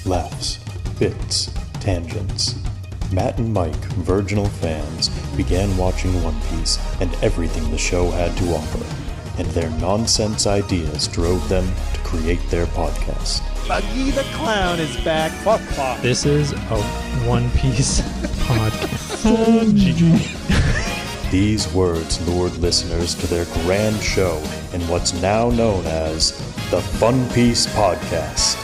laughs, bits, tangents. Matt and Mike, virginal fans, began watching One Piece and everything the show had to offer, and their nonsense ideas drove them to create their podcast. Buggy the Clown is back. Fuck. This is a One Piece podcast. GG. These words lured listeners to their grand show in what's now known as the funpiecepodcast.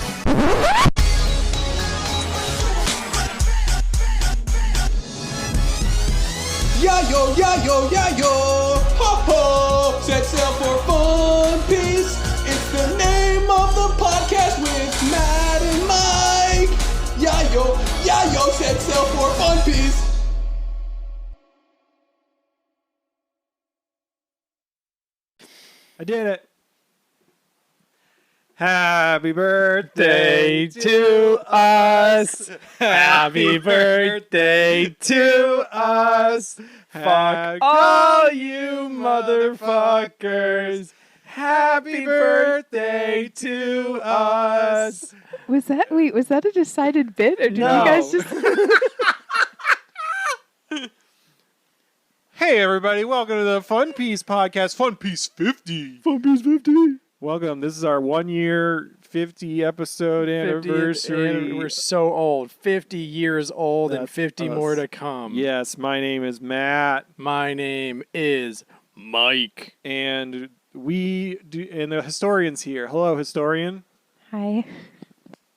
Yayo, yayo, yayo, ho ho, set sail for Fun Piece. It's the name of the podcast with Matt and Mike. Yayo, yayo, set sail for Fun Piece. I did it. Happy birthday to us. Happy birthday to us. Fuck all you motherfuckers. Happy birthday to us. Was that a decided bit, or did No. you guys just? Hey everybody, welcome to the Fun Piece podcast, Fun Piece 50. Fun Piece 50. Welcome. This is our 1 year 50 episode anniversary. We're so old. 50 years old and That's 50 us. more to come. Yes, my name is Matt, My name is Mike. and the historian's here. Hello, historian. Hi.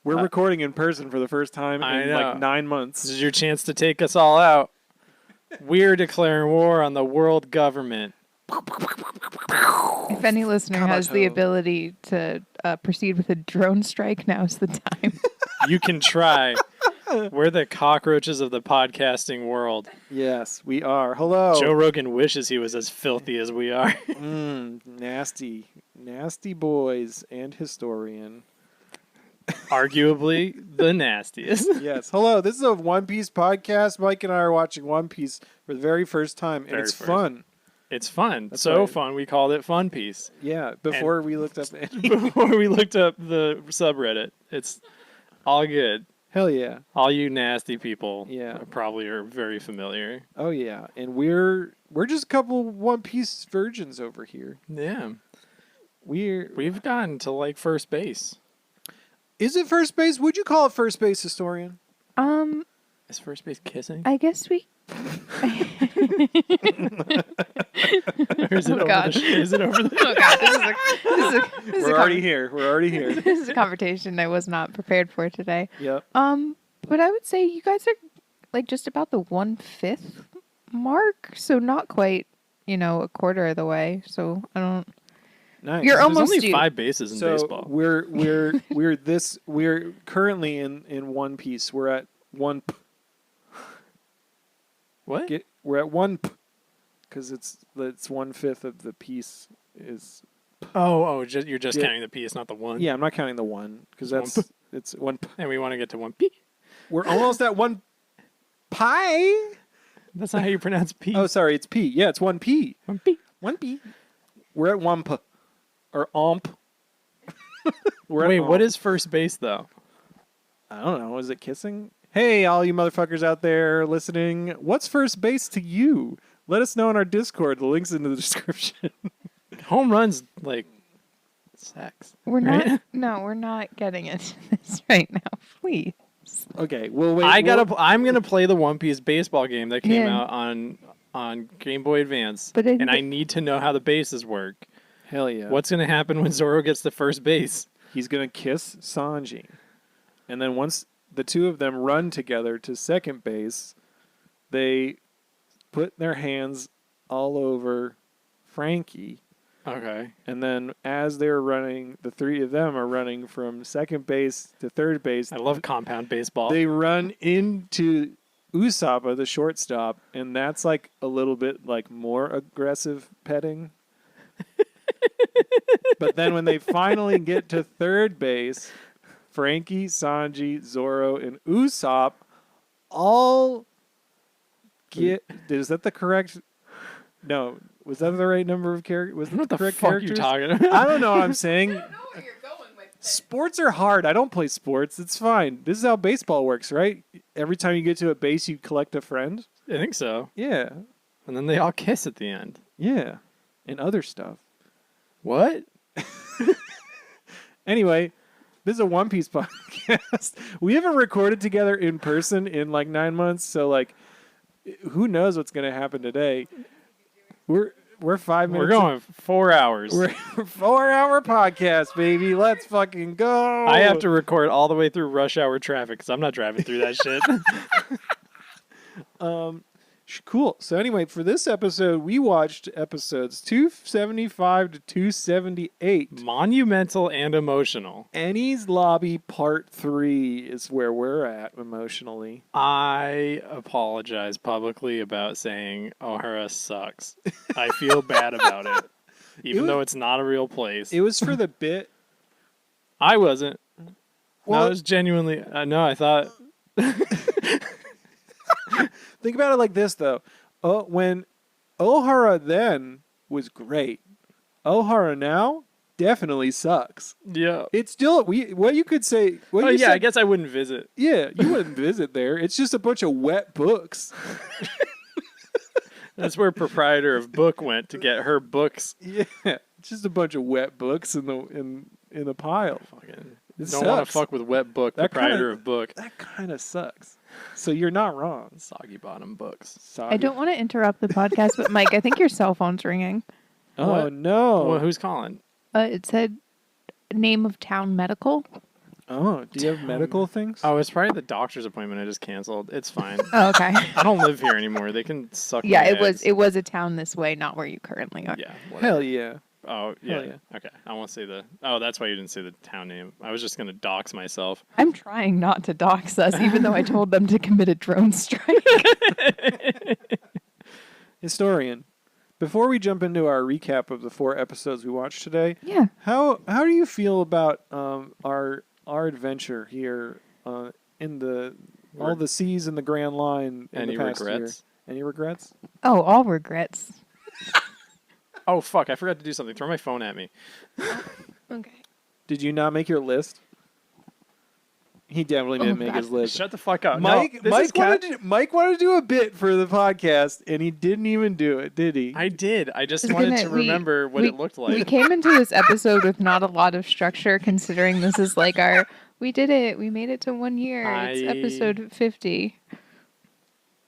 We're recording in person for the first time I in know. like 9 This months. is your chance to take us all out. We're declaring war on the world government. If any listener has the ability to proceed with a drone strike, now's the time. You can try. We're the cockroaches of the podcasting world. Yes, we are. Hello. Joe Rogan wishes he was as filthy as we are. Nasty boys and historian. Arguably the nastiest. Yes. Hello. This is a One Piece podcast. Mike and I are watching One Piece for the very first time, and Very it's first. fun. It's fun. That's so right. fun. We called it Fun Piece. Yeah. Before we looked up. Before we looked up the subreddit. It's all good. Hell yeah. All you nasty people Yeah. probably are very familiar. Oh yeah. And we're just a couple One Piece virgins over here. Yeah. We've gotten to like first base. Is it first base? Would you call it first base, historian? Is first base kissing? I guess we. Or is it Oh, God. Is it over the Oh God, this is We're already here. We're already here. This is a conversation I was not prepared for today. Yep. But I would say you guys are like just about the 1/5 mark, so not quite, a quarter of the way. So I don't. Nice. You're There's almost only due. 5 bases in So baseball. we're currently in One Piece. We're at one. What? We're at one because it's 1/5 of the piece is. You're just Yeah. counting the piece, not the one. Yeah, I'm not counting the one because One that's it's one. And we want to get to 1P. We're almost at one pi. That's not how you pronounce P. Oh, sorry, it's p. Yeah, it's 1p. 1P. 1p. We're at one p or omp. Wait, what is first base though? I don't know. Is it kissing? Hey, all you motherfuckers out there listening, what's first base to you? Let us know on our Discord. The link's in the description. Home runs like sex. We're right? not. No, we're not getting into this right now. Please. Okay, we'll wait. I'm gonna play the One Piece baseball game that came Yeah. out on Game Boy Advance, But I think I need to know how the bases work. Hell yeah. What's gonna happen when Zoro gets to first base? He's going to kiss Sanji. And then once the two of them run together to second base, they put their hands all over Frankie. Okay. And then as they're running, the three of them are running from second base to third base. I love compound baseball. They run into Usopp, the shortstop, and that's like a little bit like more aggressive petting. But then when they finally get to third base, Frankie, Sanji, Zoro, and Usopp all get... Is that the correct... No. Was that the right number of characters? Was that what the the correct fuck characters? you talking about? I don't know what I'm saying. I know where you're going with Sports are hard. I don't play sports. It's fine. This is how baseball works, right? Every time you get to a base, you collect a friend. I think so. Yeah. And then they all kiss at the end. Yeah. And other stuff. What? Anyway, this is a One Piece podcast. We haven't recorded together in person in like 9 months, so like, who knows what's going to happen today? We're 5 minutes. We're going 4 hours. We're 4-hour podcast, baby. Let's fucking go. I have to record all the way through rush hour traffic because I'm not driving through that shit. Cool. So anyway, for this episode, we watched episodes 275 to 278. Monumental and emotional. Enies Lobby Part 3 is where we're at emotionally. I apologize publicly about saying O'Hara sucks. I feel bad about it, even though it's not a real place. It was for the bit. I wasn't. Well, I was genuinely. No, I thought. Think about it like this, though. When O'Hara then was great, O'Hara now definitely sucks. Yeah. It's still what you could say. What Oh you yeah, said, I guess I wouldn't visit. Yeah, you wouldn't visit there. It's just a bunch of wet books. That's where proprietor of book went to get her books. Yeah, it's just a bunch of wet books in the pile. Fucking It don't want sucks. to fuck with wet book. That Proprietor kinda- of book. That kind of sucks. So you're not wrong. Soggy bottom books. Sorry. I don't want to interrupt the podcast, but Mike, I think your cell phone's ringing. Oh What? no. Well, who's calling? It said name of town medical. Oh, do you have medical things? Oh, it's probably the doctor's appointment I just canceled. It's fine. Oh, okay. I don't live here anymore. They can suck. Yeah, my it was eggs. it was a town this way, not where you currently are. Yeah. Whatever. Hell yeah. Oh yeah. Hell yeah. Okay. I won't say the. Oh, that's why you didn't say the town name. I was just gonna dox myself. I'm trying not to dox us, even though I told them to commit a drone strike. Historian. Before we jump into our recap of the 4 episodes we watched today, Yeah. how do you feel about our adventure here in all the seas and the Grand Line in Any the past regrets? year? Any regrets? Oh, all regrets. Oh fuck! I forgot to do something. Throw my phone at me. Okay. Did you not make your list? He definitely didn't make God. his list. Shut the fuck up. Mike, no, this is Mike wanted to do a bit for the podcast, and he didn't even do it, did he? I did. I just It's wanted gonna- to remember what it looked like. We came into this episode with not a lot of structure, considering this is like we did it. We made it to 1 year. It's episode 50.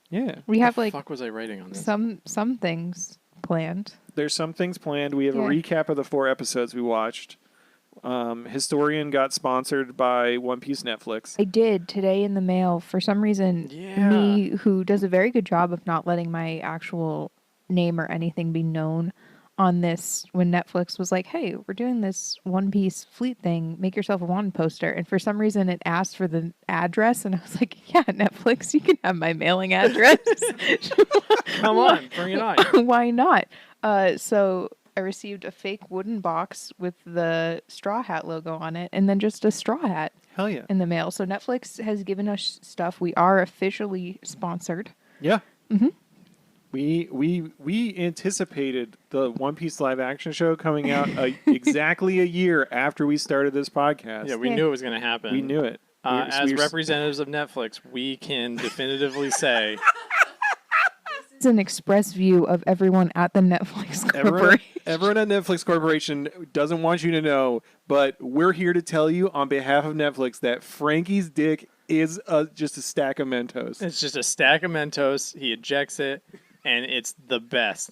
Yeah. We have What like the fuck was I writing on this? some things planned. There's some things planned. We have a Yeah. recap of the 4 episodes we watched. Historian got sponsored by One Piece Netflix. I did today in the mail. For some reason, Yeah. me, who does a very good job of not letting my actual name or anything be known on this, when Netflix was like, hey, we're doing this One Piece fleet thing, make yourself a wand poster. And for some reason, it asked for the address. And I was like, yeah, Netflix, you can have my mailing address. Come on, bring it on. Why not? So I received a fake wooden box with the Straw Hat logo on it, and then just a straw hat Hell yeah. in the mail. So Netflix has given us stuff. We are officially sponsored. Yeah. Mhm. We anticipated the One Piece live action show coming out exactly a year after we started this podcast. Yeah, we Yeah. knew it was going to happen. we knew it. As we were- representatives of Netflix, we can definitively say It's an express view of everyone at the Netflix corporation. Everyone at Netflix Corporation doesn't want you to know, but we're here to tell you on behalf of Netflix that Frankie's dick is just a stack of Mentos. it's just a stack of Mentos. He ejects it, and it's the best.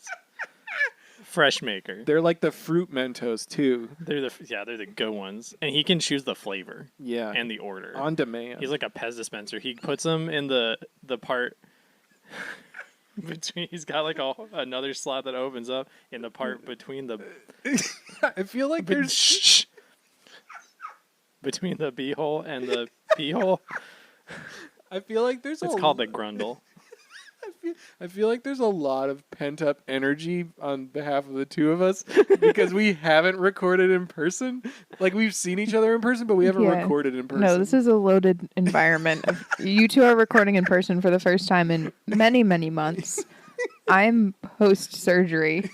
Fresh maker. They're like the fruit Mentos too. They're the good ones, and he can choose the flavor Yeah. and the order. On demand. He's like a Pez dispenser. He puts them in the part between. He's got like another slot that opens up in the part between the I feel like there's between the bee hole and the pee hole. I feel like there's It's called the grundle. I feel like there's a lot of pent up energy on behalf of the two of us because we haven't recorded in person. Like we've seen each other in person, but we haven't Yeah. recorded in person. No, this is a loaded environment. You two are recording in person for the first time in many, many months. I'm post surgery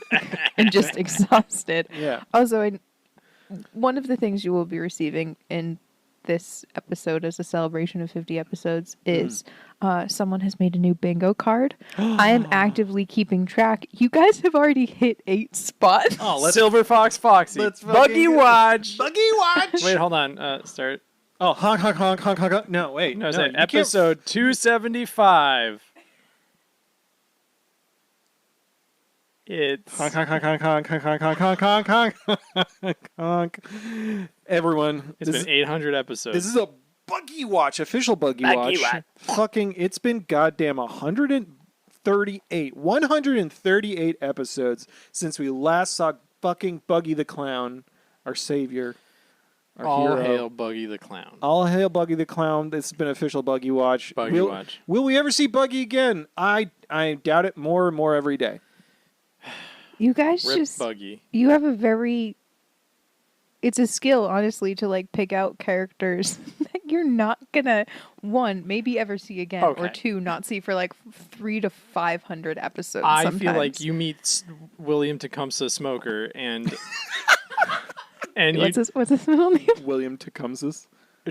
and just exhausted. Yeah. Also, one of the things you will be receiving in this episode as a celebration of 50 episodes is someone has made a new bingo card. I am actively keeping track. You guys have already hit 8 spots. Oh, Silver Fox Foxy. let's Buggy fucking- Watch. Buggy Watch. Wait, hold on. Start. Oh, honk, honk, honk, honk, honk, honk. No, wait. No, it's you like can't- episode 275. It's Honk, honk, honk, honk, honk, honk, honk, honk, honk, honk, honk, honk. Everyone, it's been 800 episodes. this is a Buggy Watch, official Buggy Watch. Fucking, it's been goddamn 138 episodes since we last saw fucking Buggy the Clown, our savior, our all hero. hail Buggy the Clown. All hail Buggy the Clown. This has been official Buggy Watch. Buggy Watch. Will we ever see Buggy again? I doubt it more and more every day. You guys Rip just Buggy. you have a very it's a skill, honestly, to like pick out characters that you're not gonna one maybe ever see again, or Okay. two not see for like 300 to 500 episodes. I sometimes. feel like you meet William Tecumseh Smoker and and What's his middle name? William Tecumseh.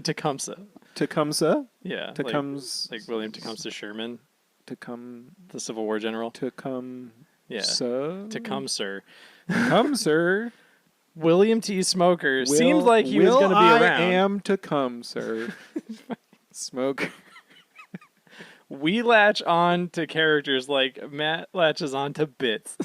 Tecumseh. Tecumseh? Yeah. Tecums. Like William Tecumseh Sherman, Tecum. the Civil War general. Tecum. Yeah. So. Tecumseh. Tecumseh. William T. Smoker seemed like he was going to be I around. am Tecumseh. Smoke. We latch on to characters like Matt latches on to Bits.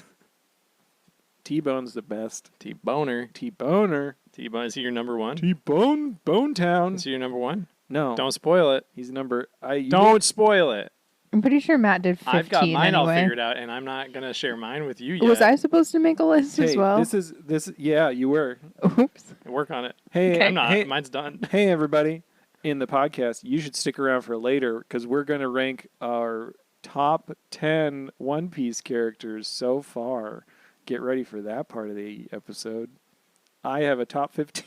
T-Bone's the best. T-Boner. T-Boner. T-Bone, is he your number one? T-Bone. Bone Town. Is he your number one? No. Don't spoil it. He's number. Don't spoil it. I'm pretty sure Matt did 15 I've got mine all anyway. figured out, and I'm not going to share mine with you yet. Was I supposed to make a list Hey, as well? this. Yeah, you were. Oops. Work on it. Hey, Okay. I'm not. Hey, Mine's done. hey, everybody! In the podcast, you should stick around for later because we're going to rank our top 10 One Piece characters so far. Get ready for that part of the episode. I have a top 15.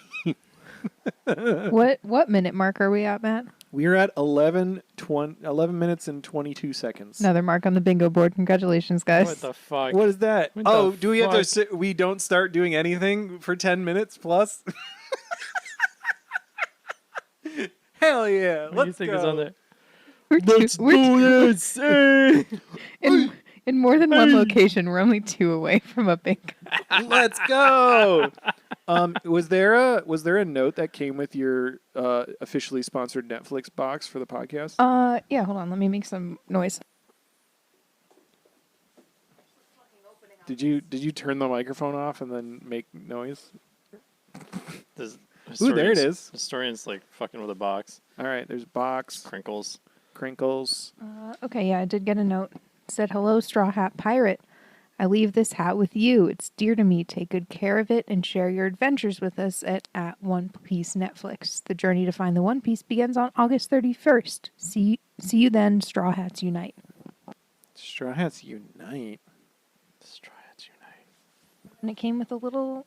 What minute mark are we at, Matt? We're at 11 minutes and 22 seconds. Another mark on the bingo board. Congratulations, guys. What the fuck? What is that? What the Oh, do we have to fuck? sit? We don't start doing anything for 10 minutes plus? Hell yeah. What do Let's you think go. is on there? We're this. Hey. in more than one location. We're only 2 away from a bingo. Let's go. Was there a note that came with your officially sponsored Netflix box for the podcast? Yeah, hold on. Let me make some noise. Did you turn the microphone off and then make noise? Ooh, there it is. Historians like fucking with a box. All right, there's box, Crinkles. crinkles. Okay, yeah, I did get a note. It said, "Hello, Straw Hat Pirate. I leave this hat with you. It's dear to me. Take good care of it and share your adventures with us at One Piece Netflix. The journey to find the One Piece begins on August 31st. See you then, Straw Hats Unite." Straw Hats Unite. Straw Hats Unite. And it came with a little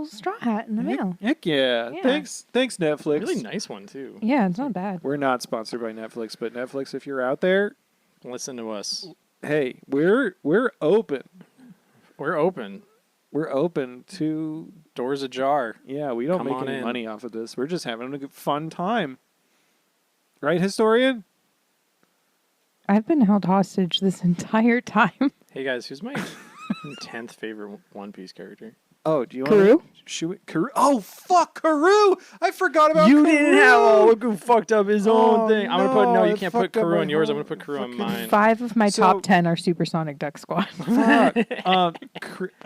straw hat in the mail. Heck yeah. Yeah. Thanks Netflix. Really nice one too. Yeah, it's not bad. We're not sponsored by Netflix, but Netflix, if you're out there, Listen to us. hey, we're open. We're open. We're open to Doors ajar. yeah. We don't Come make on any in. money off of this. We're just having a good, fun time, right, historian? I've been held hostage this entire time. Hey guys, who's my 10th favorite One Piece character? Oh, do you want Karoo? Should we, Karoo? Oh fuck, Karoo! I forgot about. You Karoo! didn't have look who fucked up his Oh, own thing. I'm gonna put no. no, You I can't put fucked up Karoo my on yours. I'm whole gonna put Karoo on fucking mine. 5 of my So- top 10 are Supersonic Duck Squad. Fuck. I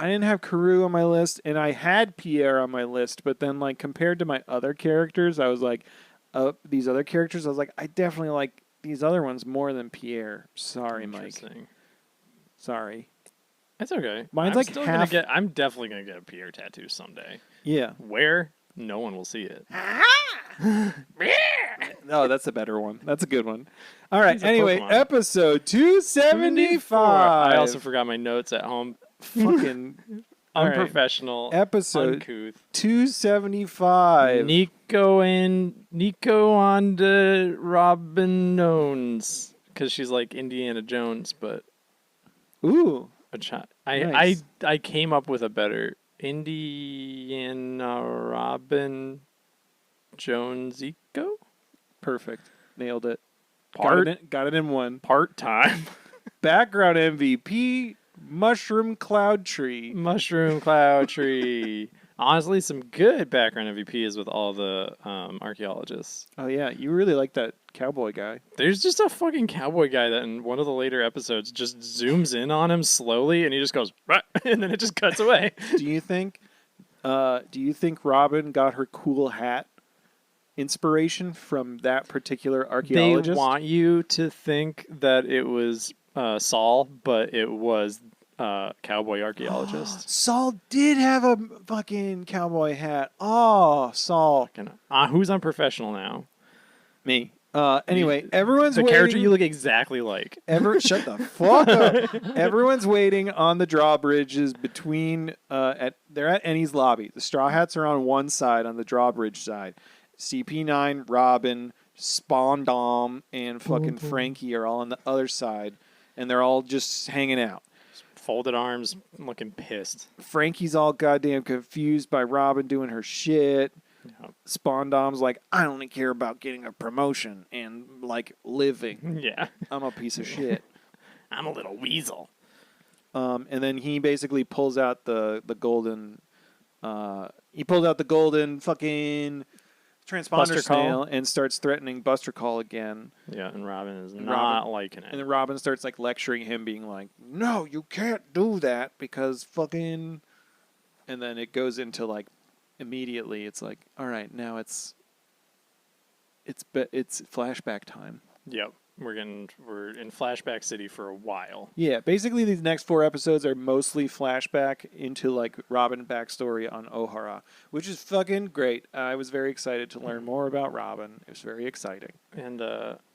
didn't have Karoo on my list, and I had Pierre on my list, but then like compared to my other characters, I was like, these other characters, I was like, I definitely like these other ones more than Pierre. Sorry, Mike. Interesting. Sorry. That's okay. Mine's I'm like still half- I'm definitely gonna get a Pierre tattoo someday. Yeah. Where? No one will see it. No, that's a better one. That's a good one. All right. He's a Anyway, Pokemon. episode 275. I also forgot my notes at home. fucking all right. Unprofessional. Episode Uncouth. 275. Nico on the Robin Jones because she's like Indiana Jones, but Ooh. a child. Nice. I came up with a better Indiana Robin Jonesiko? Perfect. Nailed it. Part Got it in one. time. Background MVP, Mushroom Cloud Tree. Mushroom Cloud Tree. Honestly, some good background MVPs with all the archaeologists. Oh, yeah. You really like that cowboy guy. There's just a fucking cowboy guy that in one of the later episodes just zooms in on him slowly and he just goes, "Rah," and then it just cuts away. Do you think Robin got her cool hat inspiration from that particular archaeologist? They want you to think that it was Saul, but it was cowboy archaeologist. Saul did have a fucking cowboy hat. Oh, Saul. Who's unprofessional now? Me. Anyway, everyone's the waiting. character you look exactly like. Shut the fuck up. Everyone's waiting on the drawbridges between. They're at Enies lobby. The Straw Hats are on one side, on the drawbridge side. CP9, Robin, Spondom, and fucking Frankie are all on the other side, and they're all just hanging out. Folded arms, looking pissed. Frankie's all goddamn confused by Robin doing her shit. Yep. Spondom's like, I only care about getting a promotion and, like, living. Yeah. I'm a piece of shit. I'm a little weasel. And then he basically pulls out the golden... he pulls out the golden fucking transponder Buster snail Call. and starts threatening Buster Call again. Yeah, and Robin is not liking it. And then Robin starts, like, lecturing him, being like, no, you can't do that because fucking... And then it goes into, like, immediately it's like, all right, now it's flashback time. Yep. We're in Flashback City for a while. Yeah, basically these next 4 episodes are mostly flashback into like Robin backstory on O'Hara, which is fucking great. I was very excited to learn more about Robin. It was very exciting. And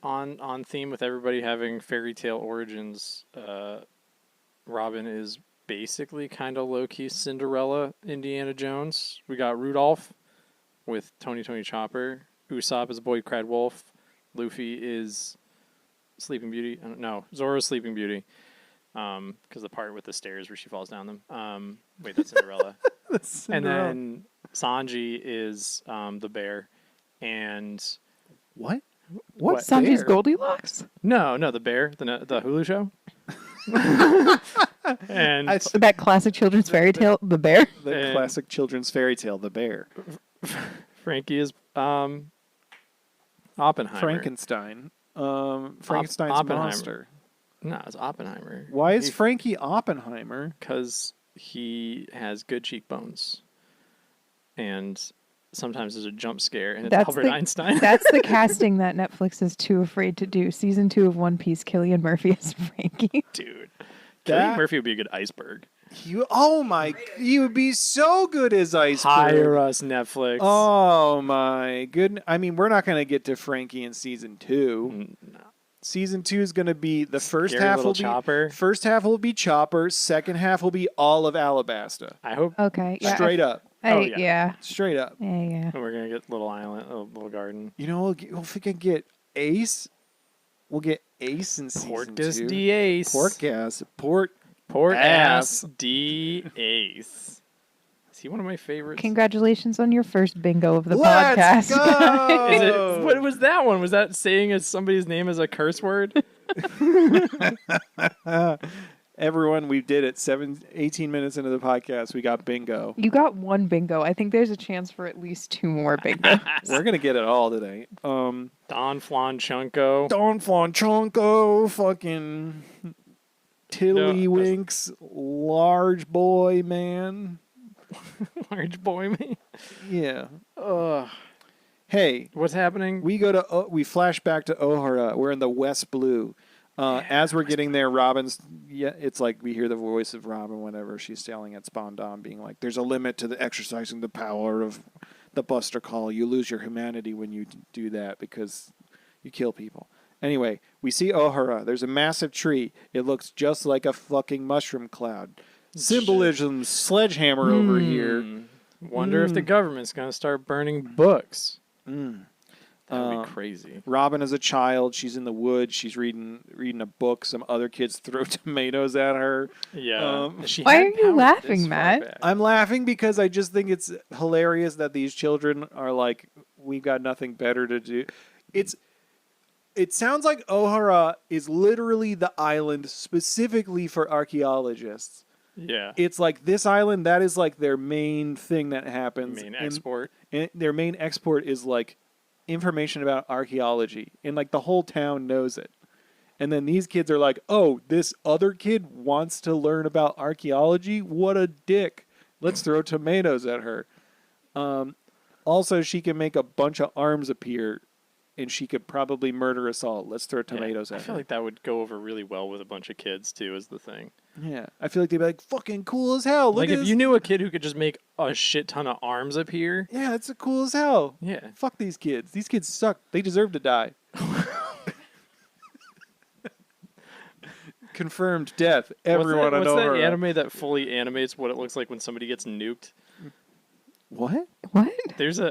on theme with everybody having fairy tale origins, Robin is basically kind of low-key Cinderella Indiana Jones. We got Rudolph with Tony Chopper. Usopp is Boyd Cradwolf. Luffy is Sleeping Beauty. No, Zoro's Sleeping Beauty. Because the part with the stairs where she falls down them. Wait, that's Cinderella. And then Sanji is the bear. And What? Sanji's bear? Goldilocks? no, the bear, the Hulu show. And That classic children's fairy tale, The Bear? The classic children's fairy tale, The Bear. Frankie is Oppenheimer. Frankenstein. Frankenstein's Oppenheimer. monster. No, it's Oppenheimer. Why is Frankie Oppenheimer? Because he has good cheekbones. And sometimes there's a jump scare, and it's Albert Einstein. That's the casting that Netflix is too afraid to do. Season 2 of One Piece, Cillian Murphy as Frankie. Dude. Cillian Murphy would be a good iceberg. He would be so good as Iceberg. Hire us, Netflix. Oh my goodness! I mean, we're not going to get to Frankie in season 2. No. Season 2 is going to be the first Scary half little will be Chopper. First half will be Chopper. Second half will be all of Alabasta. I hope Okay. Yeah, Straight up. Yeah. Straight up. Yeah. we're going to get Little Island, Little Garden. You know, we'll freaking get Ace. We'll get Ace in season 2. Portgas D Ace. Port ass D Ace. Is he one of my favorites? Congratulations on your first bingo of the Let's podcast. go! What was that one? Was that saying somebody's name as a curse word? Everyone, we did it. 18 minutes into the podcast, we got bingo. You got one bingo. I think there's a chance for at least 2 more bingos. We're going to get it all today. Don Flanchunko. Don Flanchonko, fucking Tiddlywinks, Large Boy Man. Large boy me. Yeah. Ugh. Hey, What's happening? we flash back to O'Hara. We're in the West Blue. As we're getting there, it's like we hear the voice of Robin whenever she's yelling at Spondom, being like, there's a limit to the exercising the power of the Buster Call. You lose your humanity when you do that because you kill people. Anyway, we see O'Hara. There's a massive tree. It looks just like a fucking mushroom cloud. Symbolism sledgehammer over here. Wonder if the government's going to start burning books. That would be crazy. Robin is a child. She's in the woods. She's reading a book. Some other kids throw tomatoes at her. Yeah. Why are you laughing, Matt? I'm laughing because I just think it's hilarious that these children are like, we've got nothing better to do. It sounds like Ohara is literally the island specifically for archaeologists. Yeah. It's like this island, that is like their main thing that happens. Main export. And their main export is like information about archaeology. And like the whole town knows it. And then these kids are like, oh, this other kid wants to learn about archaeology? What a dick. Let's throw tomatoes at her. Also, she can make a bunch of arms appear, and she could probably murder us all. Let's throw tomatoes at her. I feel like that would go over really well with a bunch of kids, too, is the thing. Yeah. I feel like they'd be like, fucking cool as hell. Look Like, at if this. you knew a kid who could just make a shit ton of arms appear. Yeah, that's cool as hell. Yeah. Fuck these kids. These kids suck. They deserve to die. Confirmed death. Everyone what's on that Ohara. anime that fully animates what it looks like when somebody gets nuked? What? What?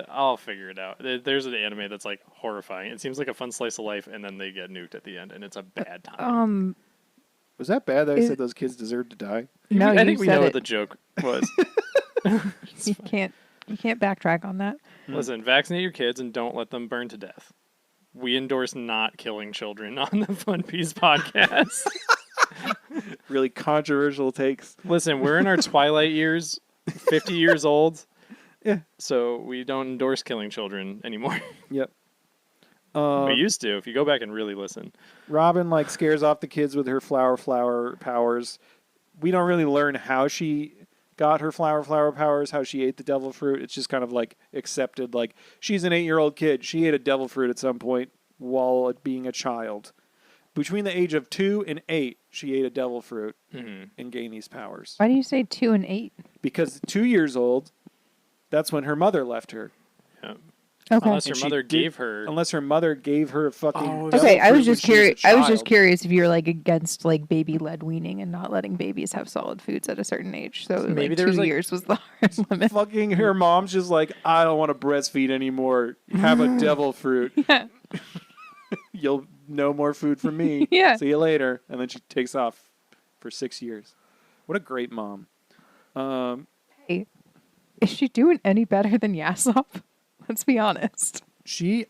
I'll figure it out. There's an anime that's like horrifying. It seems like a fun slice of life, and then they get nuked at the end, and it's a bad time. Was that bad that I said those kids deserve to die? No, I think we said know it. what the joke was. You can't backtrack on that. Listen, vaccinate your kids and don't let them burn to death. We endorse not killing children on the Fun Piece podcast. Really controversial takes. Listen, we're in our twilight years, 50 years old. Yeah. So we don't endorse killing children anymore. Yep. We used to, if you go back and really listen. Robin like scares off the kids with her flower powers. We don't really learn how she got her flower powers, how she ate the devil fruit. It's just kind of like accepted, like she's an 8-year-old kid. She ate a devil fruit at some point while being a child. Between the age of 2 and 8, she ate a devil fruit and gained these powers. Why do you say 2 and 8? Because 2 years old, that's when her mother left her. Yeah. Okay. Unless her And she mother did- gave her. Unless her mother gave her a fucking. Oh, devil Okay, I fruit was just when she curious. a I was just child. curious if you're like against like baby-led weaning and not letting babies have solid foods at a certain age. So Maybe like there was, 2 like- years was the hard limit. Fucking her mom's just like, I don't want to breastfeed anymore. Have a devil fruit. Yeah. You'll no more food from me. Yeah. See you later. And then she takes off for 6 years. What a great mom. Hey, is she doing any better than Yasop? Let's be honest. She,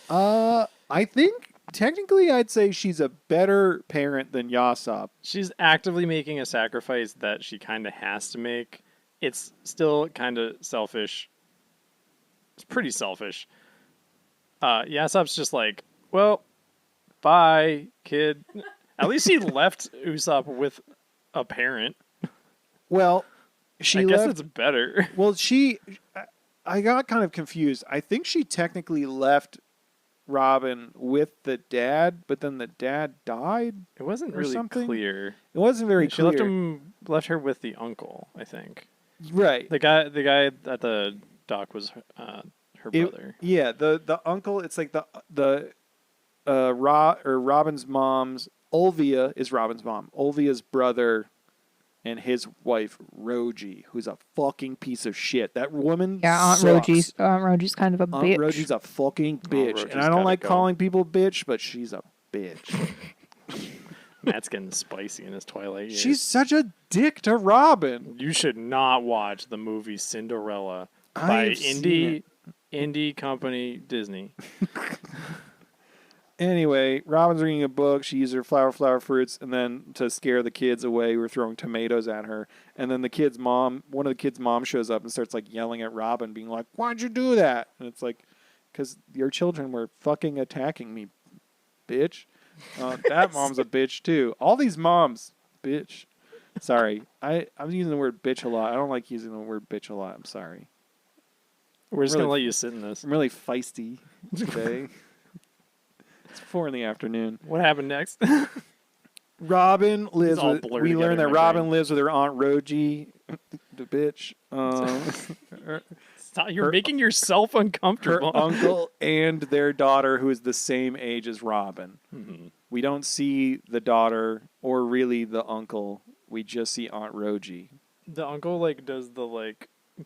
I think technically I'd say she's a better parent than Yasop. She's actively making a sacrifice that she kind of has to make. It's still kind of selfish. It's pretty selfish. Yasop's just like, well, bye, kid. At least he left Usopp with a parent. Well, I she guess left. it's better. Well, I got kind of confused. I think she technically left Robin with the dad, but then the dad died. It wasn't Or really something? clear. It wasn't very She clear. left her with the uncle, I think. Right. The guy at the dock was her brother. Yeah, the uncle. It's like Robin's mom's. Olvia is Robin's mom. Olvia's brother, and his wife Roji, who's a fucking piece of shit. That woman. Yeah, Aunt sucks. Roji's kind of a Aunt bitch. Roji's a fucking bitch, Roji's and I don't gotta like go. calling people bitch, but she's a bitch. Matt's getting spicy in his twilight years. She's such a dick to Robin. You should not watch the movie Cinderella by I've seen indie company Disney. Anyway, Robin's reading a book. She uses her flower fruits, and then to scare the kids away, we're throwing tomatoes at her. And then one of the kids' mom shows up and starts like yelling at Robin, being like, "Why'd you do that?" And it's like, "Because your children were fucking attacking me, bitch." That mom's a bitch too. All these moms, bitch. Sorry, I'm using the word bitch a lot. I don't like using the word bitch a lot. I'm sorry. We're just Really- gonna let you sit in this. I'm really feisty today. It's 4 p.m. What happened next? Robin lives all with. blurred We together learn in that my Robin brain. lives with her aunt Roji, the bitch. Stop, you're her- making yourself Her uncomfortable. uncle and their daughter, who is the same age as Robin. Mhm. We don't see the daughter or really the uncle. We just see Aunt Roji. The uncle does the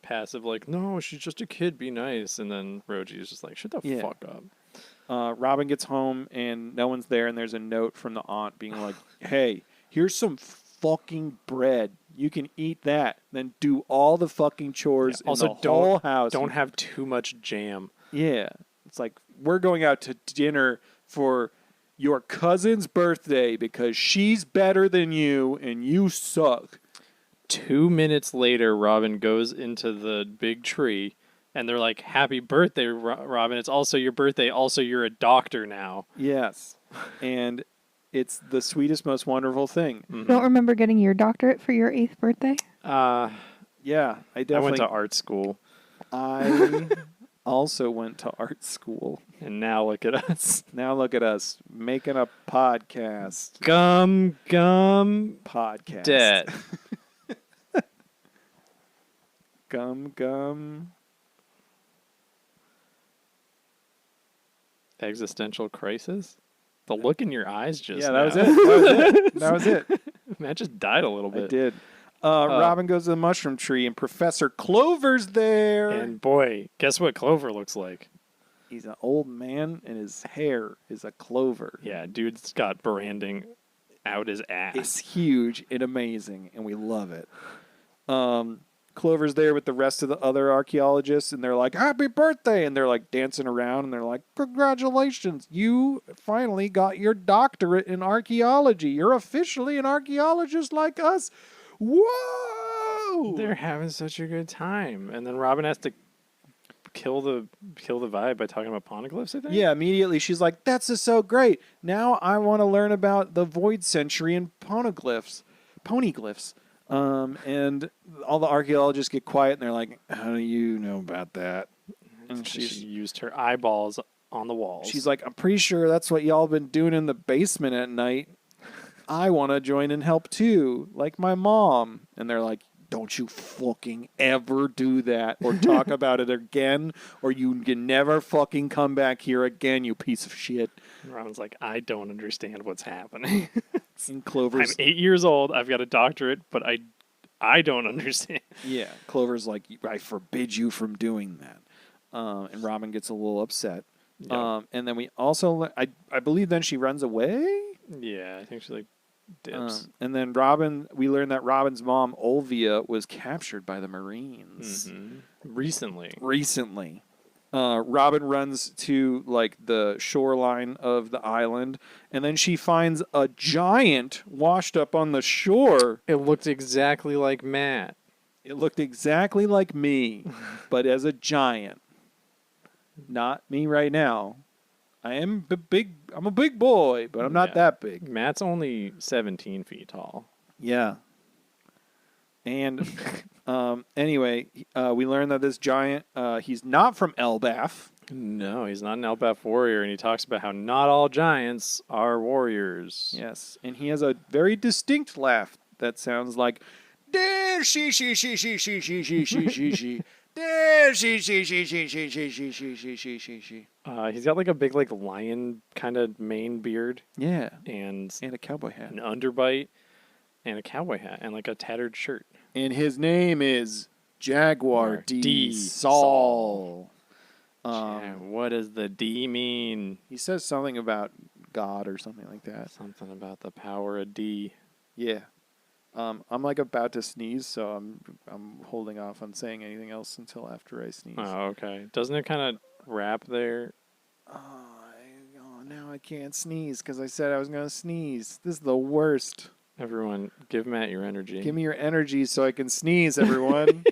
passive no, she's just a kid, be nice, and then Roji is just like, shut the Yeah. fuck up. Robin gets home and no one's there, and there's a note from the aunt being like, "Hey, here's some fucking bread. You can eat that, then do all the fucking chores in Also, the whole house. don't have too much jam. Yeah, it's like we're going out to dinner for your cousin's birthday because she's better than you and you suck." 2 minutes later, Robin goes into the big tree, and they're like, "Happy birthday, Robin. It's also your birthday. Also, you're a doctor now." Yes, and it's the sweetest, most wonderful thing. You don't remember getting your doctorate for your 8th birthday? Yeah, I definitely I went to art school. I also went to art school. And now look at us. Now look at us making a podcast. Gum Podcast. debt. Gum. Existential crisis? The look in your eyes just Yeah, now. that was it. That was it. Matt just died a little I bit. did. Robin goes to the mushroom tree, and Professor Clover's there. And boy, guess what Clover looks like? He's an old man, and his hair is a clover. Yeah, dude's got branding out his ass. It's huge and amazing, and we love it. Clover's there with the rest of the other archaeologists, and they're like, "Happy birthday!" And they're like dancing around, and they're like, "Congratulations, you finally got your doctorate in archaeology. You're officially an archaeologist like us." Whoa! They're having such a good time. And then Robin has to kill the vibe by talking about poneglyphs, I think? Yeah, immediately she's like, "That's just so great. Now I want to learn about the Void Century and poneglyphs. And all the archaeologists get quiet, and they're like, "How do you know about that?" And She used her eyeballs on the walls. she's like, "I'm pretty sure that's what y'all been doing in the basement at night. I want to join and help too, like my mom." And they're like, "Don't you fucking ever do that or talk about it again, or you can never fucking come back here again, you piece of shit." And Robin's like, "I don't understand what's happening. And I'm Clover's 8 years old. I've got a doctorate, but I don't understand." yeah, Clover's like, "I forbid you from doing that." And Robin gets a little upset. Yep. And then we also, I believe, then she runs away. Yeah, I think she like dips. And then we learn that Robin's mom, Olvia, was captured by the Marines recently. Robin runs to like the shoreline of the island, and then she finds a giant washed up on the shore. It looked exactly like Matt. It looked exactly like me, but as a giant. Not me right now. I'm a big boy, but I'm not Yeah. that big. Matt's only 17 feet tall. Yeah. And anyway, we learn that this giant, he's not from Elbaf. No, he's not an Elbaf warrior, and he talks about how not all giants are warriors. Yes, and he has a very distinct laugh that sounds like, "There she there she there she." He's got like a big like lion kind of mane beard Yeah, and and a cowboy hat. an underbite and a cowboy hat and like a tattered shirt. And his name is Jaguar D. D. Saul. Yeah, what does the D mean? He says something about God or something like that. Something about the power of D. Yeah. I'm like about to sneeze, so I'm holding off on saying anything else until after I sneeze. Oh, okay. Doesn't it kind of wrap there? Now I can't sneeze because I said I was going to sneeze. This is the worst. Everyone, give Matt your energy. Give me your energy so I can sneeze, everyone.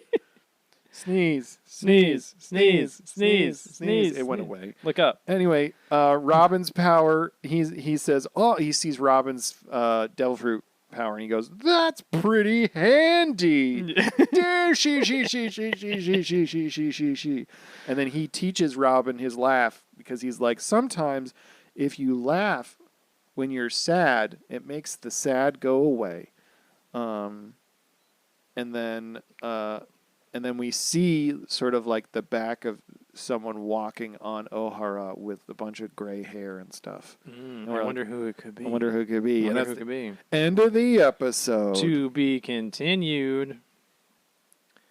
Sneeze. Sneeze, sneeze, sneeze, sneeze. It went sneeze. away. Look up. Anyway, Robin's power, he says, he sees Robin's devil fruit power, and he goes, "That's pretty handy." She. And then he teaches Robin his laugh, because he's like, sometimes if you laugh when you're sad, it makes the sad go away. And then we see sort of like the back of someone walking on O'Hara with a bunch of gray hair and stuff. I wonder who it could be. I wonder who it could be. I And wonder that's who it could be. the end of the episode. To be continued.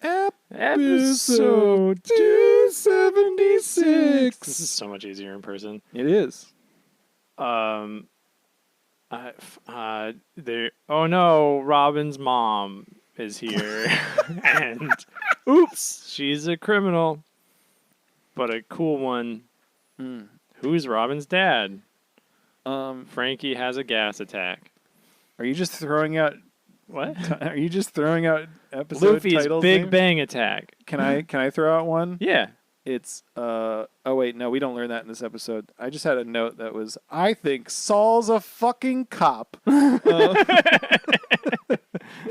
Episode Episode 276. This is so much easier in person. It is. Oh no, Robin's mom is here. And oops, she's a criminal. But a cool one. Who's Robin's dad? Frankie has a gas attack. Are you just throwing out What? Are you just throwing out episode Luffy's titles? Big names? Bang Attack. Can I throw out one? Yeah. It's oh wait, no, we don't learn that in this episode. I just had a note that was I think Saul's a fucking cop.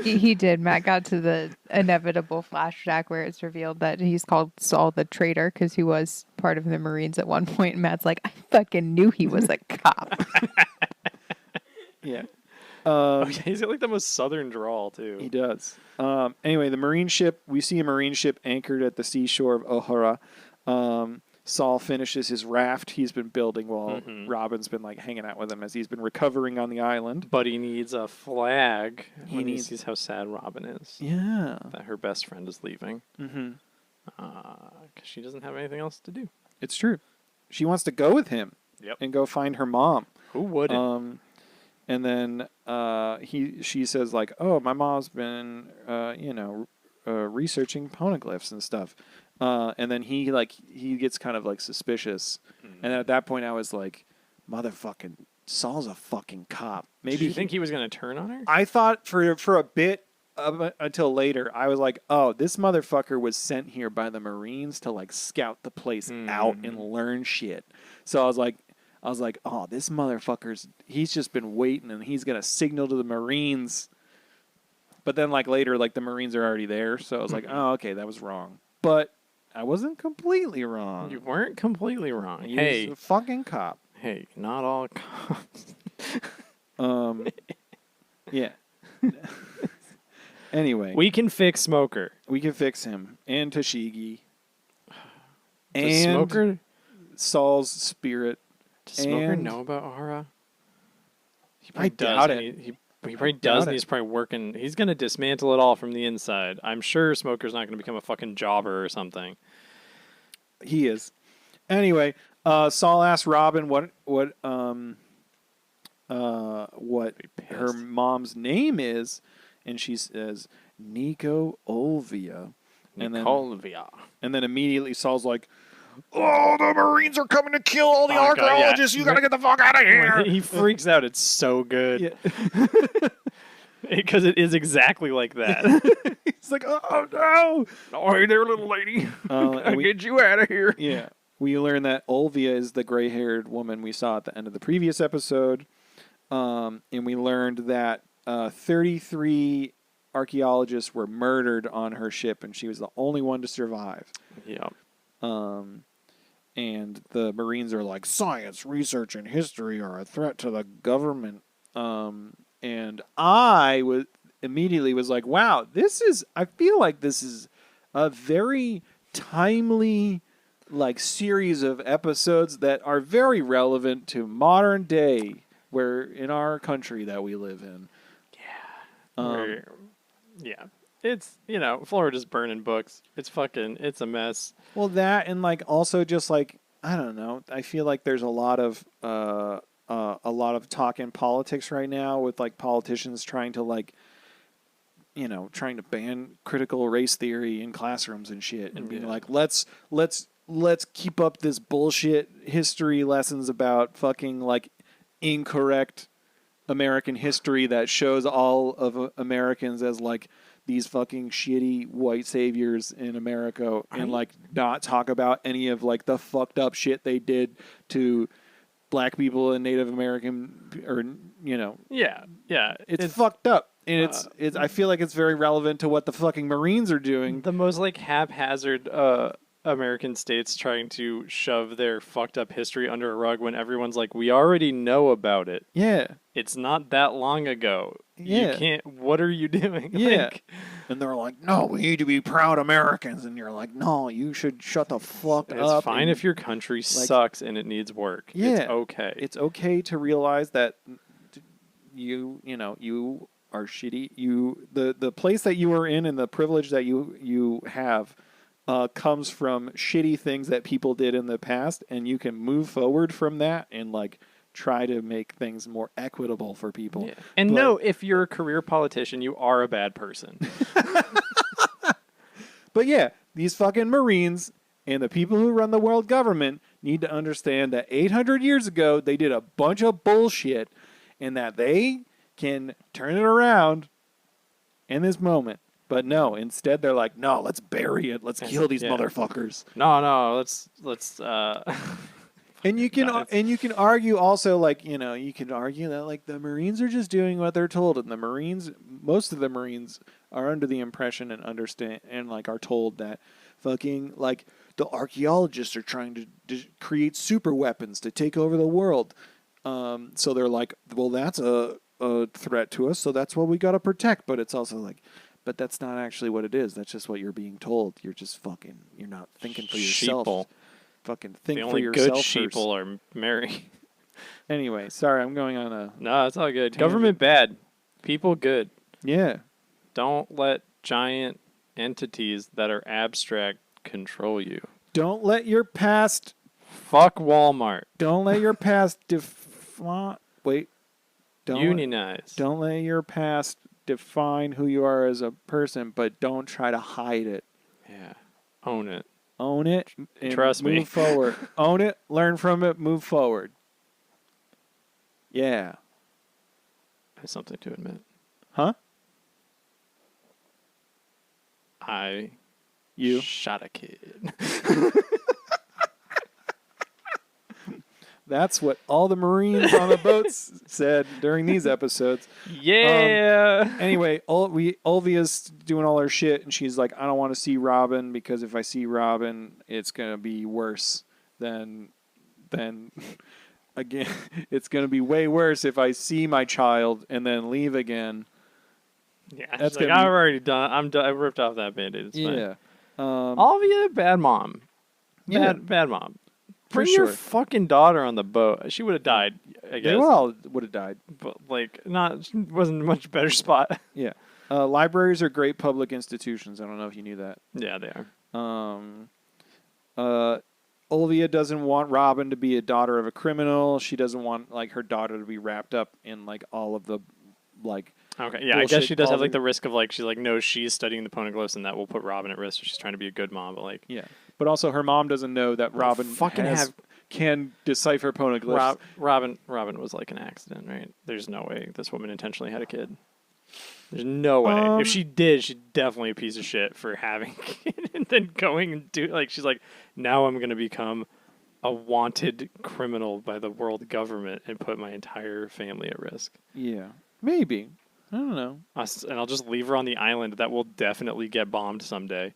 He did. Matt got to the inevitable flashback where it's revealed that he's called Saul the traitor because he was part of the Marines at one point. And Matt's like, I fucking knew he was a cop. Yeah. He's got like the most southern drawl too. He does. Anyway, the Marine ship, we see a Marine ship anchored at the seashore of Ohara. Saul finishes his raft he's been building while Robin's been like hanging out with him as he's been recovering on the island. But he needs a flag when he needs- sees how sad Robin is. Yeah. That her best friend is leaving. Mm-hmm. 'Cause she doesn't have anything else to do. It's true. She wants to go with him. Yep. And go find her mom. Who wouldn't? And then she says like, "Oh, my mom's been researching poneglyphs and stuff." And then he gets kind of like suspicious. And at that point I was like, "Motherfucking Saul's a fucking cop." Maybe Did you think he was going to turn on her? I thought for a bit until later, I was like, "Oh, this motherfucker was sent here by the Marines to like scout the place out and learn shit." So I was like, "Oh, this he's just been waiting and he's gonna signal to the Marines." But then like later, like the Marines are already there, so I was like, "Oh, okay, that was wrong." But I wasn't completely wrong. You weren't completely wrong. He's a fucking cop. Hey, not all cops. Yeah. Anyway, We can fix Smoker. we can fix him and Tashigi Does and Smoker, Saul's spirit. does Smoker and- know about Aura? He I probably does, doubt and it. He probably doubt does, and it. he's probably working. He's going to dismantle it all from the inside. I'm sure Smoker's not going to become a fucking jobber or something. He is. Anyway, Saul asks Robin what her mom's name is, and she says Nico Olvia. And then immediately Saul's like, "Oh, the Marines are coming to kill all the Oh, God, yeah. archaeologists. You gotta get the fuck out of here." He freaks out. It's so good. Yeah. Because it is exactly like that. He's like, "Oh no!" Oh, hey there, little lady. And we- Get you out of here. Yeah. We learn that Olvia is the gray-haired woman we saw at the end of the previous episode. And we learned that 33 archaeologists were murdered on her ship, and she was the only one to survive. Yep. And the Marines are like, "Science, research, and history are a threat to the government." And I immediately was like, "Wow, I feel like this is a very timely like series of episodes that are very relevant to modern day where in our country that we live in." Yeah. It's, Florida's burning books. It's a mess. Well, that and like also just like I don't know. I feel like there's a lot of talk in politics right now with like politicians trying to like trying to ban critical race theory in classrooms and shit and being like let's keep up this bullshit history lessons about fucking like incorrect American history that shows all of Americans as like these fucking shitty white saviors in America and like not talk about any of like the fucked up shit they did to black people and Native American or Yeah. it's fucked up and it's I feel like it's very relevant to what the fucking Marines are doing. The most like haphazard American states trying to shove their fucked up history under a rug when everyone's like, we already know about it. Yeah. It's not that long ago. Yeah. You can't. What are you doing? Yeah. Like, And they're like, "No, we need to be proud Americans." And you're like, "No, you should shut the fuck up." it's fine and if your country sucks and it needs work. Yeah. It's okay. It's okay to realize that you are shitty. The place that you are in and the privilege that you have comes from shitty things that people did in the past, and you can move forward from that and like try to make things more equitable for people. Yeah. And no, if you're a career politician, you are a bad person. But yeah, these fucking Marines and the people who run the world government need to understand that 800 years ago they did a bunch of bullshit, and that they can turn it around in this moment. But no, instead they're like, no, let's bury it. Let's kill these motherfuckers. No, let's And you can argue also, like, you know, you can argue that like the Marines are just doing what they're told, and most of the Marines are under the impression and understand and like are told that fucking like the archaeologists are trying to create super weapons to take over the world. So they're like, well, that's a threat to us, so that's what we got to protect. But it's also like, but that's not actually what it is. That's just what you're being told. You're just fucking. You're not thinking for yourself. Sheeple. Fucking think the for only yourself. good first. sheeple are merry. Anyway, sorry, I'm going on a. No, it's all good. Tangent. Government bad, people good. Yeah. Don't let giant entities that are abstract control you. Don't let your past. Fuck Walmart. Don't let your past define. Wait. Unionize. Don't let your past define who you are as a person, but don't try to hide it. Yeah. Own it. Own it. And Trust me. Move forward. Own it. Learn from it. Move forward. Yeah. I have something to admit. Huh? You shot a kid. That's what all the Marines on the boats said during these episodes. Yeah. Anyway, Olvia's doing all her shit, and she's like, I don't want to see Robin, because if I see Robin, it's going to be worse than again, it's going to be way worse if I see my child and then leave again. Yeah, That's like, gonna I've be- already done. I'm done. I ripped off that Band-Aid. It's fine. Yeah. Olivia, bad mom. Yeah. Bad mom. For Bring your sure. fucking daughter on the boat. She would have died, I guess. They all would have died. But like, wasn't a much better spot. Yeah. Libraries are great public institutions. I don't know if you knew that. Yeah, they are. Olivia doesn't want Robin to be a daughter of a criminal. She doesn't want like her daughter to be wrapped up in like all of the like. Okay, yeah, I bullshit guess she does have like causing- the risk of like she's like knows she's studying the poneglyphs and that will put Robin at risk. So she's trying to be a good mom, but like Yeah, but also her mom doesn't know that Robin can decipher poneglyphs. Robin was like an accident, right? There's no way this woman intentionally had a kid. There's no way. If she did, she's definitely a piece of shit for having a kid and then going and do like she's like, now I'm gonna become a wanted criminal by the world government and put my entire family at risk. Yeah, maybe. I don't know. And I'll just leave her on the island that will definitely get bombed someday.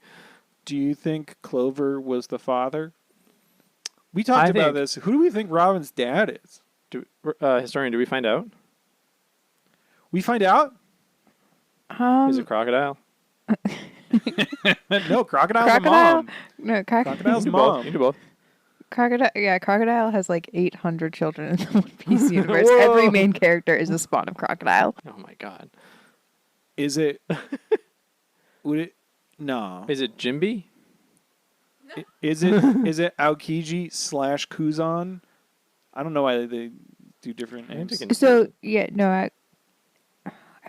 Do you think Clover was the father? We talked about this. Who do we think Robin's dad is? Historian, do we find out? We find out? Is it Crocodile? No, Crocodile's mom. No, Crocodile's You do both. mom. You do both. Crocodile has like 800 children in the One Piece universe. Every main character is a spawn of Crocodile. Oh my god. Is it? Would it? No. Is it Jimby? Is it Aokiji / Kuzan? I don't know why they do different names. So yeah, no, I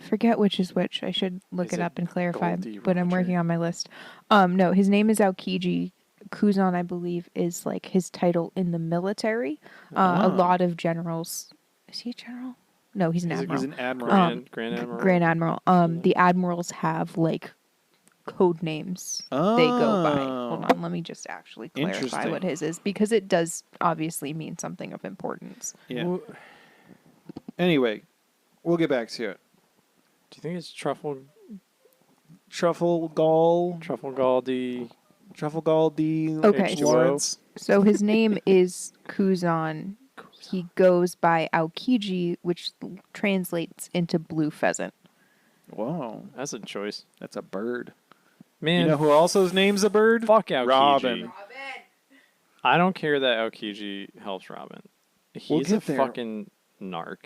forget which is which. I should look Is it it up and clarify, Goldie but I'm Roger? working on my list. No, his name is Aokiji. Kuzan, I believe, is like his title in the military. A lot of generals. Is he a general? No, he's an admiral. He's an admiral. Grand Admiral. Grand Admiral. The admirals have like code names they go by. Hold on, let me just actually clarify Interesting. what his is, because it does obviously mean something of importance. Yeah. Anyway, we'll get back to it. Do you think it's Truffle Galdi. Galdi? Okay. H2O? Lawrence. So his name is Kuzan. He goes by Aokiji, which translates into blue pheasant. Wow, That's a choice. that's a bird. Man, You know who else's name's a bird? fuck Aokiji. Robin. I don't care that Aokiji helps Robin. We'll He's get a there. fucking narc.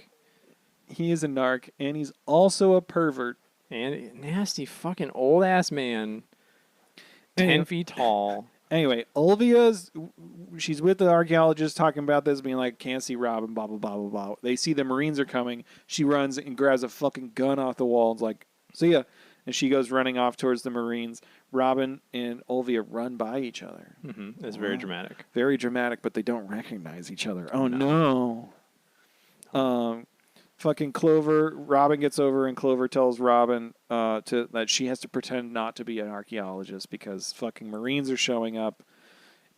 He is a narc, and he's also a pervert. And nasty fucking old ass man. 10 feet tall. Anyway, she's with the archaeologist talking about this, being like, can't see Robin, blah, blah, blah, blah, blah. They see the Marines are coming. She runs and grabs a fucking gun off the wall and's like, see ya. And she goes running off towards the Marines. Robin and Olvia run by each other. Mm-hmm. It's very dramatic. Very dramatic, but they don't recognize each other. Oh, no. Fucking Clover, Robin gets over and Clover tells Robin that she has to pretend not to be an archaeologist because fucking Marines are showing up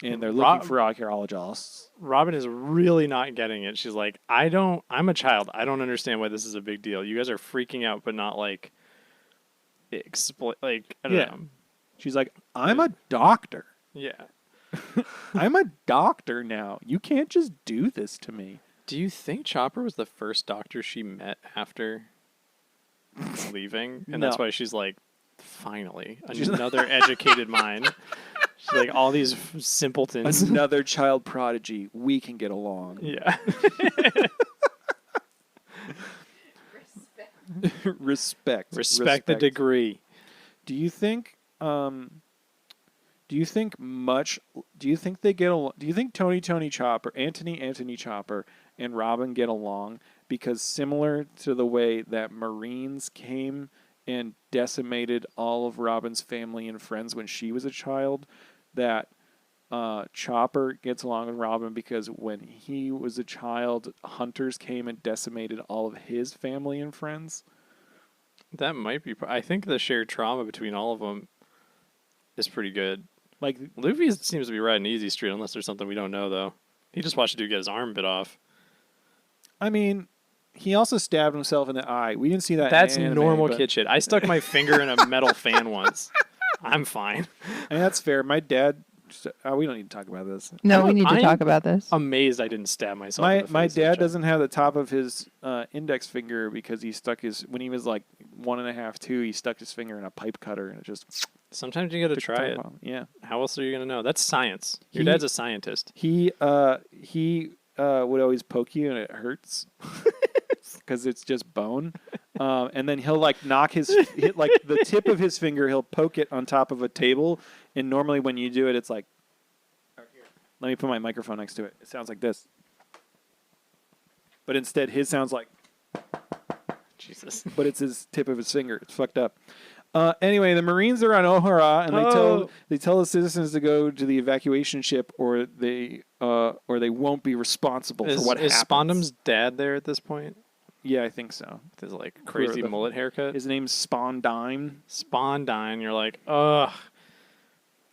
and they're looking for archaeologists. Robin is really not getting it. She's like, I'm a child. I don't understand why this is a big deal. You guys are freaking out, but not like, I don't know. She's like, I'm a doctor. Yeah. I'm a doctor now. You can't just do this to me. Do you think Chopper was the first doctor she met after leaving? And that's why she's like, finally, another educated mind. She's like, all these simpletons. Another child prodigy. We can get along. Yeah. Respect the degree. Do you think they get along? Do you think Tony Chopper, Anthony Chopper, and Robin get along? Because similar to the way that Marines came and decimated all of Robin's family and friends when she was a child, that Chopper gets along with Robin because when he was a child, hunters came and decimated all of his family and friends. That might be. I think the shared trauma between all of them is pretty good. Like Luffy seems to be riding easy street, unless there's something we don't know, though. He just watched a dude get his arm bit off. I mean, he also stabbed himself in the eye. We didn't see that. That's in anime, normal kid shit. I stuck my finger in a metal fan once. I'm fine. And that's fair. My dad. We don't need to talk about this. No, we need to talk about this. Amazed I didn't stab myself. In the My face dad doesn't have the top of his index finger because he stuck when he was like 1.5, 2, he stuck his finger in a pipe cutter and it just. Sometimes you got to try it. Yeah. How else are you going to know? That's science. Your dad's a scientist. He would always poke you and it hurts because it's just bone. And then he'll like knock like the tip of his finger, he'll poke it on top of a table. And normally when you do it, it's like, let me put my microphone next to it. It sounds like this. But instead his sounds like, Jesus. But it's his tip of his finger. It's fucked up. Anyway, the Marines are on Ohara, and they tell the citizens to go to the evacuation ship, or they won't be responsible for what happens. Is Spondam's dad there at this point? Yeah, I think so. With his like crazy mullet haircut. His name's Spondime. Spondine. You're like, ugh.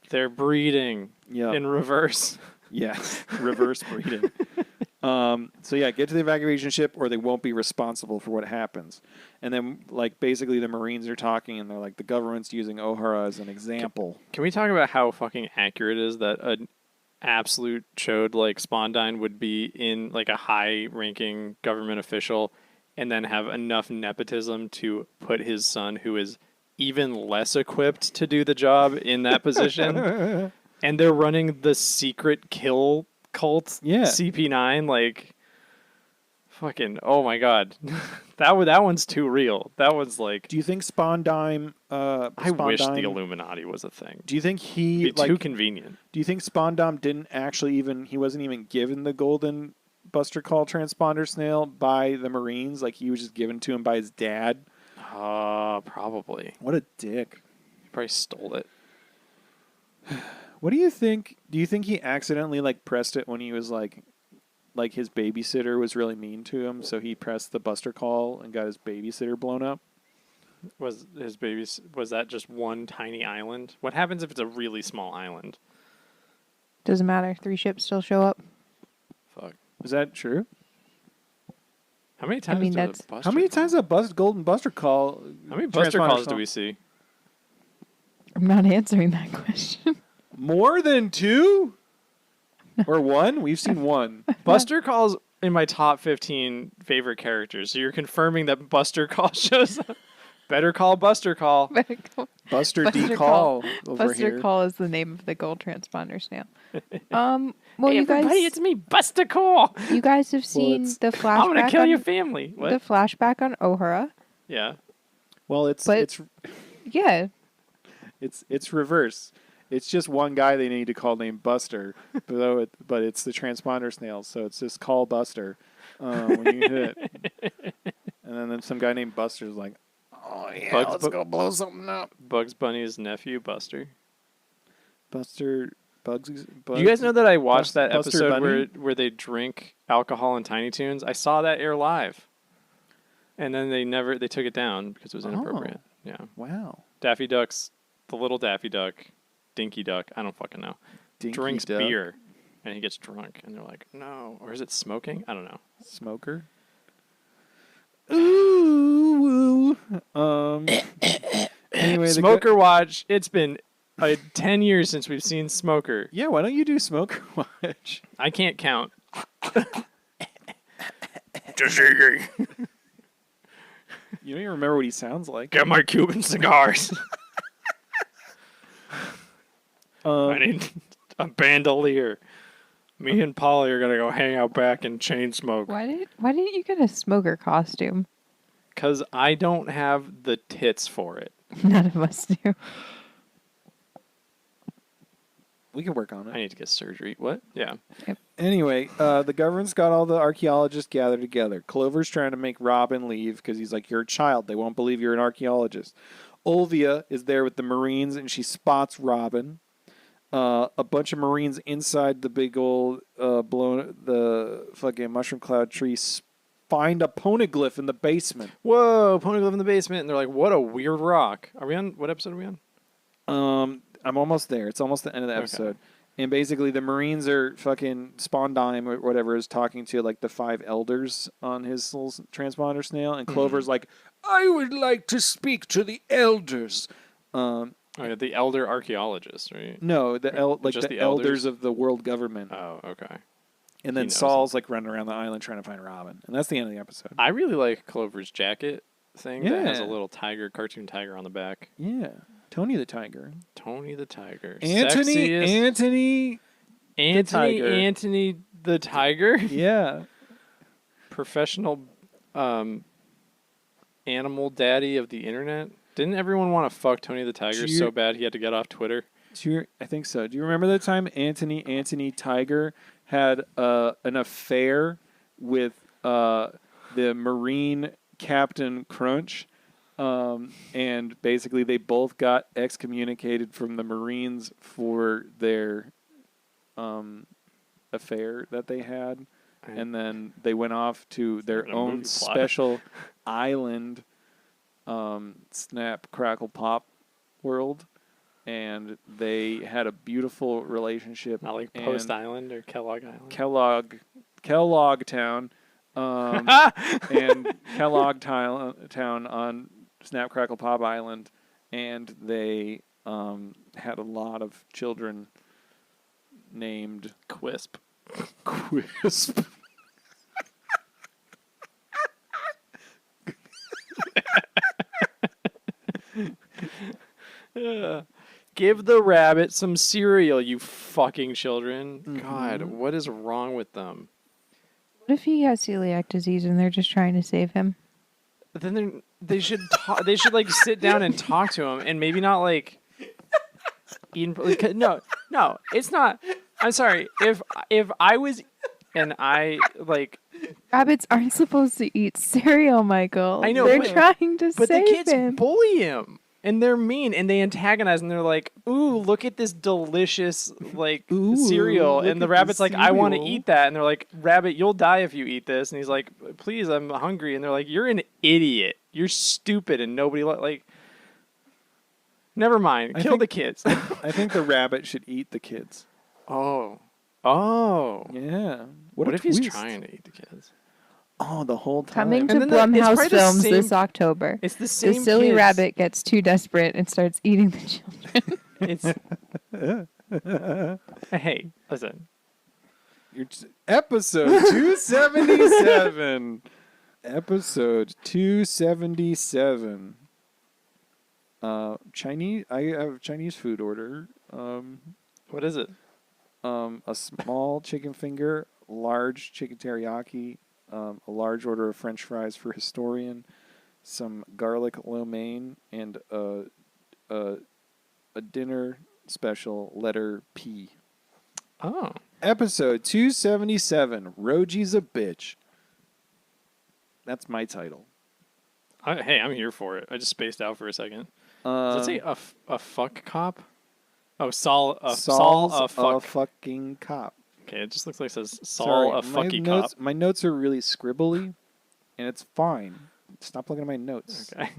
They're breeding in reverse. Yes, reverse breeding. So yeah, get to the evacuation ship or they won't be responsible for what happens. And then like basically the Marines are talking and they're like the government's using Ohara as an example. Can we talk about how fucking accurate it is that an absolute chode like Spondine would be in like a high ranking government official and then have enough nepotism to put his son, who is even less equipped to do the job, in that position? And they're running the secret kill cult, CP9, like, fucking, oh my god. that one's too real. That one's like... Do you think Spondime... I wish the Illuminati was a thing. Do you think he... It'd be too convenient. Do you think Spondime didn't actually even... He wasn't even given the golden Buster Call transponder snail by the Marines? Like, he was just given to him by his dad? Probably. What a dick. He probably stole it. What do you think? Do you think he accidentally like pressed it when he was like his babysitter was really mean to him, so he pressed the Buster Call and got his babysitter blown up? Was that just one tiny island? What happens if it's a really small island? Doesn't matter. 3 ships still show up. Fuck. Is that true? How many times? How many times a golden Buster Call? How many Buster Calls do we see? I'm not answering that question. More than 2? Or 1? We've seen 1. Buster Call's in my top 15 favorite characters. So you're confirming that Buster Call shows up. Better call Buster Call. Buster D. Buster Call over Buster here. Call is the name of the gold transponder snail. Well, Hey, you everybody, guys, it's me, Buster Call. you guys have seen it's- the flashback. I'm gonna kill on, your family. What? The flashback on Ohara. Yeah. Well, it's But- Yeah, it's reverse. It's just one guy they need to call named Buster, but it's the transponder snail, so it's just call Buster when you hit it. And then some guy named Buster's like, oh yeah, let's go blow something up. Bugs Bunny's nephew, Buster. Bugs. Do you guys know that I watched that Buster episode Bunny? where they drink alcohol in Tiny Toons? I saw that air live, and then they took it down because it was inappropriate. Yeah, Wow. Daffy Duck's the little Daffy Duck, Dinky Duck. I don't fucking know. Dinky Drinks Duck. beer, and he gets drunk, and they're like, no, or is it smoking? I don't know. Smoker. Ooh. Anyway, Smoker Watch. It's been 10 years since we've seen Smoker. Yeah, why don't you do Smoker Watch? I can't count. You don't even remember what he sounds like. Get my Cuban cigars. I need a bandolier. Me and Polly are gonna go hang out back and chain smoke. why didn't you get a smoker costume? Cause I don't have the tits for it. None of us do. We can work on I it. need to get surgery. What? Yeah. Anyway, the government's got all the archaeologists gathered together. Clover's trying to make Robin leave because he's like, you're a child. They won't believe you're an archaeologist. Olvia is there with the Marines, and she spots Robin. A bunch of Marines inside the big old the fucking mushroom cloud tree find a poneglyph in the basement. Whoa, Poneglyph in the basement, and they're like, "What a weird rock." Are we on? What episode are we on? I'm almost there. It's almost the end of the episode. And basically the Marines are fucking Spondime or whatever is talking to like the 5 elders on his little transponder snail, and Clover's like, I would like to speak to the elders. Oh, yeah, the elder archaeologist, right? No, like Just the the elders elders? of the world government. Oh, okay. And then knows Saul's like running around the island trying to find Robin. And that's the end of the episode. I really like Clover's jacket thing that has a Yeah. little tiger, cartoon tiger on the back. Yeah. Tony the Tiger. Tony the Tiger. Anthony Tiger. Anthony the Tiger. Yeah. Professional animal daddy of the internet. Didn't everyone want to fuck Tony the Tiger so bad he had to get off Twitter? I think so. Do you remember that time Anthony Tiger had an affair with the Marine Captain Crunch? And basically they both got excommunicated from the Marines for their affair that they had. And then they went off to their a own movie plot. special island, Snap, Crackle, Pop world. And they had a beautiful relationship. Not like and Post Island or Kellogg Island. Kellogg Town. And Kellogg Town on Snap Crackle Pop Island, and they had a lot of children named Quisp. Quisp. Give the rabbit some cereal, you fucking children. God, what is wrong with them? What if he has celiac disease and they're just trying to save him? Then they should they should like sit down and talk to him, and maybe not like eat. No, it's not. I'm sorry. If I was, and I like. Rabbits aren't supposed to eat cereal, Michael. I know, they're but- trying to But save the kids him. bully him, and they're mean, and they antagonize, and they're like, "Ooh, look at this delicious like cereal," look and the at rabbit's this like, "I want to cereal." eat that," and they're like, "Rabbit, you'll die if you eat this," and he's like, "Please, I'm hungry," and they're like, "You're an idiot. You're stupid," and nobody like. Never mind. I Kill think- the kids. I think the rabbit should eat the kids. Oh. Yeah. What a if he's twist. trying to eat the kids? Oh, the whole time. Coming to And then it's Blumhouse probably the Films same- this October. It's the The same. silly kids. rabbit gets too desperate and starts eating the children. It's. Hey, listen. Episode 277. Episode 277. Chinese. I have Chinese food order. What is it? A small chicken finger, large chicken teriyaki, a large order of French fries for historian, some garlic lo mein, and a dinner special letter P. Oh. Episode 277. Roji's a bitch. That's my title. Hey, I'm here for it. I just spaced out for a second. Does it say a fuck cop? Oh, Saul a fuck. a fucking cop. Okay, it just looks like it says Saul Sorry, a my fucky notes, cop. my notes are really scribbly, and it's fine. Stop looking at my notes. Okay.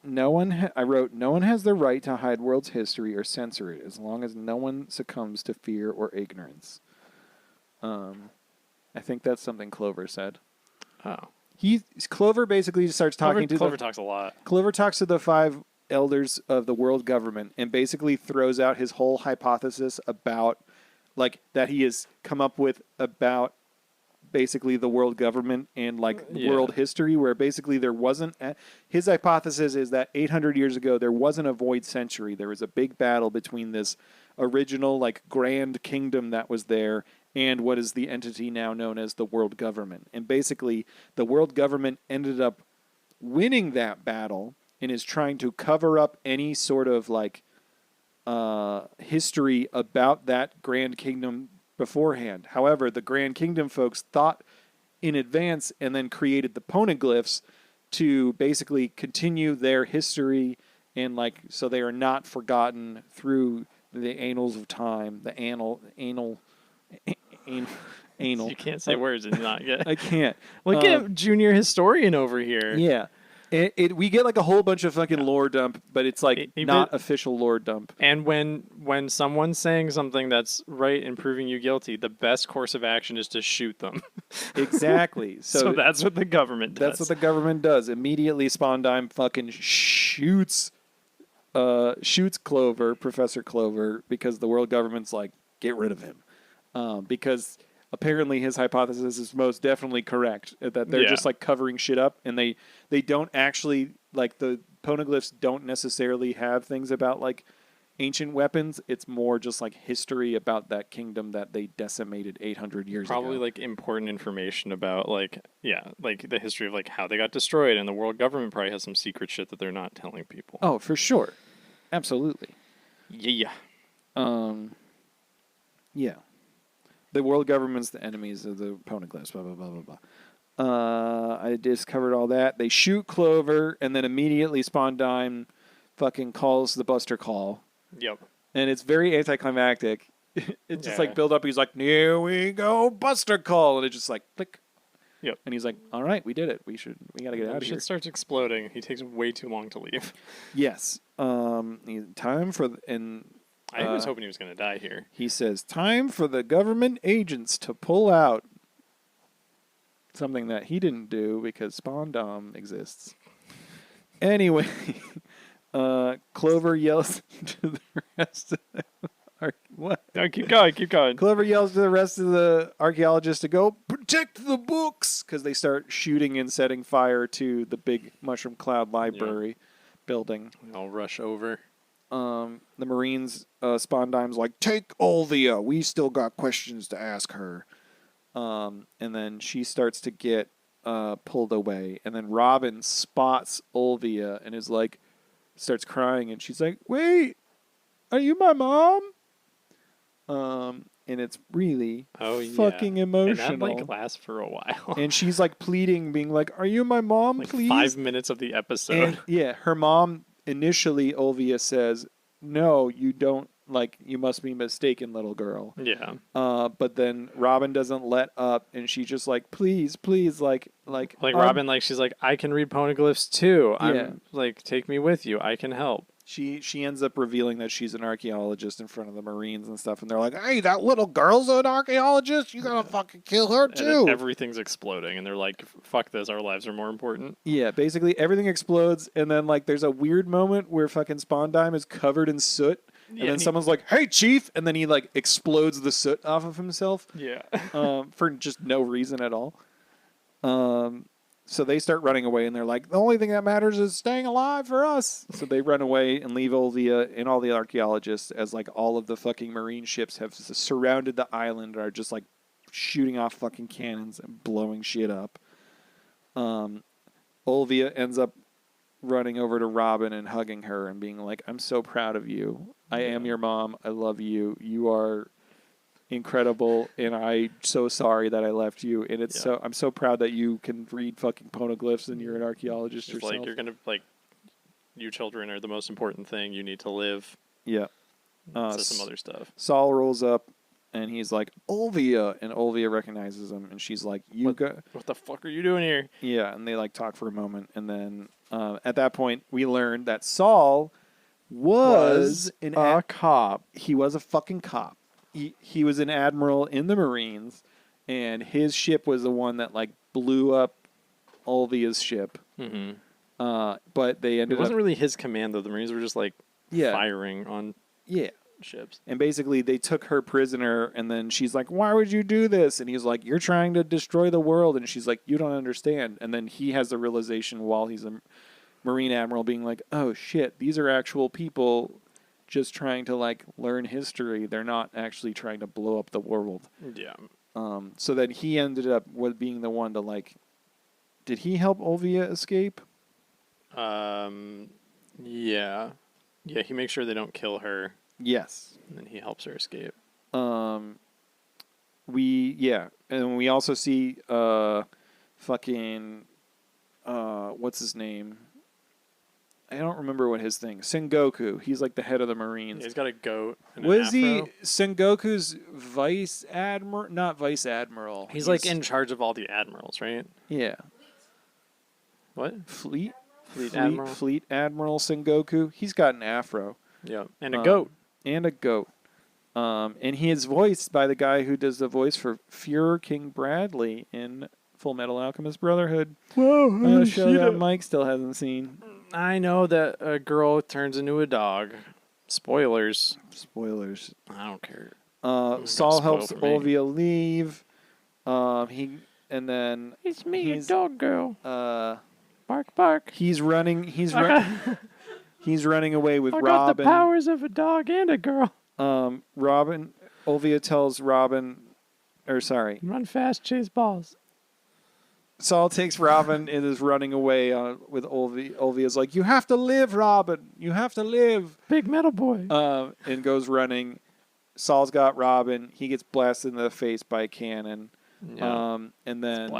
No one. I wrote, no one has the right to hide world's history or censor it, as long as no one succumbs to fear or ignorance. I think that's something Clover said. Oh. Clover basically starts talking to Clover talks a lot. Clover talks to the 5 elders of the world government and basically throws out his whole hypothesis about, like, that he has come up with about basically the world government and world history, where basically there wasn't his hypothesis is that 800 years ago there wasn't a void century. There was a big battle between this original grand kingdom that was there and what is the entity now known as the world government. And basically the world government ended up winning that battle and is trying to cover up any sort of history about that grand kingdom beforehand. However, the Grand Kingdom folks thought in advance and then created the poneglyphs to basically continue their history and so they are not forgotten through the annals of time, the anal. You can't say words and not get. I can't. Look at junior historian over here. Yeah. We get a whole bunch of fucking lore dump, but it's not official lore dump. And when someone's saying something that's right and proving you guilty, the best course of action is to shoot them. Exactly. So that's what the government does. That's what the government does. Immediately, Spondime fucking shoots Clover, Professor Clover, because the world government's get rid of him. Because apparently his hypothesis is most definitely correct, that they're just covering shit up, and they don't actually, the poneglyphs don't necessarily have things about ancient weapons. It's more just history about that kingdom that they decimated 800 years ago. Probably important information about the history of how they got destroyed, and the world government probably has some secret shit that they're not telling people. Oh, for sure. Absolutely. Yeah. Yeah. The world government's the enemies of the poneglyphs, blah, blah, blah, blah, blah. I just covered all that. They shoot Clover, and then immediately Spondime fucking calls the Buster Call. Yep. And it's very anticlimactic. It's just build up. He's like, here we go, Buster Call. And it's just click. Yep. And he's like, all right, we did it. We got to get out of here. Shit starts exploding. He takes way too long to leave. Yes. Time for... I was hoping he was going to die here. He says, time for the government agents to pull out. Something that he didn't do because Spondom exists. Anyway, Clover yells to the rest of the... What? No, keep going. Clover yells to the rest of the archaeologists to go protect the books, because they start shooting and setting fire to the big Mushroom Cloud Library building. We all rush over. The Marines, Spondime's take Olvia. We still got questions to ask her. And then she starts to get pulled away. And then Robin spots Olvia and is starts crying. And she's like, wait, are you my mom? And it's really fucking emotional. And that lasts for a while. And she's pleading, being are you my mom, please? 5 minutes of the episode. And, her mom... Initially, Olvia says, no, you don't, you must be mistaken, little girl. Yeah. But then Robin doesn't let up, and she's just please, Robin, she's I can read poneglyphs too. I'm take me with you. I can help. She ends up revealing that she's an archaeologist in front of the Marines and stuff, and they're like, hey, that little girl's an archaeologist? You gotta fucking kill her too. And everything's exploding, and they're like, fuck this, our lives are more important. Yeah, basically everything explodes, and then there's a weird moment where fucking Spondime is covered in soot, and then someone's like, hey, chief, and then he explodes the soot off of himself. Yeah. For just no reason at all. So they start running away, and they're like, the only thing that matters is staying alive for us. So they run away and leave Olvia and all the archaeologists as, like, all of the fucking marine ships have surrounded the island and are just, like, shooting off fucking cannons and blowing shit up. Olvia ends up running over to Robin and hugging her and being like, I'm so proud of you. I am your mom. I love you. You are incredible, and I'm so sorry that I left you. And it's I'm so proud that you can read fucking poneglyphs and you're an archaeologist yourself. Like, you're gonna, like, you children are the most important thing. You need to live. Yeah. So some other stuff. Saul rolls up and he's like, Olvia, and Olvia recognizes him, and she's like, what the fuck are you doing here? Yeah, and they, like, talk for a moment, and then at that point we learned that Saul was a cop. He was a fucking cop. He was an admiral in the Marines, and his ship was the one that, like, blew up Olvia's ship. Mm-hmm. But they ended up... It wasn't really his command, though. The Marines were just, like, firing on ships. And basically they took her prisoner, and then she's like, why would you do this? And he's like, you're trying to destroy the world. And she's like, you don't understand. And then he has the realization while he's a Marine admiral being like, oh, shit, these are actual people just trying to, like, learn history. They're not actually trying to blow up the world. Yeah. So then he ended up with being the one to, like, did he help Olvia escape? Yeah. Yeah, he makes sure they don't kill her. Yes. And then he helps her escape. And we also see fucking what's his name? I don't remember what his thing. Sengoku. He's like the head of the Marines. Yeah, he's got a goat. And Was an he afro. Sengoku's vice admiral? Not vice admiral. He's like in charge of all the admirals, right? Yeah. What? Fleet Admiral. Fleet Admiral Sengoku. He's got an afro. Yeah, and a goat. And a goat. And he is voiced by the guy who does the voice for Fuhrer King Bradley in Full Metal Alchemist Brotherhood. Whoa! A show that Mike still hasn't seen. I know that a girl turns into a dog. Spoilers. I don't care. Saul helps for me. Olvia leave. It's me, your dog girl. Bark, bark. He's running. He's running away with I Robin. got the powers of a dog and a girl. Olvia tells Robin, run fast, chase balls. Saul takes Robin and is running away with Olvia. Olvia's like, you have to live, Robin. You have to live. Big metal boy. And goes running. Saul's got Robin. He gets blasted in the face by a cannon. Yeah. And then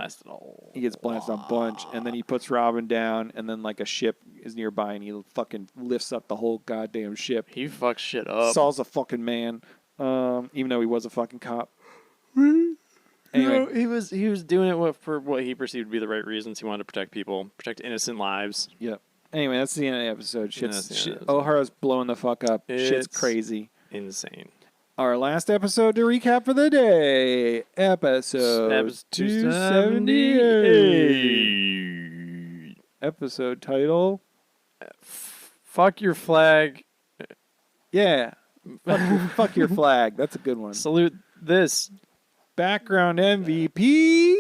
he gets blasted a bunch. And then he puts Robin down. And then, like, a ship is nearby, and he fucking lifts up the whole goddamn ship. He fucks shit up. Saul's a fucking man, even though he was a fucking cop. Anyway, he was doing it for what he perceived to be the right reasons. He wanted to protect people, protect innocent lives. Yep. Anyway, that's the end of the episode. Shit. O'Hara's blowing the fuck up. Shit's crazy. Insane. Our last episode to recap for the day. Episode 278. Episode title. Fuck your flag. Yeah. Fuck your flag. That's a good one. Salute this. Background MVP.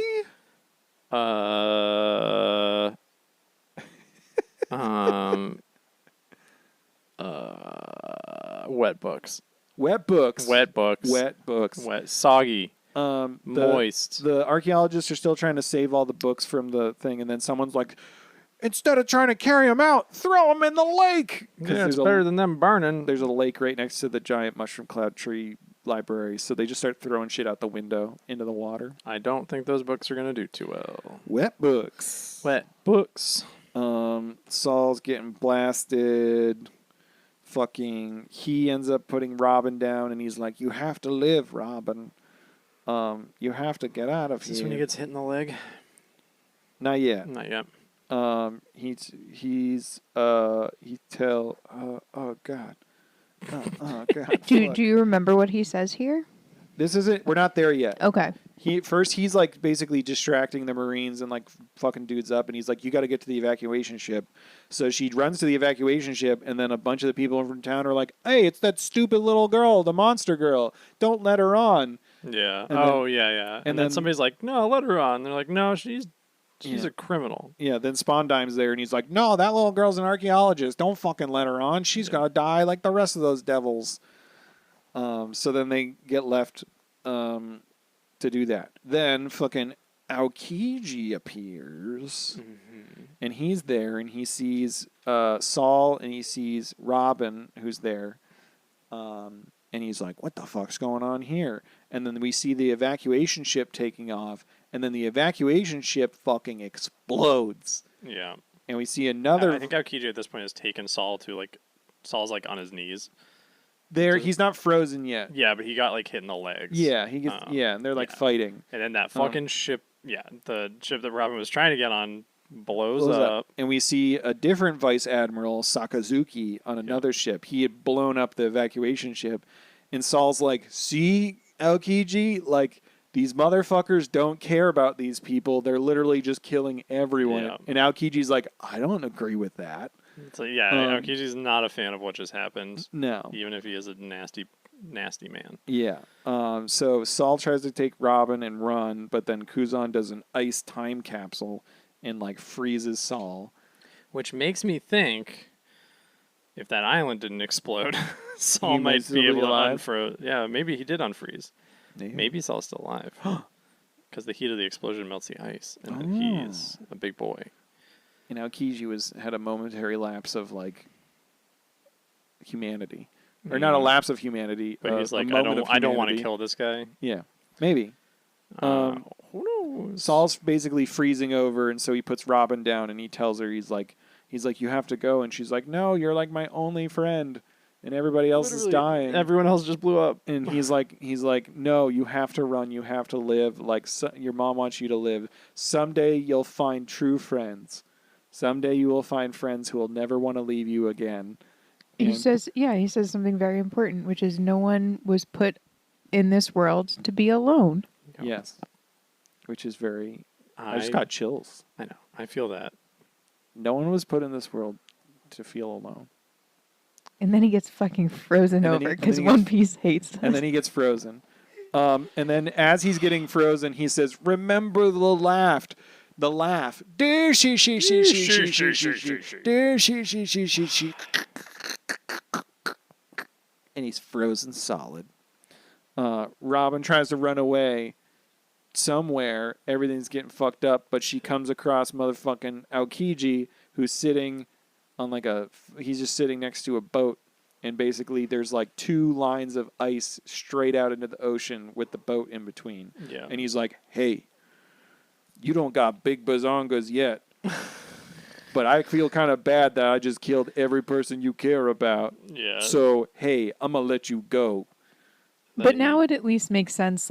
Wet books. Wet books. Wet books. Wet books. Wet. Soggy. Moist. The archaeologists are still trying to save all the books from the thing, and then someone's like, instead of trying to carry them out, throw them in the lake. Yeah, it's better than them burning. There's a lake right next to the giant mushroom cloud tree library, so they just start throwing shit out the window into the water. I don't think those books are going to do too well. Wet books. Wet books. Saul's getting blasted. He ends up putting Robin down, and he's like, you have to live, Robin. You have to get out of here. Is this when he gets hit in the leg? Not yet. Not yet. Oh God. Oh God. Do you remember what he says here? This isn't. We're not there yet. Okay. He's like basically distracting the Marines and like fucking dudes up, and he's like, "You got to get to the evacuation ship." So she runs to the evacuation ship, and then a bunch of the people from town are like, "Hey, it's that stupid little girl, the monster girl. Don't let her on." Yeah. And yeah. And then then somebody's like, "No, let her on." They're like, "No, she's She's a criminal. Yeah, then Spondime's there, and he's like, no, that little girl's an archaeologist. Don't fucking let her on. She's going to die like the rest of those devils. So then they get left to do that. Then fucking Aokiji appears, and he's there, and he sees Saul, and he sees Robin, who's there. And he's like, what the fuck's going on here? And then we see the evacuation ship taking off, and then the evacuation ship fucking explodes. Yeah. And we see another... I think Aokiji at this point has taken Saul to, like... Saul's, like, on his knees. He's not frozen yet. Yeah, but he got, like, hit in the legs. Yeah, he gets... and they're, like, fighting. And then that fucking ship... Yeah, the ship that Robin was trying to get on blows up. And we see a different Vice Admiral, Sakazuki, on another ship. He had blown up the evacuation ship. And Saul's like, see, Aokiji? Like... These motherfuckers don't care about these people. They're literally just killing everyone. Yeah. And Aokiji's like, I don't agree with that. It's like, Aokiji's not a fan of what just happened. No. Even if he is a nasty, nasty man. Yeah. So Saul tries to take Robin and run, but then Kuzan does an ice time capsule and, like, freezes Saul. Which makes me think, if that island didn't explode, Saul might be able to unfreeze. Yeah, maybe he did unfreeze. Maybe Saul's still alive. Because the heat of the explosion melts the ice, and he's a big boy. And Aokiji had a momentary lapse of, like, humanity. Or not a lapse of humanity. But he's like, I don't want to kill this guy. Yeah, maybe. Who knows? Saul's basically freezing over, and so he puts Robin down, and he tells her, he's like, you have to go. And she's like, no, you're, like, my only friend. And everybody else is dying. Everyone else just blew up. And he's like, no, you have to run. You have to live. Like, your mom wants you to live. Someday you'll find true friends. Someday you will find friends who will never want to leave you again. He says something very important, which is no one was put in this world to be alone. Yes. Which is very... I just got chills. I know. I feel that. No one was put in this world to feel alone. And then he gets fucking frozen over because One Piece hates us. And then he gets frozen. And then as he's getting frozen, he says, remember the laugh. The laugh. And he's frozen solid. Robin tries to run away somewhere. Everything's getting fucked up, but she comes across motherfucking Aokiji, who's sitting on he's just sitting next to a boat, and basically there's like 2 lines of ice straight out into the ocean with the boat in between. Yeah. And he's like, hey, you don't got big bazongas yet, but I feel kind of bad that I just killed every person you care about. Yeah. So, hey, I'm going to let you go. But now it at least makes sense,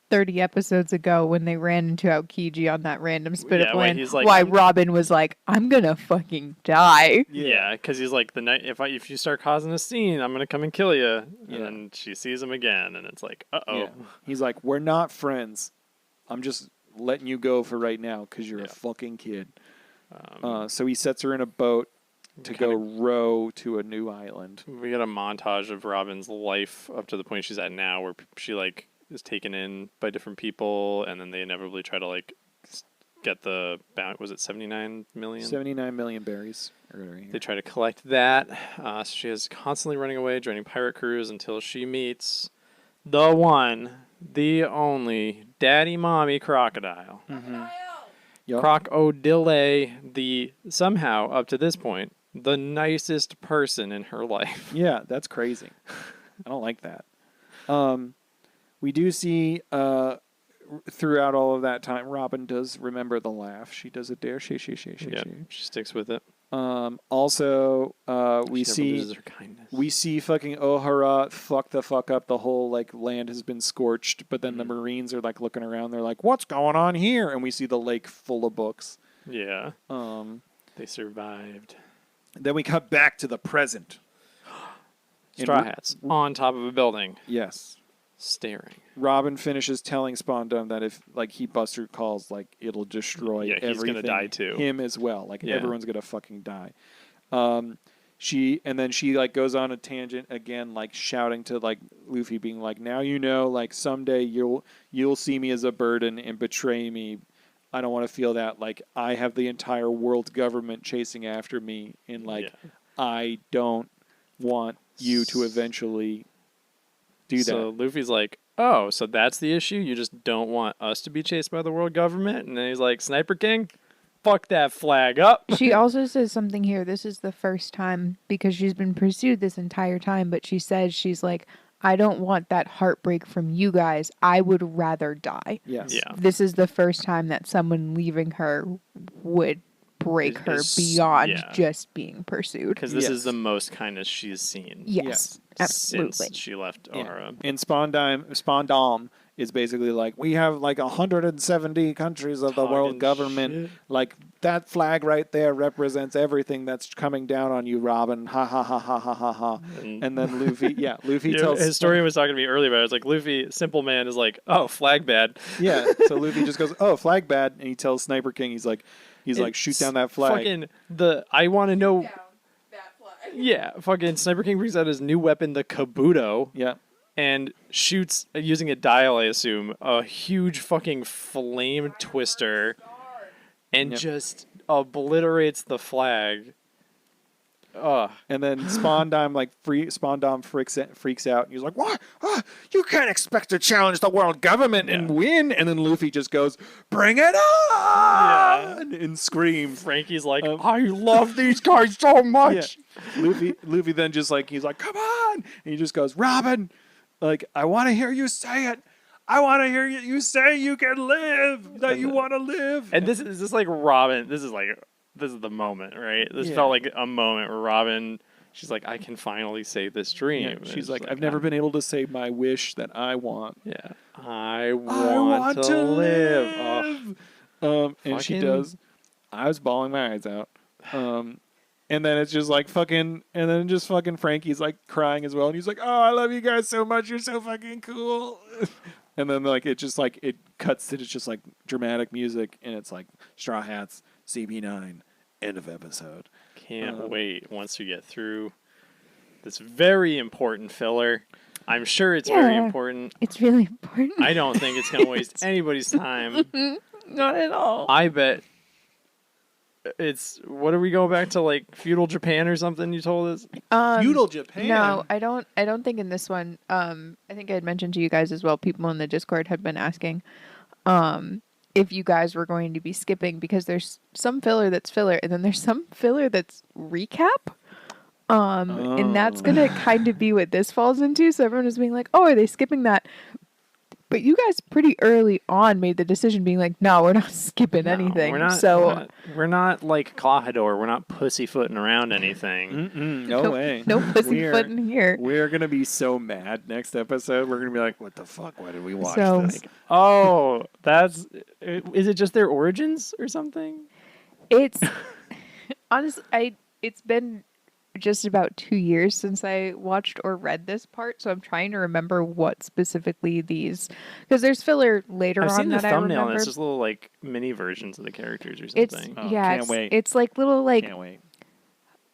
30 episodes ago when they ran into Aokiji on that random spit of land, why Robin was like, I'm gonna fucking die. Yeah, because he's like, if you start causing a scene, I'm gonna come and kill you. And then she sees him again, and it's like, uh-oh. Yeah. He's like, we're not friends. I'm just letting you go for right now because you're a fucking kid. So he sets her in a boat to go row to a new island. We get a montage of Robin's life up to the point she's at now, where she is taken in by different people, and then they inevitably try to get the was it 79 million? 79 million berries. They try to collect that. So she is constantly running away, joining pirate crews until she meets the one, the only Daddy Mommy Crocodile. Mm-hmm. Crocodile, the somehow up to this point the nicest person in her life. Yeah, that's crazy. I don't like that. We do see throughout all of that time, Robin does remember the laugh. She does it there. She sticks with it. Also, we loses her kindness. We see fucking Ohara fuck the fuck up. The whole land has been scorched, but then the Marines are looking around. They're like, "What's going on here?" And we see the lake full of books. Yeah. They survived. Then we cut back to the present. Straw hats on top of a building. Yes. Staring. Robin finishes telling Spondum that if he busts her calls, it'll destroy everything. He's gonna die too. Him as well. Everyone's gonna fucking die. She goes on a tangent again, shouting to Luffy, being like, now someday you'll see me as a burden and betray me. I don't want to feel that like I have the entire world government chasing after me, and like I don't want you to eventually do that. So Luffy's like, oh, so that's the issue? You just don't want us to be chased by the world government? And then he's like, Sniper King, fuck that flag up. She also says something here. This is the first time, because she's been pursued this entire time, but she says, she's like, I don't want that heartbreak from you guys. I would rather die. Yes. Yeah. This is the first time that someone leaving her would break her beyond just being pursued. Because this is the most kindness she's seen. Yes, absolutely. Since she left Aura. And Spondam is basically like, we have like 170 countries of the world government. Shit. Like, that flag right there represents everything that's coming down on you, Robin. Ha ha ha ha ha ha ha. And then Luffy, Luffy tells... His historian was talking to me earlier about it. It's like, Luffy, simple man, is like, oh, flag bad. Yeah, so Luffy just goes, oh, flag bad. And he tells Sniper King, he's like, shoot down that flag. Fucking I want to know... Yeah, fucking Sniper King brings out his new weapon, the Kabuto. Yeah. And shoots, using a dial, I assume, a huge fucking flame twister and just obliterates the flag. And then Spondam freaks out. And he's like, what? You can't expect to challenge the world government and win. And then Luffy just goes, bring it on! And screams. Frankie's like, I love these guys so much. Yeah. Luffy then just like, he's like, come on! And he just goes, Robin, like, I want to hear you say it. I want to hear you say you can live, that you want to live. And this is like Robin. This is the moment, right? This felt like a moment where Robin, she's like, I can finally say this dream. Yeah, she's like, I've never been able to say my wish that I want. Yeah. I want to live. And she does. I was bawling my eyes out. And then it's just like fucking Frankie's like crying as well. And he's like, oh, I love you guys so much. You're so fucking cool. And then like, it just like, it cuts to just like dramatic music. And it's like Straw Hats, CB9, end of episode. Can't wait once we get through this very important filler. I'm sure it's very important. It's really important. I don't think it's going to waste anybody's time. Not at all. I bet what are we going back to, like feudal Japan or something you told us? Feudal Japan? No, I don't think in this one. I think I had mentioned to you guys as well, people in the Discord had been asking if you guys were going to be skipping, because there's some filler that's filler and then there's some filler that's recap. And that's going to kind of be what this falls into. So everyone is being like, oh, are they skipping that? But you guys pretty early on made the decision being like, no, we're not skipping anything. We're not like Clawhador. We're not pussyfooting around anything. No way. No pussyfooting here. We're going to be so mad next episode. We're going to be like, what the fuck? Why did we watch this? Oh, is it just their origins or something? It's honestly, it's been just about 2 years since I watched or read this part, so I'm trying to remember what specifically these, because there's filler later I've on seen the that I thumbnail remember. and it's just little like mini versions of the characters or It's something. Can't wait. It's like little like Can't wait.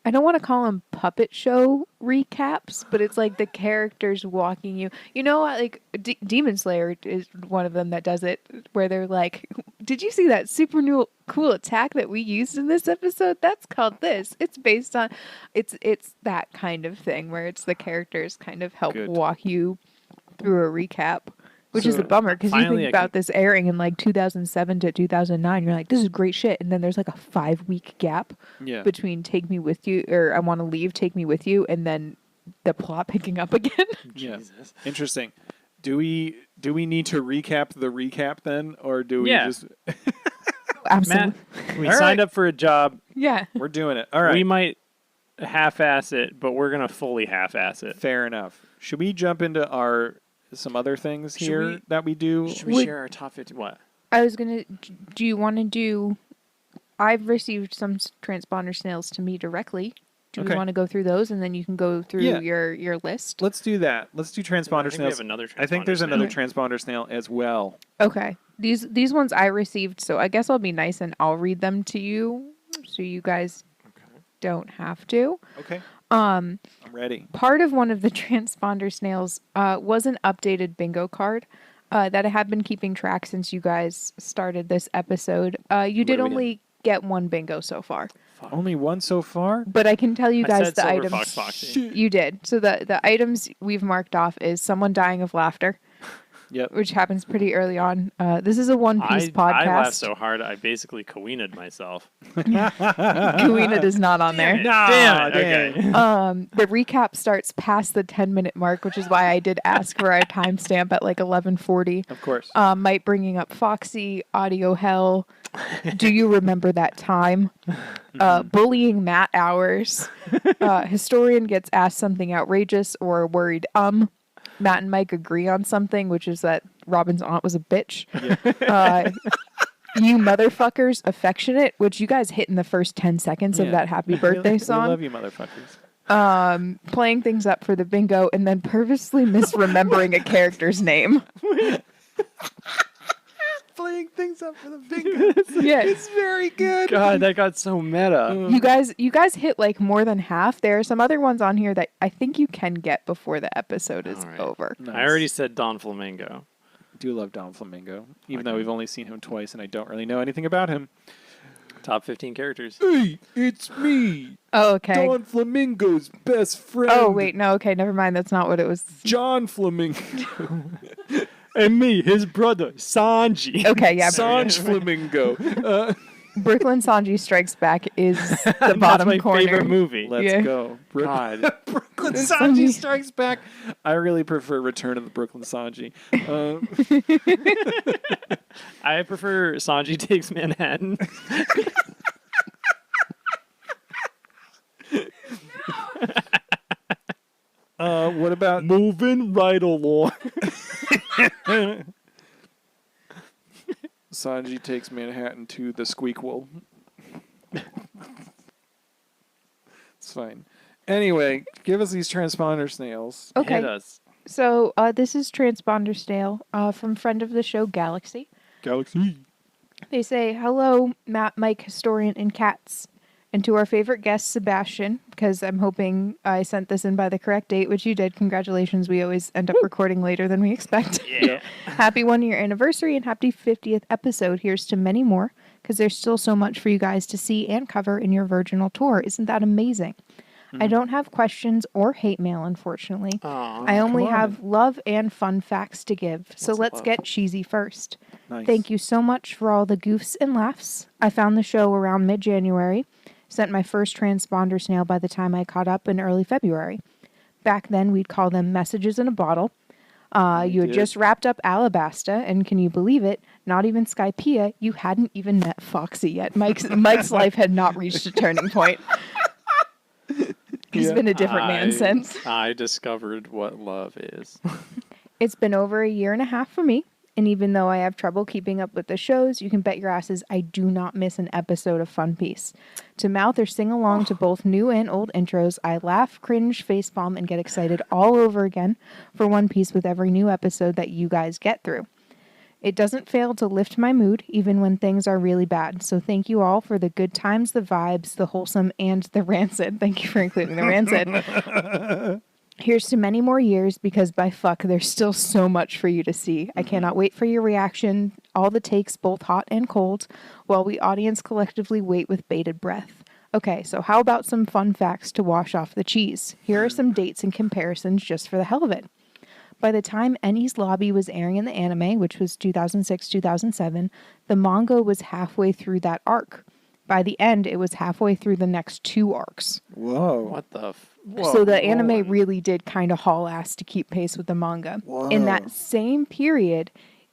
I don't want to call them puppet show recaps, but it's like the characters walking you. You know, like Demon Slayer is one of them that does it, where they're like, "Did you see that super new cool attack that we used in this episode? That's called this." It's based on, it's that kind of thing where it's the characters kind of help walk you through a recap. Which is a bummer, because you think about this airing in like 2007 to 2009. You're like, this is great shit. And then there's like a 5-week gap between Take Me With You, or I Want to Leave, Take Me With You, and then the plot picking up again. Jesus. Interesting. Do we need to recap the recap then? Or do we just... Absolutely. Matt, we signed up for a job. Yeah. We're doing it. All right. We might half-ass it, but we're going to fully half-ass it. Fair enough. Should we jump into some other things here that we do? Should we share our top 50? What? I was going to... Do you want to do... I've received some transponder snails to me directly. Do we want to go through those, and then you can go through your list? Let's do that. Let's do transponder snails. We have another I think there's another transponder snail as well. Okay. These ones I received, so I guess I'll be nice and I'll read them to you, so you guys don't have to. Okay. I'm ready. Part of one of the transponder snails was an updated bingo card. that I have been keeping track since you guys started this episode. You did do we only get one bingo so far, Only one so far? but I can tell you I guys said the Silver items. Fox Foxy. You did. So the items we've marked off is someone dying of laughter, Yep. which happens pretty early on. This is a One Piece podcast. I laughed so hard I basically kaweened myself. Kuina is not on there. Damn it. Okay. The recap starts past the 10-minute mark, which is why I did ask for a timestamp at like 11:40. Of course. Mike bringing up Foxy, audio hell. Do you remember that time? Bullying Matt hours. Historian gets asked something outrageous or worried. Matt and Mike agree on something, which is that Robin's aunt was a bitch. You motherfuckers, affectionate, which you guys hit in the first 10 seconds of Yeah. that happy birthday We song. love you, motherfuckers. Playing things up for the bingo and then purposely misremembering a character's name. Playing things up for the bingo. Yeah. It's very good. God, that got so meta. You guys hit like more than half. There are some other ones on here that I think you can get before the episode is All right. over. Nice. I already said Don Flamingo. do love Don Flamingo, even though we've only seen him twice and I don't really know anything about him. Top 15 characters. Hey, it's me, Oh, okay. Don Flamingo's best friend. Oh, wait, no, okay, never mind. That's not what it was. John Flamingo. And me, his brother, Sanji. Okay, yeah. Sanj Flamingo. Brooklyn Sanji Strikes Back is the That's bottom my corner. favorite movie. Let's Yeah. go. God. Brooklyn Sanji. Sanji Strikes Back. I really prefer Return of the Brooklyn Sanji. I prefer Sanji Takes Manhattan. What about Moving right along. Sanji Takes Manhattan to the Squeakquel? It's fine. Anyway, give us these transponder snails. Okay, Hit us. so this is Transponder Snail from friend of the show, Galaxy. Galaxy. They say, hello, Matt, Mike, Historian, and Cats. And to our favorite guest, Sebastian, because I'm hoping I sent this in by the correct date, which you did. Congratulations. We always end up recording later than we expect. Yeah. Happy 1-year anniversary and happy 50th episode. Here's to many more, because there's still so much for you guys to see and cover in your virginal tour. Isn't that amazing? I don't have questions or hate mail, unfortunately. I only come on. have love and fun facts to give. So let's love? get cheesy first. Nice. Thank you so much for all the goofs and laughs. I found the show around mid-January. Sent my first transponder snail by the time I caught up in early February. Back then, we'd call them messages in a bottle. You had did. just wrapped up Alabasta, and can you believe it? Not even Skypea. You hadn't even met Foxy yet. Mike's life had not reached a turning point. He's Yeah. been a different man since. I discovered what love is. It's been over a year and a half for me, and even though I have trouble keeping up with the shows, you can bet your asses I do not miss an episode of Fun Piece. To mouth or sing along to both new and old intros, I laugh, cringe, facepalm, and get excited all over again for One Piece with every new episode that you guys get through. It doesn't fail to lift my mood, even when things are really bad. So thank you all for the good times, the vibes, the wholesome, and the rancid. Thank you for including the rancid. Here's to many more years, because by fuck, there's still so much for you to see. I cannot wait for your reaction, all the takes, both hot and cold, while we audience collectively wait with bated breath. Okay, so how about some fun facts to wash off the cheese? Here are some dates and comparisons just for the hell of it. By the time Enies Lobby was airing in the anime, which was 2006-2007, the manga was halfway through that arc. By the end, it was halfway through the next 2 arcs. Whoa. What the So the anime really did kind of haul ass to keep pace with the manga. In that same period,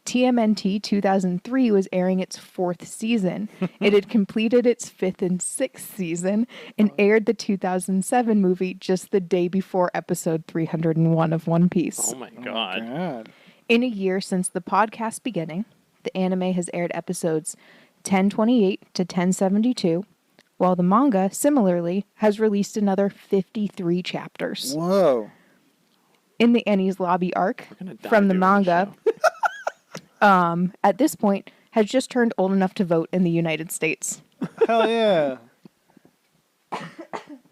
TMNT 2003 was airing its 4th season. It had completed its 5th and 6th season and aired the 2007 movie just the day before episode 301 of One Piece. Oh my god. God. In a year since the podcast beginning, the anime has aired episodes 1028 to 1072, while the manga, similarly, has released another 53 chapters. Whoa. In the Enies Lobby arc gonna die from the doing manga, this at this point, has just turned old enough to vote in the United States. Hell yeah.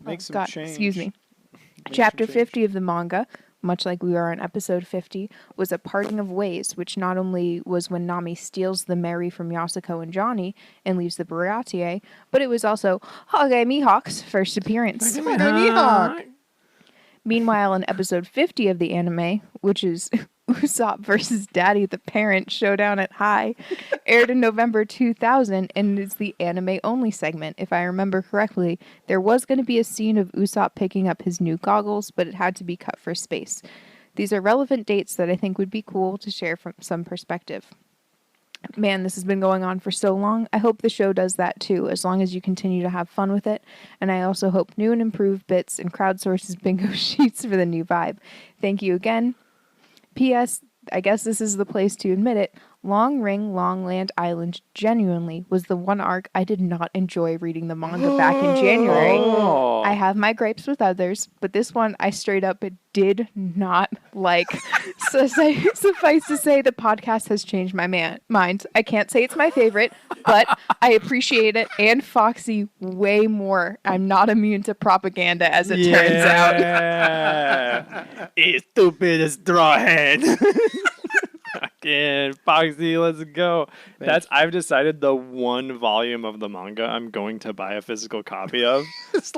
Make some God, change. excuse me. Make Chapter some change. 50 of the manga, much like we are on episode 50, was a parting of ways, which not only was when Nami steals the Mary from Yasuko and Johnny and leaves the Baratier, but it was also Hage Mihawk's first appearance. Meanwhile, in episode 50 of the anime, which is Usopp versus Daddy the Parent Showdown at High, aired in November 2000 and is the anime-only segment. If I remember correctly, there was going to be a scene of Usopp picking up his new goggles, but it had to be cut for space. These are relevant dates that I think would be cool to share from some perspective. Man, this has been going on for so long. I hope the show does that too, as long as you continue to have fun with it. And I also hope new and improved bits and crowdsources bingo sheets for the new vibe. Thank you again. P.S. I guess this is the place to admit it. Long Ring, Longland Island genuinely was the one arc I did not enjoy reading the manga back in January. Oh. I have my gripes with others, but this one I straight up did not like. Suffice to say, the podcast has changed my mind. I can't say it's my favorite, but I appreciate it and Foxy way more. I'm not immune to propaganda, as it turns out. It's stupid as straw head. Fucking Foxy, let's go. I've decided the one volume of the manga I'm going to buy a physical copy of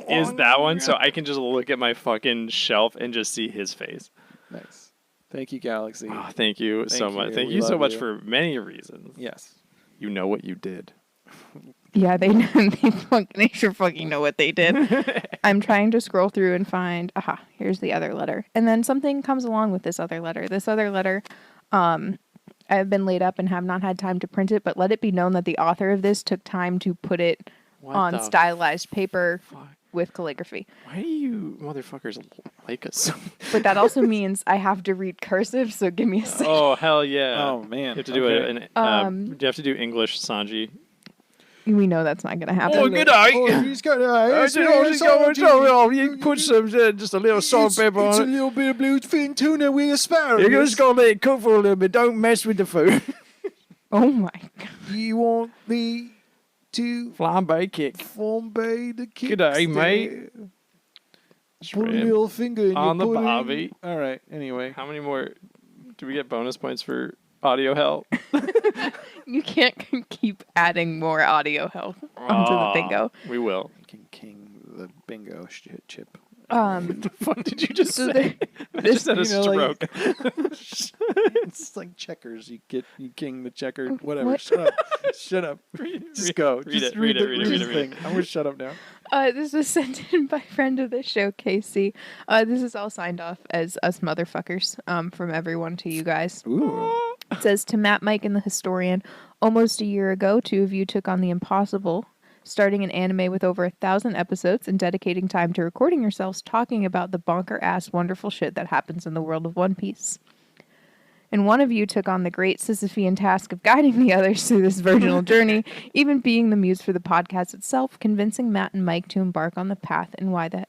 is that one, so I can just look at my fucking shelf and just see his face. Nice. Thank you, Galaxy. Oh, thank you so much. Thank We you so love much you. for many reasons. Yes. You know what you did. Yeah, they sure fucking know what they did. I'm trying to scroll through and find, here's the other letter. And then something comes along with this other letter. This other letter, I've been laid up and have not had time to print it, but let it be known that the author of this took time to put it on stylized paper with calligraphy. Why do you motherfuckers like us? But that also means I have to read cursive, so give me a second. Oh, hell yeah. Oh, man. You have to do Okay. you have to do English, Sanji. We know that's not going to happen. Oh, good eye. He's got You put some, just a little salt pepper It's a on it. little bit of bluefin tuna with asparagus. You're just going to let it cook for a little bit. Don't mess with the food. Oh my god. You want me to Flambe kick. flambe the kick? G'day, mate. Put a Shrimp little finger in on the your pudding. bobby. All right. Anyway. How many more? Do we get bonus points for audio help? You can't keep adding more audio help onto the bingo. We will. King the bingo chip. The fuck did you just So say? I just had a stroke. It's like checkers. You king the checker. Whatever. What? Shut up. Shut up. Just go. read Just it, read it, read it, the read it, read it. thing. I'm gonna shut up now. This was sent in by friend of the show, Casey. This is all signed off as us motherfuckers from everyone to you guys. Ooh. It says, to Matt, Mike, and the Historian, almost a year ago, two of you took on the impossible, starting an anime with over 1,000 episodes and dedicating time to recording yourselves talking about the bonker-ass wonderful shit that happens in the world of One Piece. And one of you took on the great Sisyphean task of guiding the others through this virginal journey, even being the muse for the podcast itself, convincing Matt and Mike to embark on the path, and why the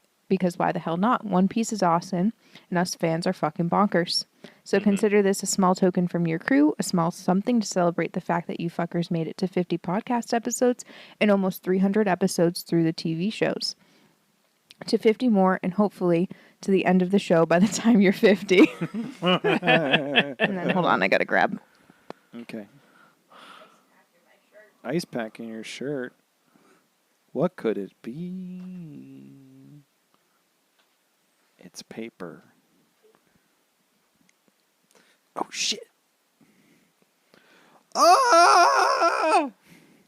hell not? One Piece is awesome, and us fans are fucking bonkers. So consider this a small token from your crew, a small something to celebrate the fact that you fuckers made it to 50 podcast episodes and almost 300 episodes through the TV shows. To 50 more, and hopefully to the end of the show by the time you're 50. And then, hold on, I gotta grab. Okay. Ice pack in your shirt. What could it be? It's paper. Oh shit! Ah!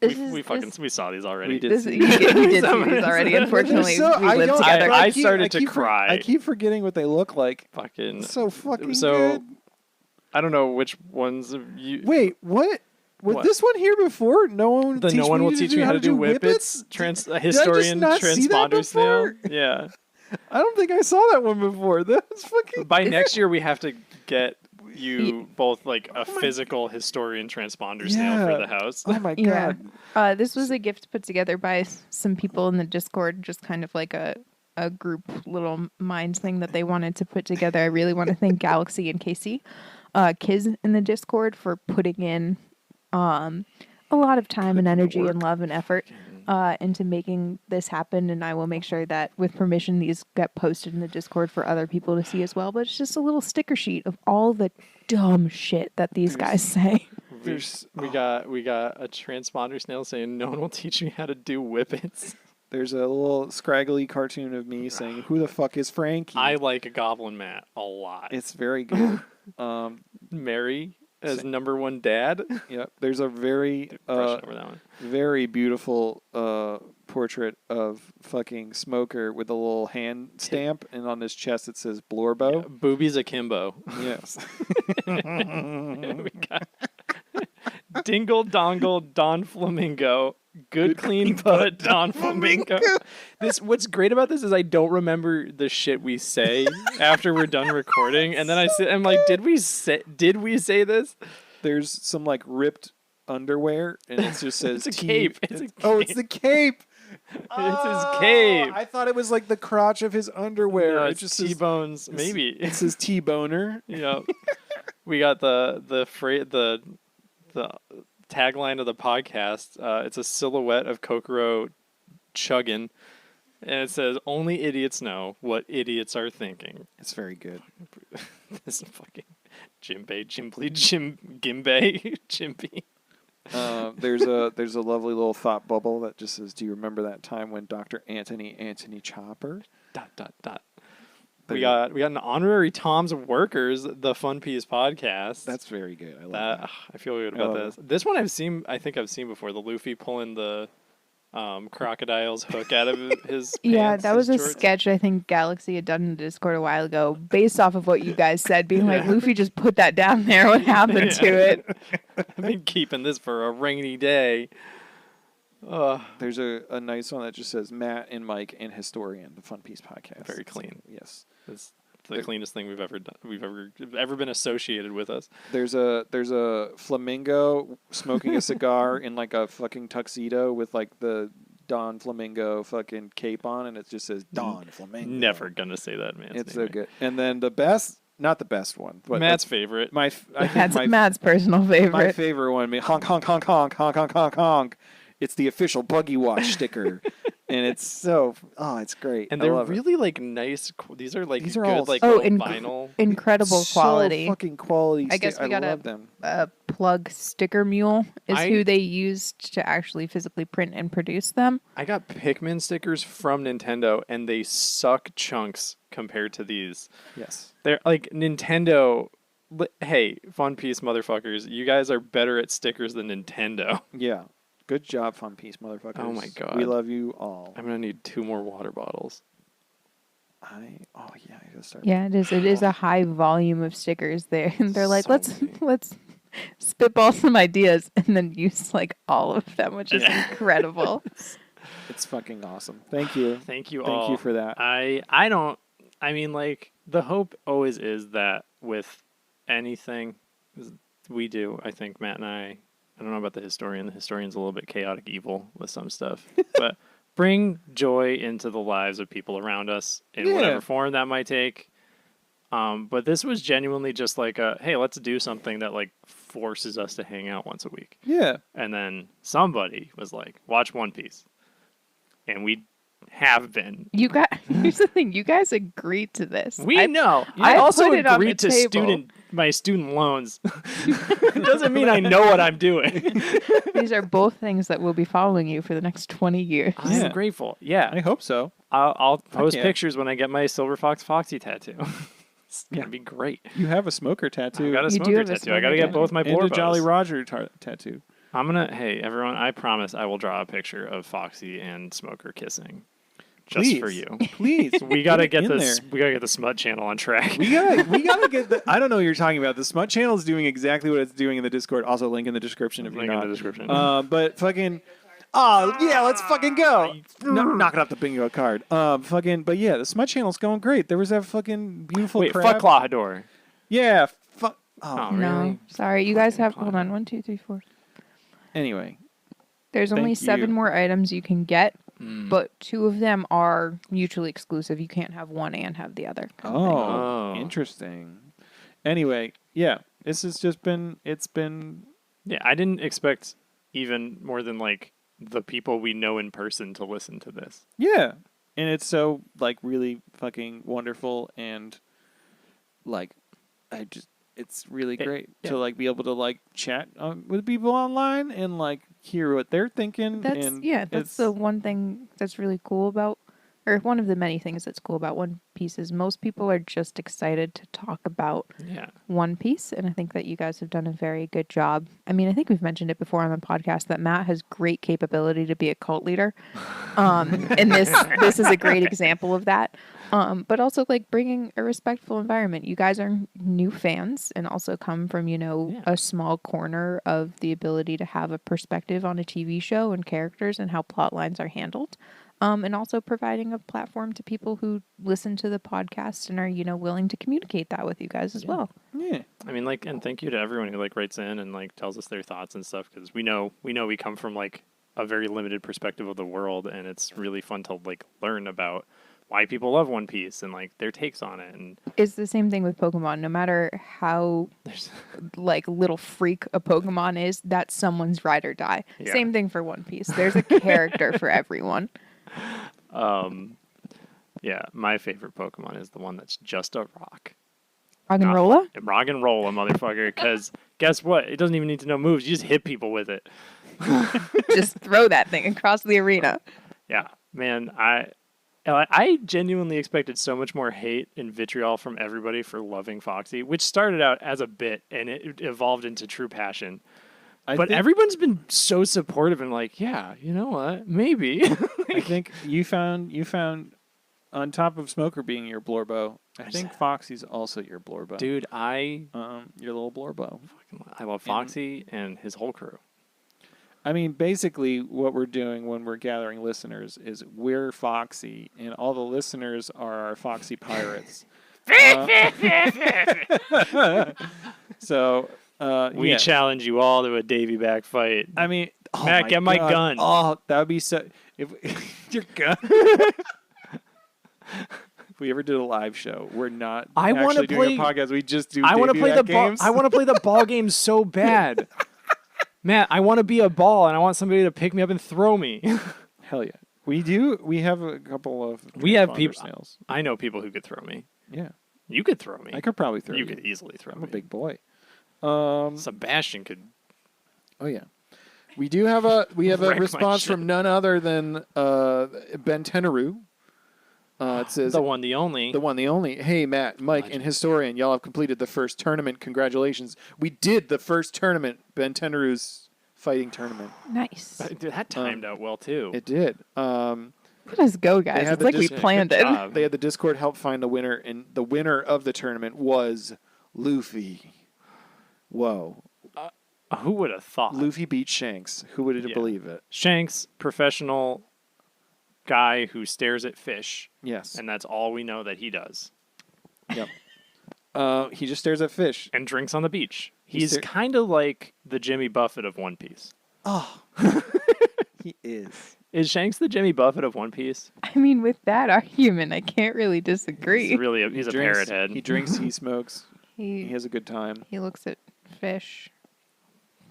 We saw these already. We did. You did see these already. Unfortunately, we lived together. I started to cry. I keep forgetting what they look like. Fucking It's so fucking so good. I don't know which ones of you. Wait, what? Was What? this one here before? No one. Will teach me how to do whippets. Historian not see that transponder snail. before? Yeah. I don't think I saw that one before. That was fucking. By next year, we have to get you both like a physical historian transponder snail for Yeah. the house. Oh my Yeah. god! This was a gift put together by some people in the Discord, just kind of like a group little minds thing that they wanted to put together. I really want to thank Galaxy and Casey, Kiz in the Discord for putting in a lot of time and energy and love and effort. into making this happen, and I will make sure that with permission these get posted in the Discord for other people to see as well. But it's just a little sticker sheet of all the dumb shit that these guys say. We got a transponder snail saying no one will teach me how to do whippets. There's a little scraggly cartoon of me saying, "Who the fuck is Frankie?" I like a Goblin Matt a lot. It's very good. Mary as number one dad. Yep. There's a very Brush over that one. very beautiful portrait of fucking Smoker with a little hand stamp, and on his chest it says Blorbo. Yeah, Boobies akimbo. Yes. We got Dingle Dongle Don Flamingo. Good clean butt Don Flamingo. What's great about this is I don't remember the shit we say after we're done recording, and then I'm like, did we say this? There's some like ripped underwear, and it just says It's a cape. Oh, it's the cape. It's his cape. I thought it was like the crotch of his underwear. No, it it's just T-bones. Maybe It says T-boner. Yeah. We got the tagline of the podcast. It's a silhouette of Kokoro chugging, and it says, "Only idiots know what idiots are thinking." It's very good. This fucking Jimbei, Jimpy. There's a lovely little thought bubble that just says, "Do you remember that time when Dr. Anthony Chopper?" ... We got an honorary Tom's Workers, the Fun Piece podcast. That's very good. I love that. I feel good about this. This one I think I've seen before. The Luffy pulling the crocodile's hook out of his Yeah, pants, that was a his shorts. sketch I think Galaxy had done in the Discord a while ago, based off of what you guys said, being like, Luffy just put that down there. What happened to it? I've been keeping this for a rainy day. There's a nice one that just says Matt and Mike and Historian, the Fun Piece podcast. Very clean. Yes. It's the cleanest thing we've ever done. We've ever been associated with us. There's a flamingo smoking a cigar in like a fucking tuxedo with like the Don Flamingo fucking cape on, and it just says Don Flamingo. Never gonna say that, man. It's so good. And then the best, not the best one, but Matt's favorite. Matt's personal favorite. My favorite one, honk, honk, honk, honk, honk, honk, honk, honk. It's the official Buggy Watch sticker. And it's it's great. And they're really like nice. These are good, all like vinyl. Incredible quality. So fucking quality. I guess we got love them. A plug Sticker Mule is who they used to actually physically print and produce them. I got Pikmin stickers from Nintendo, and they suck chunks compared to these. Yes. They're like Nintendo. Hey, Fun Piece motherfuckers, you guys are better at stickers than Nintendo. Yeah. Good job, Fun Piece, motherfuckers. Oh my god. We love you all. I'm gonna need 2 more water bottles. I gotta start. Yeah, it is. It is a high volume of stickers there. And they're like, So let's spitball some ideas and then use like all of them, which is incredible. It's fucking awesome. Thank you. Thank you all. Thank you for that. I mean, like, the hope always is that with anything we do, I think Matt and I don't know about the historian. The historian's a little bit chaotic evil with some stuff. But bring joy into the lives of people around us in whatever form that might take. But this was genuinely just like hey, let's do something that like forces us to hang out once a week. Yeah. And then somebody was like, watch One Piece. And we have been. Here's the thing, you guys agreed to this. We know. I also put it on agreed the to table. my student loans. Doesn't mean I know what I'm doing. These are both things that will be following you for the next 20 years. I'm grateful. Yeah. I hope so. I'll post pictures when I get my Silver Fox Foxy tattoo. It's going to be great. You have a smoker tattoo. I got a You do smoker have a tattoo. I smoker got to get tattoo. both my and a Blorbos. Jolly Roger tattoo. Hey, everyone, I promise I will draw a picture of Foxy and Smoker kissing. Just for you. Please. We gotta get in this. there. We gotta get the smut channel on track. We gotta get the. I don't know what you're talking about. The Smut Channel is doing exactly what it's doing in the Discord. Also, link in the description if you're Link in not. the description. But fucking. Oh yeah, let's fucking go. Knocking off the bingo card. But yeah, the Smut Channel's going great. There was that fucking beautiful. Wait, crab. fuck Clawhador. Yeah. Fuck. Oh, No, really? sorry. You guys have, hold on, 1, 2, 3, 4. Anyway. There's only Thank 7 you. more items you can get, but 2 of them are mutually exclusive. You can't have one and have the other. kind of thing. Oh. Interesting. Anyway, yeah, this has just been. It's been. Yeah, I didn't expect even more than like the people we know in person to listen to this. Yeah. And it's so, like, really fucking wonderful, and, like, it's really great to, like, be able to, like, chat with people online and, like, hear what they're thinking. That's the one thing that's really cool about, or one of the many things that's cool about One Piece is most people are just excited to talk about One Piece, and I think that you guys have done a very good job. I mean, I think we've mentioned it before on the podcast that Matt has great capability to be a cult leader, and this is a great example of that. But also, like, bringing a respectful environment. You guys are new fans and also come from, a small corner of the ability to have a perspective on a TV show and characters and how plot lines are handled. And also providing a platform to people who listen to the podcast and are, willing to communicate that with you guys as well. Yeah. I mean, like, and thank you to everyone who, like, writes in and, like, tells us their thoughts and stuff, because we know we come from, like, a very limited perspective of the world, and it's really fun to, like, learn about why people love One Piece and, like, their takes on it. And it's the same thing with Pokemon. No matter how like little freak a Pokemon is, that's someone's ride or die. Yeah. Same thing for One Piece. There's a character for everyone. Yeah, my favorite Pokemon is the one that's just a rock. Rock and rolla? Rock and roll, motherfucker. Because guess what? It doesn't even need to know moves. You just hit people with it. Just throw that thing across the arena. Yeah, man. I genuinely expected so much more hate and vitriol from everybody for loving Foxy, which started out as a bit and it evolved into true passion. But everyone's been so supportive and like, yeah, you know what? Maybe. I think you found on top of Smoker being your Blorbo, I think Foxy's also your Blorbo. Dude, your little Blorbo. I love Foxy and his whole crew. I mean, basically what we're doing when we're gathering listeners is we're Foxy, and all the listeners are our Foxy pirates. So we challenge you all to a Davy back fight. I mean, Matt, get my gun. Oh, that would be so. If your gun. If we ever did a live show, we're not actually doing a podcast. We just do. I want to play the ball. games. I want to play the ball game so bad. Matt, I want to be a ball, and I want somebody to pick me up and throw me. Hell yeah, we do. We have a couple of. We have people. Snails. I know people who could throw me. Yeah, you could throw me. I could probably throw you. You could easily throw me. I'm a big boy. Sebastian could. Oh yeah, we do have a response from none other than Ben Tenaru. It says the one, the only. The one, the only. Hey, Matt, Mike, and Historian, y'all have completed the first tournament. Congratulations. We did the first tournament, Ben Tenaru's fighting tournament. Nice. Dude, that timed out well, too. It did. Let us go, guys. It's like we planned it. They had the Discord help find the winner, and the winner of the tournament was Luffy. Whoa. Who would have thought? Luffy beat Shanks. Who would have believed it? Shanks, professional guy who stares at fish. Yes. And that's all we know that he does. Yep. He just stares at fish. And drinks on the beach. He's kind of like the Jimmy Buffett of One Piece. Oh. He is. Is Shanks the Jimmy Buffett of One Piece? I mean, with that argument, I can't really disagree. He's a parrot head. He drinks, he smokes. He has a good time. He looks at fish.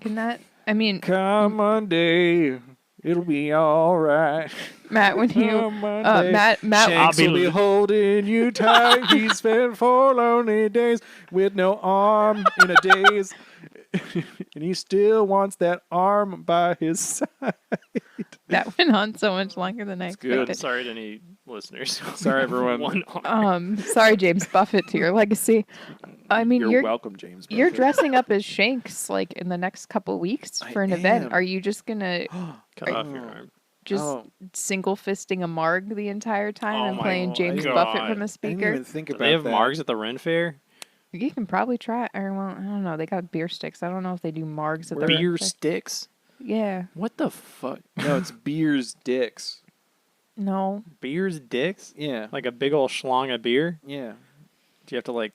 Come Monday, it'll be all right. Matt, when you Matt Shanks will be holding you tight. He spent 4 lonely days with no arm in a daze, and he still wants that arm by his side. That went on so much longer than I expected. Good. Sorry to any listeners. Sorry, everyone. One arm. Sorry, James Buffett, to your legacy. I mean, you're welcome, James Buffett. You're dressing up as Shanks like in the next couple weeks for an event. Are you just gonna cut off your arm? Just single fisting a Marg the entire time and playing James God. Buffett from the I speaker? didn't even think about they have that. Margs at the Ren Fair? You can probably try. Or well, I don't know. They got beer sticks. I don't know if they do Margs at the beer Ren Fair. sticks. Yeah. What the fuck? No, it's beer's dicks. No. Beer's dicks? Yeah. Like a big old schlong of beer? Yeah. Do you have to like?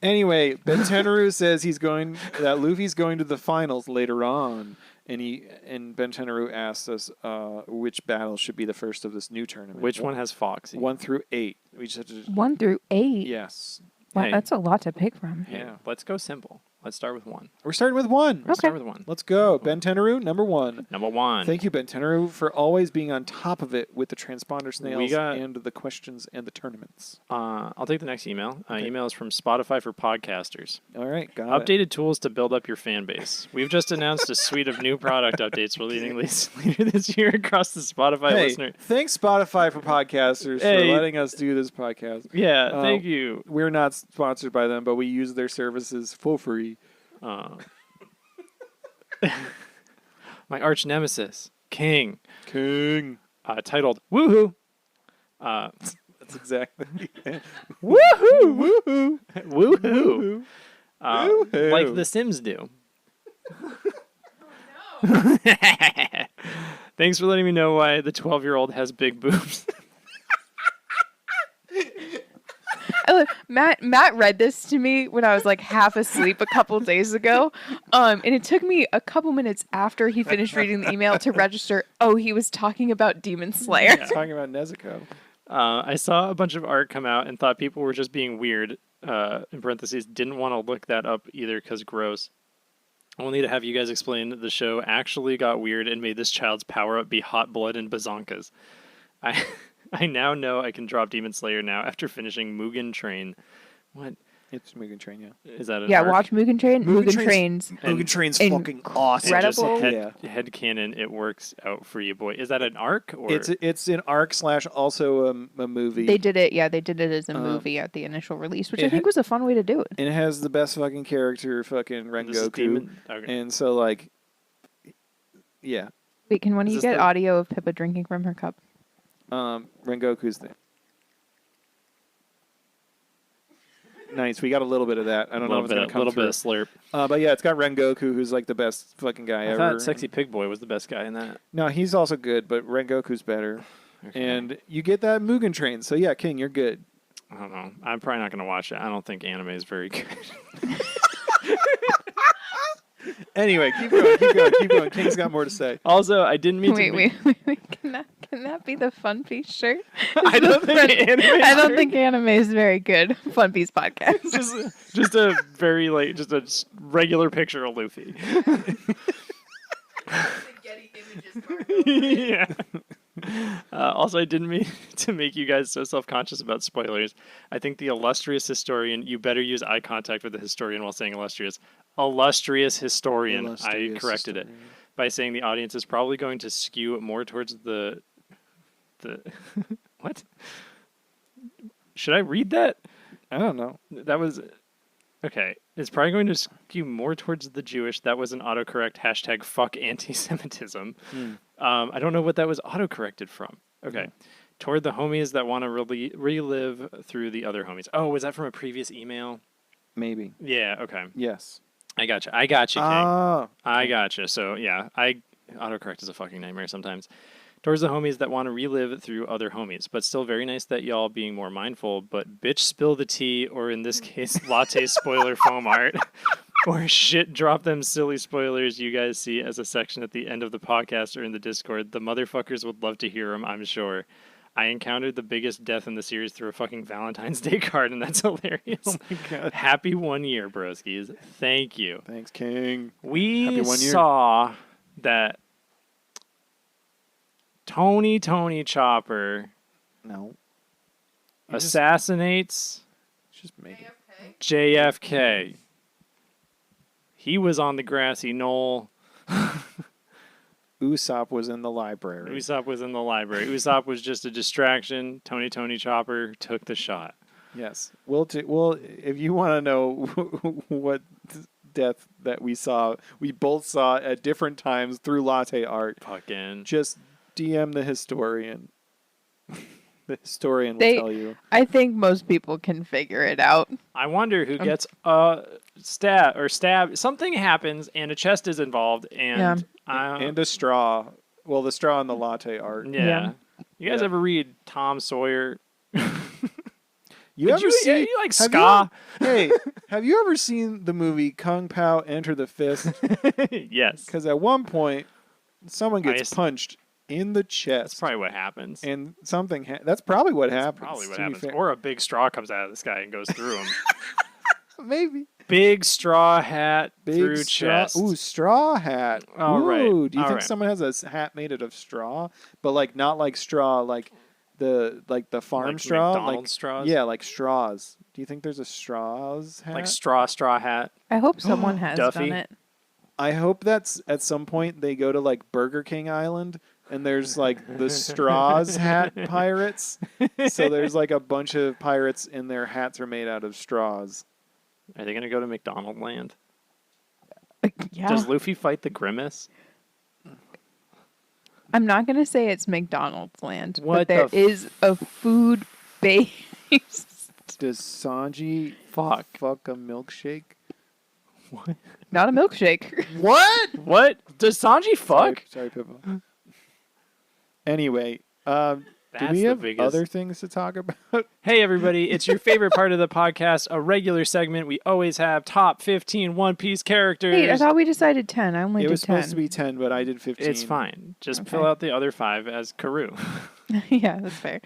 Anyway, Ben Tenaru says that Luffy's going to the finals later on, and Ben Tenaru asks us which battle should be the first of this new tournament. Which one has Foxy? 1 through 8. We just have to 1 through 8. Yes. Wow, Hey. that's a lot to pick from. Yeah. Let's go simple. Let's start with one. We're starting with one. Let's Okay. start with one. Let's go. Ben Tenaru, number one. Number one. Thank you, Ben Tenaru, for always being on top of it with the transponder snails and the questions and the tournaments. I'll take the next email. Email is from Spotify for podcasters. All right, got it. Updated tools to build up your fan base. We've just announced a suite of new product updates releasing later this year across the Spotify listener. Thanks, Spotify for podcasters, for letting us do this podcast. Yeah, thank you. We're not sponsored by them, but we use their services for free. My arch nemesis, King. Titled Woohoo! That's exactly. Woohoo! Woohoo! Woohoo! Woohoo! Like The Sims do. Thanks for letting me know why the 12-year-old has big boobs. Matt read this to me when I was like half asleep a couple days ago, and it took me a couple minutes after he finished reading the email to register. Oh, he was talking about Demon Slayer. Talking about Nezuko. I saw a bunch of art come out and thought people were just being weird. In parentheses, didn't want to look that up either because gross. Only to have you guys explain the show actually got weird and made this child's power up be hot blood and bazonkas. I now know I can drop Demon Slayer now after finishing Mugen Train. What? It's Mugen Train, yeah. Is that an Yeah, arc? watch Mugen Train. Mugen Train's Mugen Train's and fucking awesome. incredible. Head canon, it works out for you, boy. Is that an arc? Or? It's an arc / also a movie. They did it. Yeah, they did it as a movie at the initial release, which I think was a fun way to do it. And it has the best fucking character, fucking This is Rengoku. Demon? Okay. And so, like, yeah. Wait, can one of Is you this get the- audio of Pippa drinking from her cup? Rengoku's thing. Nice. We got a little bit of that. I don't know if it's going to A come little through. bit of slurp. But yeah, it's got Rengoku, who's like the best fucking guy I ever. thought Sexy Pig Boy was the best guy in that. No, he's also good, but Rengoku's better. Okay. And you get that Mugen Train. So yeah, King, you're good. I don't know. I'm probably not going to watch it. I don't think anime is very good. Anyway, keep going. King's got more to say. Also, I didn't mean to. Wait. Can that be the Fun Piece shirt? I don't think anime. I don't think anime is very good. Fun Piece podcast. just a very just a regular picture of Luffy. Yeah. Also, I didn't mean to make you guys so self-conscious about spoilers. I think the illustrious historian, you better use eye contact with the historian while saying illustrious. Illustrious historian. I corrected it by saying the audience is probably going to skew more towards the what? Should I read that? I don't know. That was okay. It's probably going to skew more towards the Jewish. That was an autocorrect hashtag fuck anti-Semitism. I don't know what that was autocorrected from. Okay. Toward the homies that want to relive through the other homies. Oh, was that from a previous email? Maybe. Yeah, okay. Yes. I got you, King. Ah. I got you. So, yeah, autocorrect is a fucking nightmare sometimes. Towards the homies that want to relive through other homies, but still very nice that y'all being more mindful, but bitch spill the tea, or in this case, latte spoiler foam art, or shit drop them silly spoilers you guys see as a section at the end of the podcast or in the Discord. The motherfuckers would love to hear them, I'm sure. I encountered the biggest death in the series through a fucking Valentine's Day card, and that's hilarious. Oh my God. Happy 1 year, broskies. Thank you. Thanks, King. We Happy 1 year. saw that Tony Chopper No. assassinates Just make it. JFK. He was on the grassy knoll. Usopp was in the library. Usopp was in the library. Usopp was just a distraction. Tony Chopper took the shot. Yes. Well, if you want to know what death that we saw, we both saw at different times through latte art. Fucking. Just DM the historian. The historian will tell you. I think most people can figure it out. I wonder who gets stabbed. Something happens and a chest is involved and And a straw. Well, the straw in the latte art. yeah. You guys ever read Tom Sawyer? You ever see? You like ska? Hey, have you ever seen the movie Kung Pao Enter the Fist? Yes. Because at one point, someone gets Nice. punched in the chest. That's probably what happens. And something. That's probably what happens. Probably what to be happens. fair. Or a big straw comes out of the sky and goes through him. Maybe. Big straw hat Big through straw. chest. Ooh, straw hat. All right. Ooh, do you All think right. someone has a hat made out of straw, but like not like straw, like the farm Like straw, McDonald's like straws? Yeah, like straws. Do you think there's a straws hat? Like straw hat. I hope someone has Duffy. done it. I hope that's at some point they go to like Burger King Island and there's like the straws hat pirates. So there's like a bunch of pirates and their hats are made out of straws. Are they gonna go to McDonald Land? Yeah. Does Luffy fight the Grimace? I'm not going to say it's McDonald's land, What but there the is a food base. Does Sanji Fuck. fuck a milkshake? What? Not a milkshake. What? What? Does Sanji fuck? Sorry, Pippa. Anyway, do That's we the have biggest- other things to talk about? Hey, everybody. It's your favorite part of the podcast, a regular segment. We always have top 15 One Piece characters. Wait, I thought we decided 10. I only It did was 10. supposed to be 10, but I did 15. It's fine. Just Okay. fill out the other 5 as Karoo. Yeah, that's fair.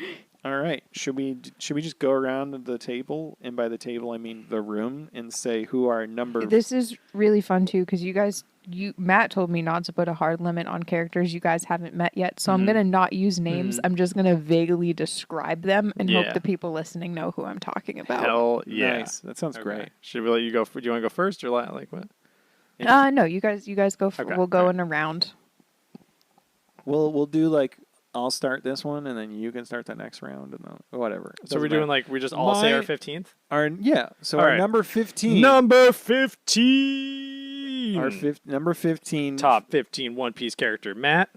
All right. Should we just go around the table, and by the table I mean the room, and say who our number? This is really fun too because Matt told me not to put a hard limit on characters you guys haven't met yet, so I'm gonna not use names. I'm just gonna vaguely describe them and Yeah. hope the people listening know who I'm talking about. Hell yeah. Nice. That sounds Okay. great. Should we let you go? Do you want to go first or like what? No, you guys go. Okay, We'll go alright. in a round. We'll do like I'll start this one, and then you can start the next round, and then whatever. So we're doing like we just all say our My- 15th. So All our right. number 15. Number 15. Our number 15. Top 15 One Piece character. Matt,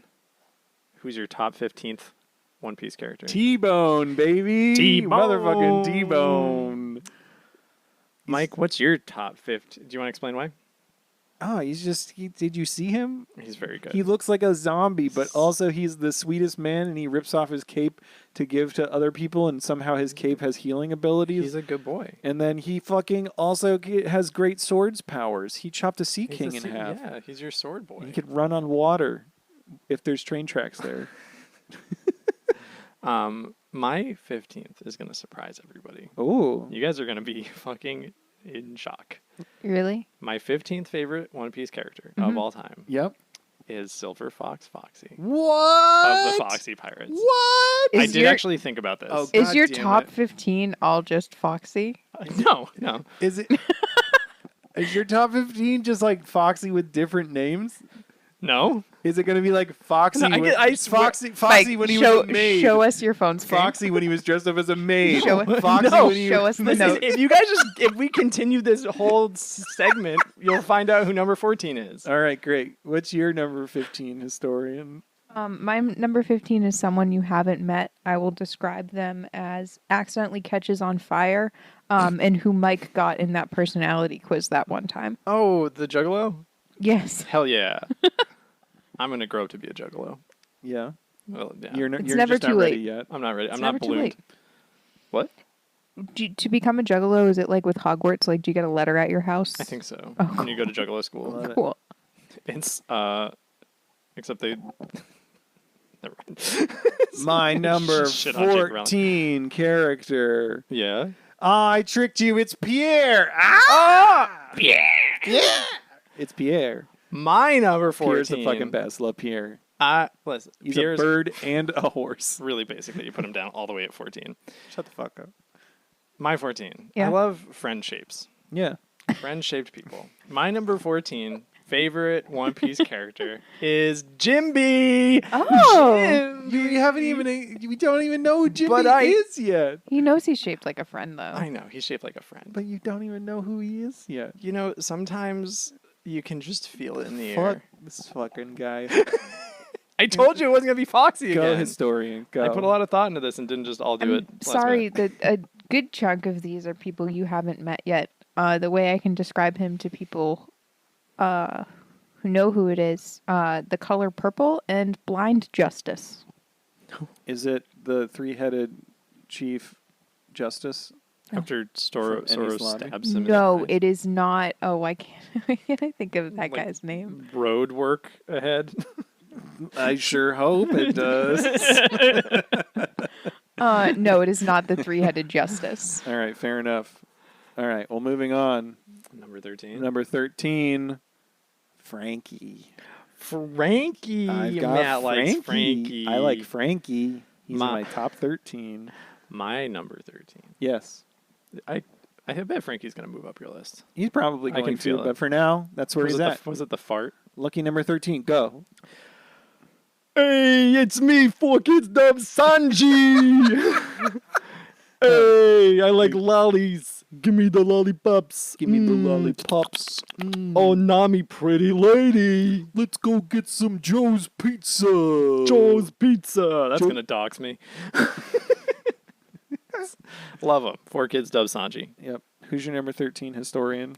who's your top 15th One Piece character? T-Bone, baby. T-Bone. Motherfucking T-Bone. Mike, what's your top 15? Do you want to explain why? Oh, did you see him? He's very good. He looks like a zombie, but also he's the sweetest man, and he rips off his cape to give to other people, and somehow his cape has healing abilities. He's a good boy. And then he fucking also has great swords powers. He chopped a sea king in half. Yeah, he's your sword boy. He could run on water if there's train tracks there. My 15th is going to surprise everybody. Oh, You guys are going to be fucking in shock. Really? My 15th favorite One Piece character of all time yep. is Silver Fox Foxy What? of the Foxy Pirates. What? I Is did your- actually think about this. Oh, Is God your damn top it. 15 all just Foxy? No. Is it? Is your top 15 just like Foxy with different names? No. Is it going to be like Foxy? No, with, I swear- Foxy Mike, when he show, was a maid. show us your phone screen. Foxy when he was dressed up as a maid. Show it- Foxy No, when he show us the This is- note. if you guys if we continue this whole segment, you'll find out who number 14 is. All right, great. What's your number 15 historian? My number 15 is someone you haven't met. I will describe them as accidentally catches on fire, and who Mike got in that personality quiz that one time. Oh, the Juggalo? Yes. Hell yeah. I'm going to grow up to be a Juggalo. Yeah. Well, yeah. You're It's you're never just not too ready late. yet. I'm not ready. It's I'm never not too ballooned. late. What? To become a juggalo, is it like with Hogwarts? Like, do you get a letter at your house? I think so. Oh, When you go to Juggalo school. Love it. Cool. It's except they never mind. My number Shit on Jake Rowling. 14 character. Yeah. I tricked you. It's Pierre. Ah! Pierre. Yeah. It's Pierre. My number 14. Pierre's the fucking best. Love Pierre. Listen, He's Pierre's a bird and a horse. really basically you put him down all the way at 14. Shut the fuck up. My 14. Yeah. I love friend shapes. Yeah. Friend shaped people. My number 14 favorite One Piece character is Jimby. Oh, You haven't even. We don't even know who Jimmy But I- is yet. he knows he's shaped like a friend, though. I know, he's shaped like a friend. But you don't even know who he is yet. You know, sometimes you can just feel it in the Fuck air. this fucking guy. I told you it wasn't going to be Foxy Go again. historian. Go. I put a lot of thought into this and didn't just all do I'm it. last sorry, minute. a good chunk of these are people you haven't met yet. The way I can describe him to people who know who it is, the color purple and blind justice. Is it the three-headed chief justice? After Zoro From Enies Lobby? stabs him in No, the eye. it is not. Oh, I can't. Why can't I think of that Like- guy's name? Road work ahead. I sure hope it does. No, it is not the three-headed justice. All right, fair enough. All right, well, moving on. Number 13. Number 13, Frankie. Frankie. I've got Matt likes Frankie. I like Frankie. He's in My- my top 13. My number 13. Yes. I bet Frankie's going to move up your list. He's probably I going can to, feel it. but for now, that's where Was he's it at. was it the fart? Lucky number 13, go. Hey, it's me, 4Kids Dub Sanji. Hey, I like lollies. Give me the lollipops. Give me the lollipops. Oh, Nami, pretty lady. Let's go get some Joe's Pizza. Joe's Pizza. That's Joe- going to dox me. Love him. 4Kids Dub Sanji. Yep. Who's your number 13 historian?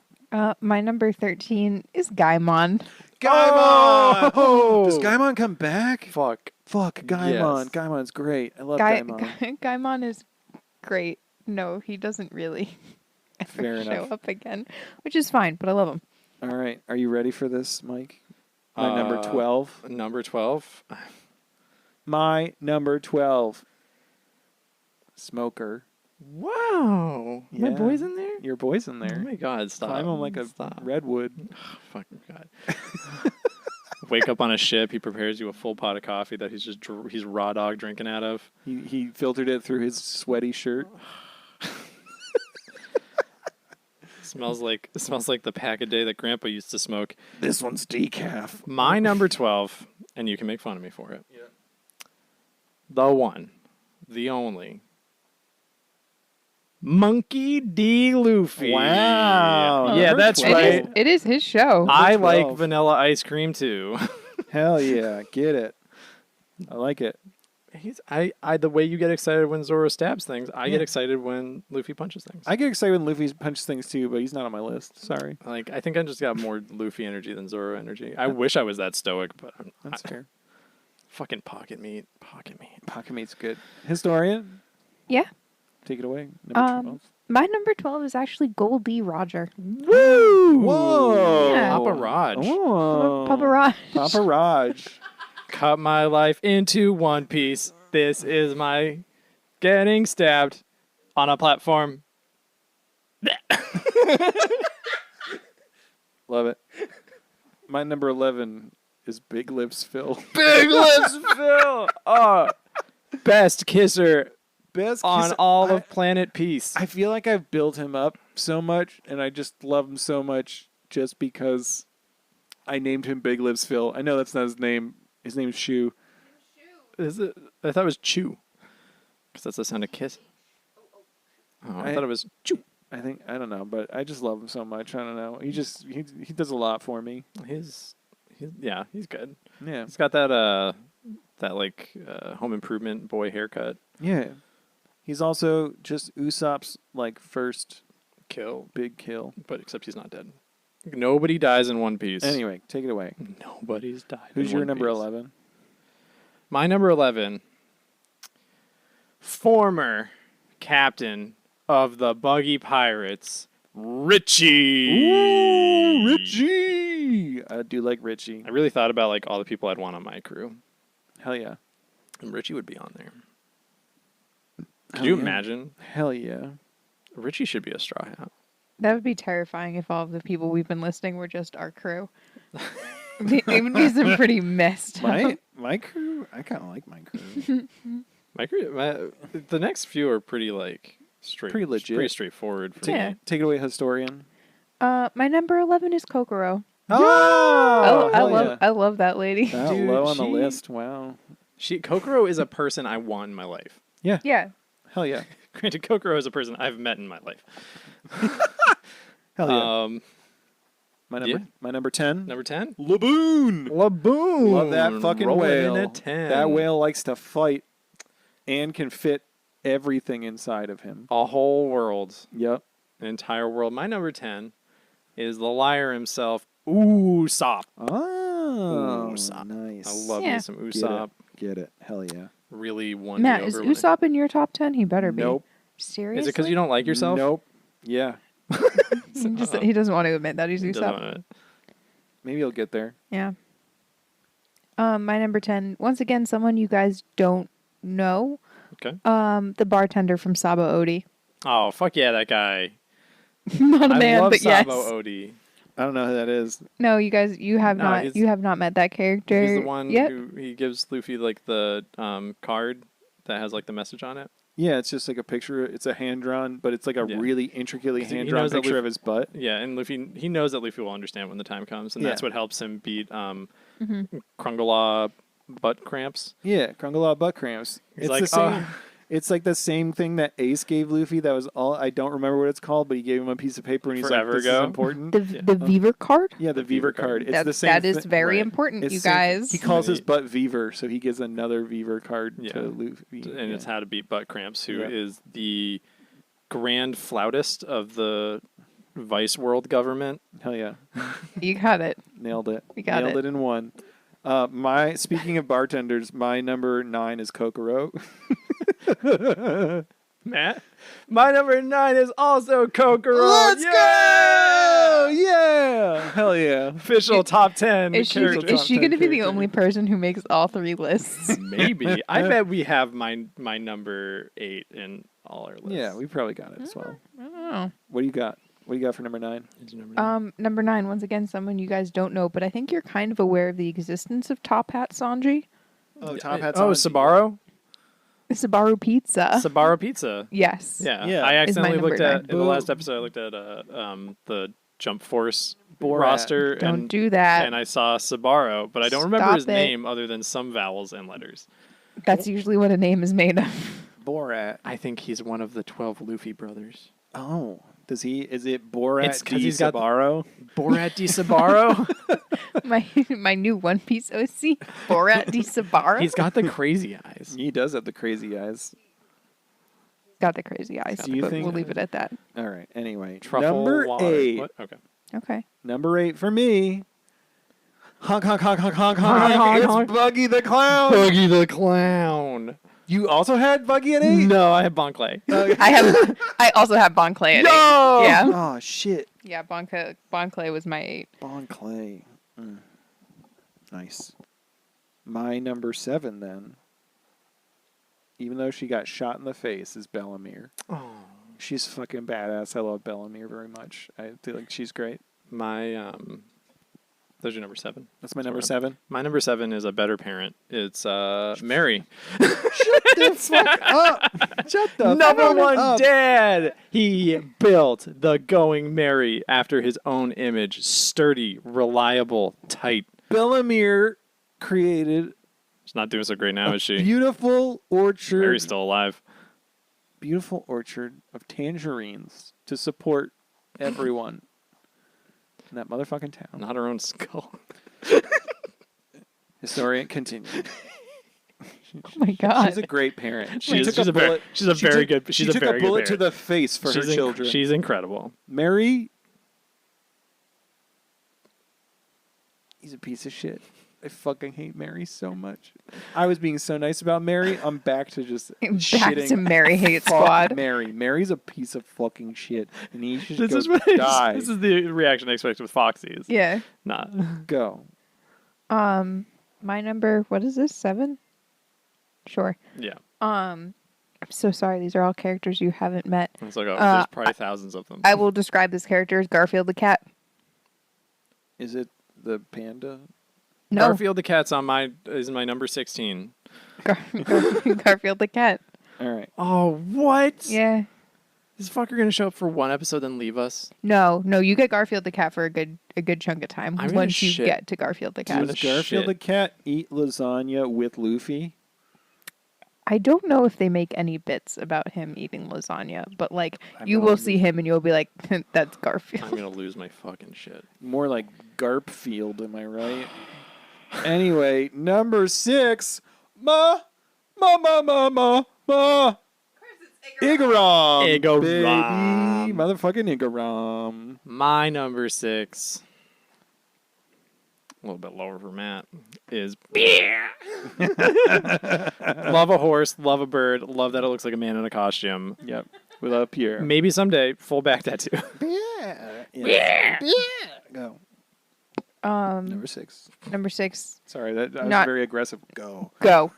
My number 13 is Gaimon. Gaimon! Oh! Does Gaimon come back? Fuck. Fuck, Gaimon. Yes. Gaimon's great. I love Gaimon. Gaimon is great. No, he doesn't really ever Fair show enough. up again, which is fine, but I love him. All right. Are you ready for this, Mike? My number 12. Number 12. My number 12. Smoker. Wow. My Yeah. boy's in there? Your boy's in Oh there. my god, stop. Climb him like a Stop. redwood. Fucking god. Wake up on a ship, he prepares you a full pot of coffee that he's just he's raw dog drinking out of. He filtered it through his sweaty shirt. Smells like the pack a day that Grandpa used to smoke. This one's decaf. My number 12, and you can make fun of me for it. Yeah. The one, the only, Monkey D. Luffy. Wow. Yeah, that's Number right. 12. It is his show. I like 12. vanilla ice cream too. Hell yeah. Get it. I like it. I the way you get excited when Zoro stabs things, I get Yeah. excited when Luffy punches things. I get excited when Luffy punches things too, but he's not on my list. Sorry. I think I just got more Luffy energy than Zoro energy. I wish I was that stoic, but I'm That's fair. fucking pocket meat. Pocket meat's good. Historian, Yeah. take it away. Number 12. My number 12 is actually Goldie Roger. Woo! Whoa! Yeah. Papa Raj. Oh. Papa Raj. Papa Raj. Cut my life into one piece. This is my getting stabbed on a platform. Love it. My number 11 is Big Lips Phil. Big Lips Phil. Best kisser Best on kiss- all I- of Planet Peace. I feel like I've built him up so much, and I just love him so much just because I named him Big Lips Phil. I know that's not his name. His name's Shu. Is it? I thought it was chew. Because that's the sound of kiss. Oh, I thought it was chew. I don't know, but I just love him so much. I don't know. He does a lot for me. He's good. Yeah. He's got that Home Improvement boy haircut. Yeah. He's also just Usopp's first Kill. big kill. But except he's not dead. Nobody dies in One Piece. Anyway, take it away. Nobody's died. Who's in your One number Piece. 11? My number 11, former captain of the Buggy Pirates, Richie. Ooh, Richie! I do like Richie. I really thought about all the people I'd want on my crew, Hell yeah. and Richie would be on there. Could Hell you yeah. imagine? Hell yeah. Richie should be a straw hat. That would be terrifying if all of the people we've been listing were just our crew. It would be some pretty messed up. My crew? I kind of like my crew. My crew, the next few are pretty straight, Pretty legit. pretty straightforward. For Yeah. me. Take it away, historian. My number 11 is Kokoro. Oh, I love that lady. That Dude, low on the she- list. Wow. Kokoro is a person I want in my life. Yeah. Hell yeah. Granted, Kokoro is a person I've met in my life. Hell yeah. Yeah. My number 10. Number 10? Laboon. Laboon. Love that fucking Rolling whale. in a 10. That whale likes to fight and can fit everything inside of him. A whole world. Yep. An entire world. My number 10 is the liar himself, Usopp. Oh, Usopp. nice. I love Yeah. me some Usopp. Get it. Hell yeah. Really won Matt, me is over. when Usopp in your top 10? He better be. Nope. Seriously? Is it because you don't like yourself? Nope. Yeah. He doesn't want to admit that he's He doesn't Usopp. want it. Maybe he'll get there. Yeah. My number 10, once again, someone you guys don't know. Okay. The bartender from Sabo Odi. Oh, fuck yeah, that guy. Not a I man, love but yes. Sabo Odie. I don't know who that is. No, you guys, you have No, not. he's- You have not met that character. He's the one yet. who he gives Luffy like the card that has like the message on it. Yeah, it's just like a picture. It's a hand drawn, but it's like a Yeah. really intricately 'Cause he hand drawn knows that picture Luffy- of his butt. Yeah, and Luffy he knows that Luffy will understand when the time comes, and Yeah. that's what helps him beat Mm-hmm. Krungala butt cramps. Yeah, Krungala butt cramps. He's It's like, the same. "Oh." It's like the same thing that Ace gave Luffy. That was all. I don't remember what it's called, but he gave him a piece of paper and he's Forever like, "This ago. is important." The Beaver card. Yeah, the Beaver card. It's That, the same. that is thi- very right. important, it's you the same- guys. He calls his Right. butt Beaver, so he gives another Beaver card Yeah. to Luffy. And it's how to beat butt cramps, who Yeah. is the grand flautist of the Vice World government. Hell yeah, You got it. nailed it. You got nailed it. it in one. Speaking of bartenders, my number 9 is Kokoro. Matt, my number 9 is also Kokoro. Let's go! Yeah, hell yeah. Official top 10 Is she characters. is she going to be the character. only person who makes all 3 lists? Maybe. I bet we have my number 8 in all our lists. Yeah, we probably got it as well. I don't know. What do you got? What do you got for number 9? Is your number 9? Number 9, once again, someone you guys don't know, but I think you're kind of aware of the existence of Top Hat Sanji. Oh, Top Hat's Oh, on. Sabaro? Sabaru Pizza. Sabaro Pizza. Yes. Yeah. Yeah. I Is my accidentally looked number at, in the last episode, I looked at the Jump Force Borat. roster. Don't and, do that. And I saw Sabaro, but I don't remember Stop his it. name other than some vowels and letters. That's usually what a name is made of. Borat. I think he's one of the 12 Luffy brothers. Oh, is it Borat It's 'cause D. he's got the- Sabaro? Borat D. Sabaro? my new One Piece OC, Borat D. Sabaru. He's got the crazy eyes. He does have the crazy eyes. got the crazy eyes, Do you but think- we'll leave it at that. All right. Anyway, Truffle number water. 8. What? Okay. Okay. Number 8 for me. Honk, honk, honk, honk, honk, Honk, honk. honk, It's honk. Buggy the Clown. Buggy the Clown. You also had Buggy at 8? No, I have Bonkley. I also have Bon Clay at 8. Yeah. Oh, shit. Yeah, Bon Clay was my 8. Bon Clay. Nice. My number 7, then, even though she got shot in the face, is Bellamere. Oh. She's fucking badass. I love Bellamere very much. I feel like she's great. My There's your number 7. That's my number Sorry. 7. My number 7 is a better parent. It's Mary. The fuck up. Shut the Number fuck 1 up. dad. He built the Going Mary after his own image. Sturdy, reliable, tight. Bellamere created She's not doing so great now, is she? beautiful orchard. Mary's still alive. Beautiful orchard of tangerines to support everyone in that motherfucking town. Not her own skull. Historian continued. Oh my god. She's a great parent. She's a very good. She's she a took very a bullet good to the face for her children. She's incredible. Mary, he's a piece of shit. I fucking hate Mary so much. I was being so nice about Mary. I'm back to just Back shitting. to Mary Hate Fuck Squad. Mary. Mary's a piece of fucking shit, and he should This go is what die. this is the reaction I expect with Foxy's. Yeah. Not. Go. My number, what is this? 7? Sure. Yeah. I'm so sorry. These are all characters you haven't met. It's like there's probably thousands of them. I will describe this character as Garfield the cat. Is it the panda? No, Garfield the cat's on is my number 16. Garfield the cat. All right. Oh, what? Yeah. This fucker gonna show up for one episode then leave us? No, you get Garfield the cat for a good chunk of time I'm gonna once you shit. get to Garfield the cat. Dude, Does shit. Garfield the cat eat lasagna with Luffy? I don't know if they make any bits about him eating lasagna, but like I you know will I'm see him and you'll be like, that's Garfield. I'm gonna lose my fucking shit. More like Garpfield, am I right? Anyway, number 6, Ma, Igaram, Igaram. baby, motherfucking Igaram. My number 6, a little bit lower for Matt, is love a horse, love a bird, love that it looks like a man in a costume. Yep, without Pierre. Maybe someday full back tattoo. Yeah. Go. Number 6. 6. Sorry, that was Not- very aggressive. Go. Go.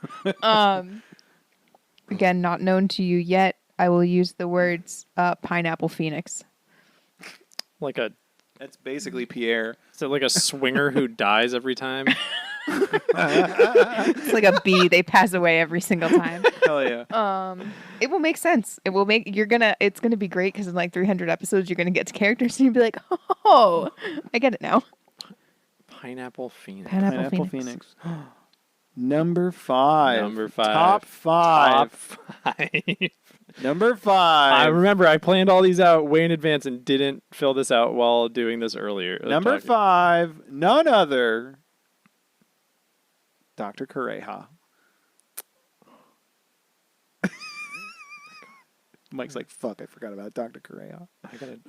Again, not known to you yet. I will use the words pineapple phoenix. Like a That's basically Pierre. so like a swinger who dies every time. It's like a bee. They pass away every single time. Hell yeah. It will make sense. It will make it's gonna be great because in like 300 episodes you're gonna get to characters and you'll be like, oh, I get it now. Pineapple Phoenix. Pineapple Phoenix. Number 5. Number 5. Top 5. Top 5. Number 5. I remember I planned all these out way in advance and didn't fill this out while doing this earlier. Number 5. None other. Dr. Correja. Mike's like, fuck, I forgot about Dr. Correja. I gotta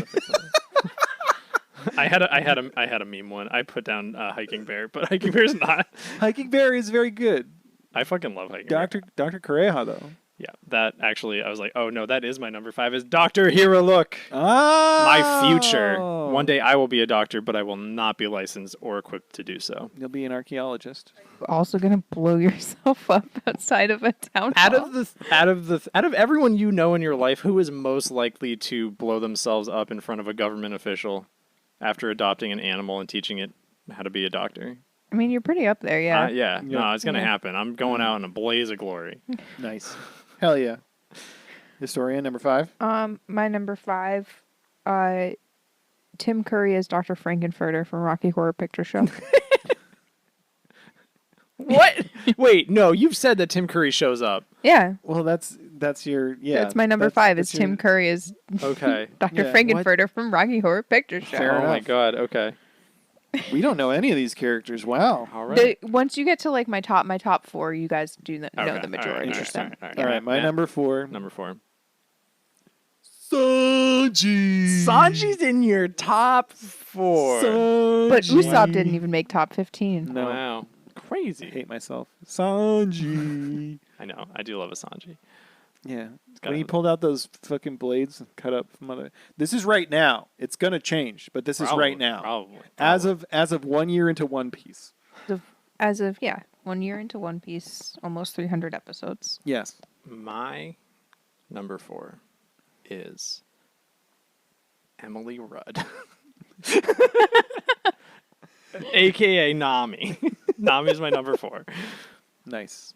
fix that. I had a meme one. I put down Hiking Bear, but Hiking Bear's not. Hiking Bear is very good. I fucking love Hiking Bear. Dr. Correja, though. Yeah, that actually, I was like, oh no, that is my number 5 is Dr. Hero Look. Oh! My future. One day I will be a doctor, but I will not be licensed or equipped to do so. You'll be an archaeologist. Also gonna blow yourself up outside of a town Out hall. of everyone you know in your life, who is most likely to blow themselves up in front of a government official after adopting an animal and teaching it how to be a doctor? I mean, you're pretty up there, yeah. Yeah. No, it's gonna Yeah. happen. I'm going out in a blaze of glory. Nice. Hell yeah. Historian, number 5. My number 5, Tim Curry as Dr. Frankenfurter from Rocky Horror Picture Show. What? Wait, no, you've said that Tim Curry shows up. Yeah, Well, that's your, yeah. that's my number 5 is that's Tim your- Curry as Okay. Dr. Yeah, Frankenfurter from Rocky Horror Picture Show. Fair Oh my enough. god, okay. We don't know any of these characters. Wow. All right. Once you get to like my top 4, you guys do know Okay, the majority of Interesting. them. All right, my Matt, number 4. Number 4. Sanji. Sanji's in your top 4. But Usopp didn't even make top 15. No. Wow. Crazy. I hate myself. Sanji. I know. I do love a Sanji. Yeah. got When he it. pulled out those fucking blades and cut up mother. This is right now. It's gonna change, but this is right now. Probably. As of 1 year into One Piece. As of 1 year into One Piece, almost 300 episodes. Yes. My number 4 is Emily Rudd. AKA Nami. Nami's my number 4. Nice.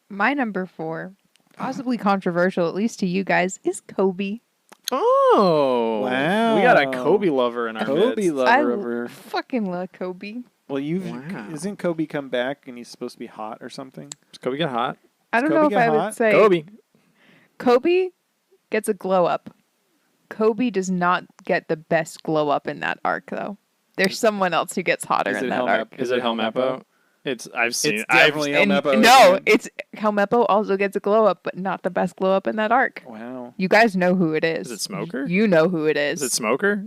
My number 4, possibly controversial, at least to you guys, is Kobe. Oh. Wow. We got a Kobe lover in our Kobe midst. lover over. Fucking love Kobe. Well, Wow. isn't Kobe come back and he's supposed to be hot or something? Does Kobe get hot? I don't Kobe know if get I hot? would say Kobe. gets a glow up. Kobe does not get the best glow up in that arc, though. There's someone else who gets hotter Is in it that Helmep? arc. Is it Helmeppo? I've seen It's I've definitely And Helmeppo. no, it's Helmeppo also gets a glow up, but not the best glow up in that arc. Wow. You guys know who it is. Is it Smoker? You know who it is. Is it Smoker?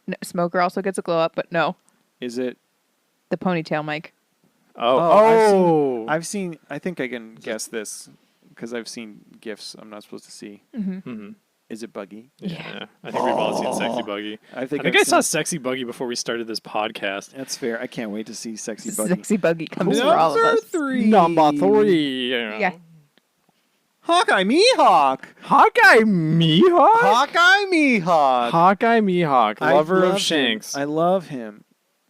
No, Smoker also gets a glow up, but no, Is it? the ponytail Mike. Oh. I've seen. I think I can guess this because I've seen gifs I'm not supposed to see. Mhm. Is it Buggy? Yeah. I think we've all seen Sexy Buggy. I think I saw Sexy Buggy before we started this podcast. That's fair. I can't wait to see Sexy Buggy. Sexy Buggy comes for all of us. 3. Number 3. Yeah. Hawkeye Mihawk. Hawkeye Mihawk? Hawkeye Mihawk. Hawkeye Mihawk, I lover love of him. Shanks. I love him.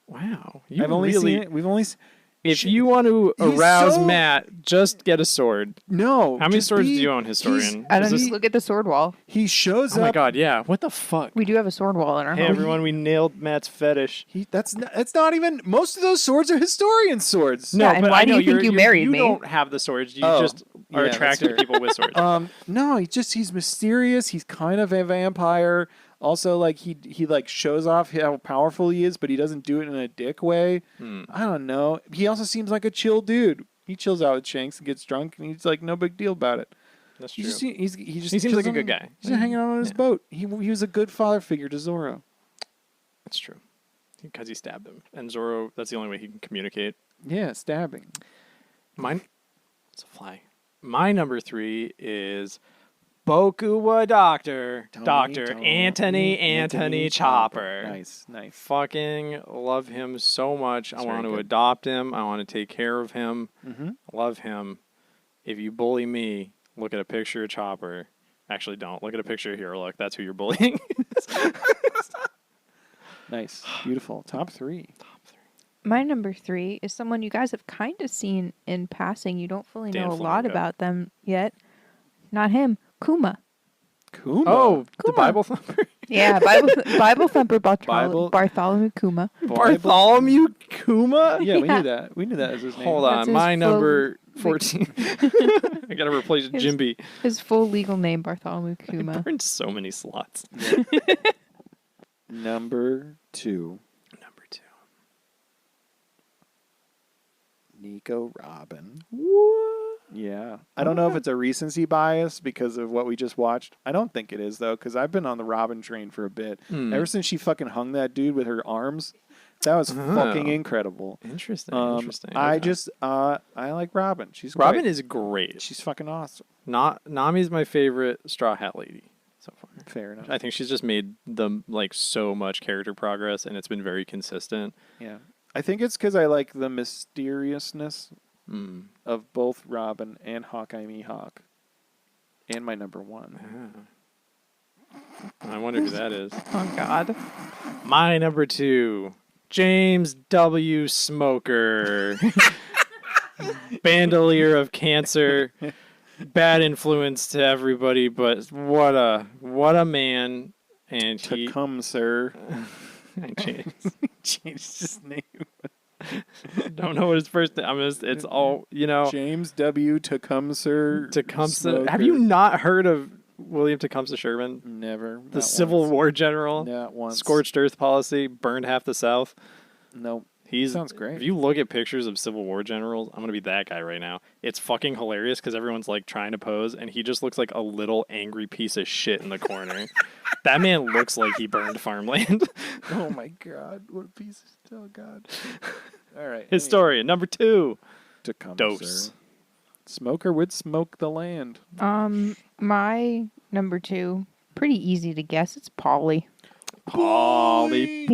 Wow. I've only seen it. We've only. If you want to He's arouse so- Matt, just get a sword. No. How many just swords be- do you own, Historian? I don't Is this- look at the sword wall. He shows Oh my up. god, yeah. What the fuck? We do have a sword wall in our Hey home. everyone, we nailed Matt's fetish. That's not even. Most of those swords are historian swords. No, Yeah, and but why I do know you think you're- you married you me? don't have the swords. You Oh, just are yeah, that's attracted to fair. people with swords. No, he's mysterious. He's kind of a vampire. Also, like he like shows off how powerful he is, but he doesn't do it in a dick way. I don't know. He also seems like a chill dude. He chills out with Shanks and gets drunk, and he's like no big deal about it. That's He true. just he just He seems chills like a on- good guy. He's just hanging out on his boat. He was a good father figure to Zoro. That's true. Because he stabbed him. And Zoro, that's the only way he can communicate. Yeah, stabbing. Mine, it's a fly. My number 3 is Boku wa Doctor. Dr. Anthony Chopper. Nice. Fucking love him so much. That's I want very to good. adopt him. I want to take care of him. Mm-hmm. Love him. If you bully me, look at a picture of Chopper Actually, don't. Look at a picture here. Look, that's who you're bullying. Nice. Beautiful. Top 3. My number 3 is someone you guys have kind of seen in passing. You don't fully Dan know a lot Flamingo. about them yet. Not him. Kuma. Kuma. Oh, the Kuma. Bible thumper. Yeah, Bible thumper Bible- Bartholomew Kuma. Bartholomew Kuma? Yeah, we Yeah. knew that. We knew that as his name. Hold That's on. his My full- number 14. I got to replace His- Jimby. His full legal name, Bartholomew Kuma. Burned so many slots. Number 2. Number 2. Nico Robin. What? Yeah. I don't know if it's a recency bias because of what we just watched. I don't think it is, though, because I've been on the Robin train for a bit. Ever since she fucking hung that dude with her arms, that was fucking incredible. Interesting. Interesting. I Okay. just, I like Robin. She's Robin great. is great. She's fucking awesome. Nami's my favorite Straw Hat Lady so far. Fair enough. I think she's just made so much character progress, and it's been very consistent. Yeah. I think it's because I like the mysteriousness of both Robin and Hawkeye Mihawk. And my number 1. I wonder who that is. Oh, God. My number 2, James W. Smoker. Bandolier of cancer. Bad influence to everybody, but what a man. And he Come, sir. changed his name. Don't know what his first name. It's all James W. Tecumseh. Tecumseh. Have you not heard of William Tecumseh Sherman? Never. The Civil War general. Not once. Scorched earth policy, burned half the South. Nope. He's Sounds great. If you look at pictures of Civil War generals, I'm gonna be that guy right now. It's fucking hilarious because everyone's like trying to pose, and he just looks like a little angry piece of shit in the corner. That man looks like he burned farmland. Oh my God! What a piece of oh God! All right. Historian number 2. Tecumseh. Dose. Smoker would smoke the land. My number 2, pretty easy to guess. It's Polly. Polly.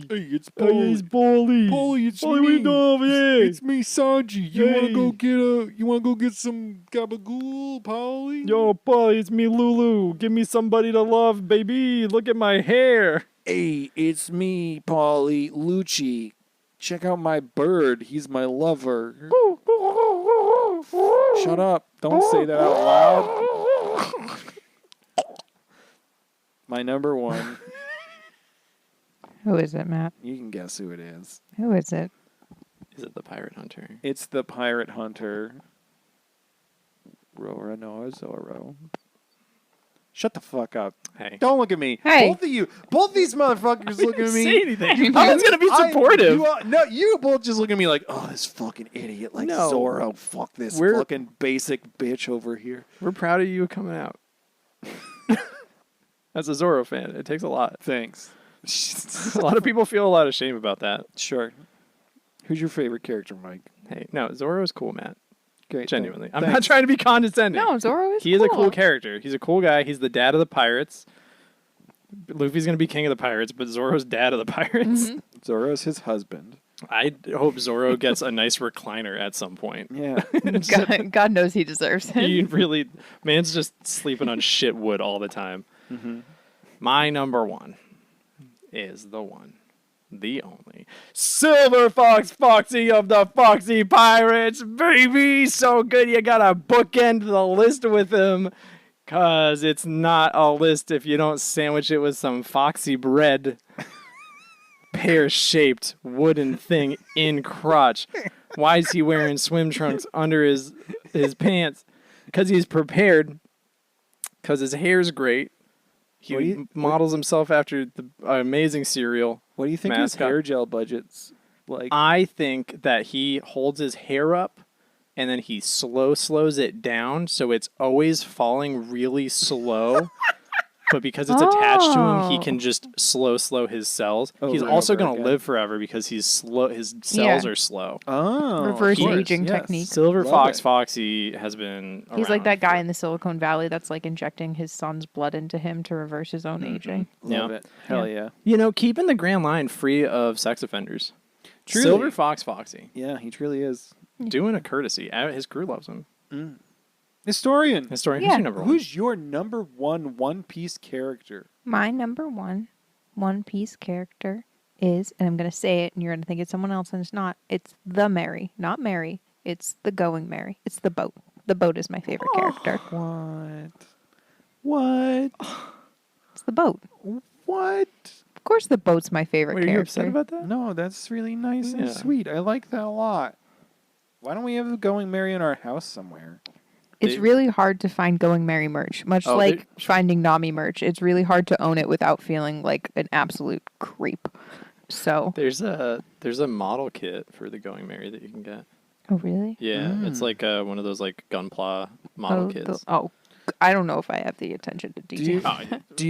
Hey, it's He's Polly. Polly, it's Polly, me. we know, yeah. It's me, Sanji. You Hey. wanna go get some gabagool, Polly? Yo, Polly, it's me, Lulu. Give me somebody to love, baby. Look at my hair. Hey, it's me, Polly Lucci. Check out my bird. He's my lover. Shut up. Don't say that out loud. My number 1. Who is it, Matt? You can guess who it is. Who is it? Is it the pirate hunter? It's the pirate hunter. Roronoa Zoro. Shut the fuck up. Hey. Don't look at me. Hey. Both these motherfuckers look at me. Say anything. I was gonna be supportive. You both just look at me like, oh, this fucking idiot, like No. Zoro. Fuck this We're- fucking basic bitch over here. We're proud of you coming out. As a Zorro fan, it takes a lot. Thanks. A lot of people feel a lot of shame about that. Sure. Who's your favorite character, Mike? Hey, no, Zorro is cool, Matt. Great. Genuinely. I'm Thanks. not trying to be condescending. No, Zoro is He is a cool character. He's a cool guy. He's the dad of the pirates. Luffy's going to be king of the pirates, but Zoro's dad of the pirates. Zoro's his husband. I hope Zoro gets a nice recliner at some point. Yeah. God knows he deserves it. He really, man's just sleeping on shit wood all the time. My number 1 is the one, the only Silver Fox Foxy of the Foxy Pirates, baby. So good you gotta bookend the list with him, cause it's not a list if you don't sandwich it with some foxy bread. Pear-shaped wooden thing in crotch. Why is he wearing swim trunks under his pants? Because he's prepared. Because his hair's great. He models himself after the amazing cereal. What do you think mascot. his hair gel budget's like? I think that he holds his hair up and then he slows it down so it's always falling really slow. But because it's attached to him, he can just slow his cells. Over He's and also over going to again. live forever because he's slow. His cells are slow. Oh, Reverse of course, aging yes. technique. Silver Love Fox it. Foxy has been He's like around that guy for- in the Silicon Valley that's like injecting his son's blood into him to reverse his own aging. Love Yeah. it. Hell yeah. You know, keeping the Grand Line free of sex offenders. Truly. Silver Fox Foxy. Yeah, he truly is. Doing a courtesy. His crew loves him. Historian. Historian, Yeah. who's your number one? Who's your number One Piece character? My number One Piece character is, and I'm going to say it, and you're going to think it's someone else, and it's not. It's the Mary, not Mary. It's the going Mary. It's the boat. The boat is my favorite character. What? It's the boat. What? Of course, the boat's my favorite Wait, are character. you upset about that? No, that's really nice and Yeah. sweet. I like that a lot. Why don't we have a Going Mary in our house somewhere? It's really hard to find Going Mary merch, much Oh, like they- finding Nami merch. It's really hard to own it without feeling like an absolute creep. So, There's a model kit for the Going Mary that you can get. oh really? Yeah, it's like one of those like Gunpla model kits. I don't know if I have the attention to Do you, detail. do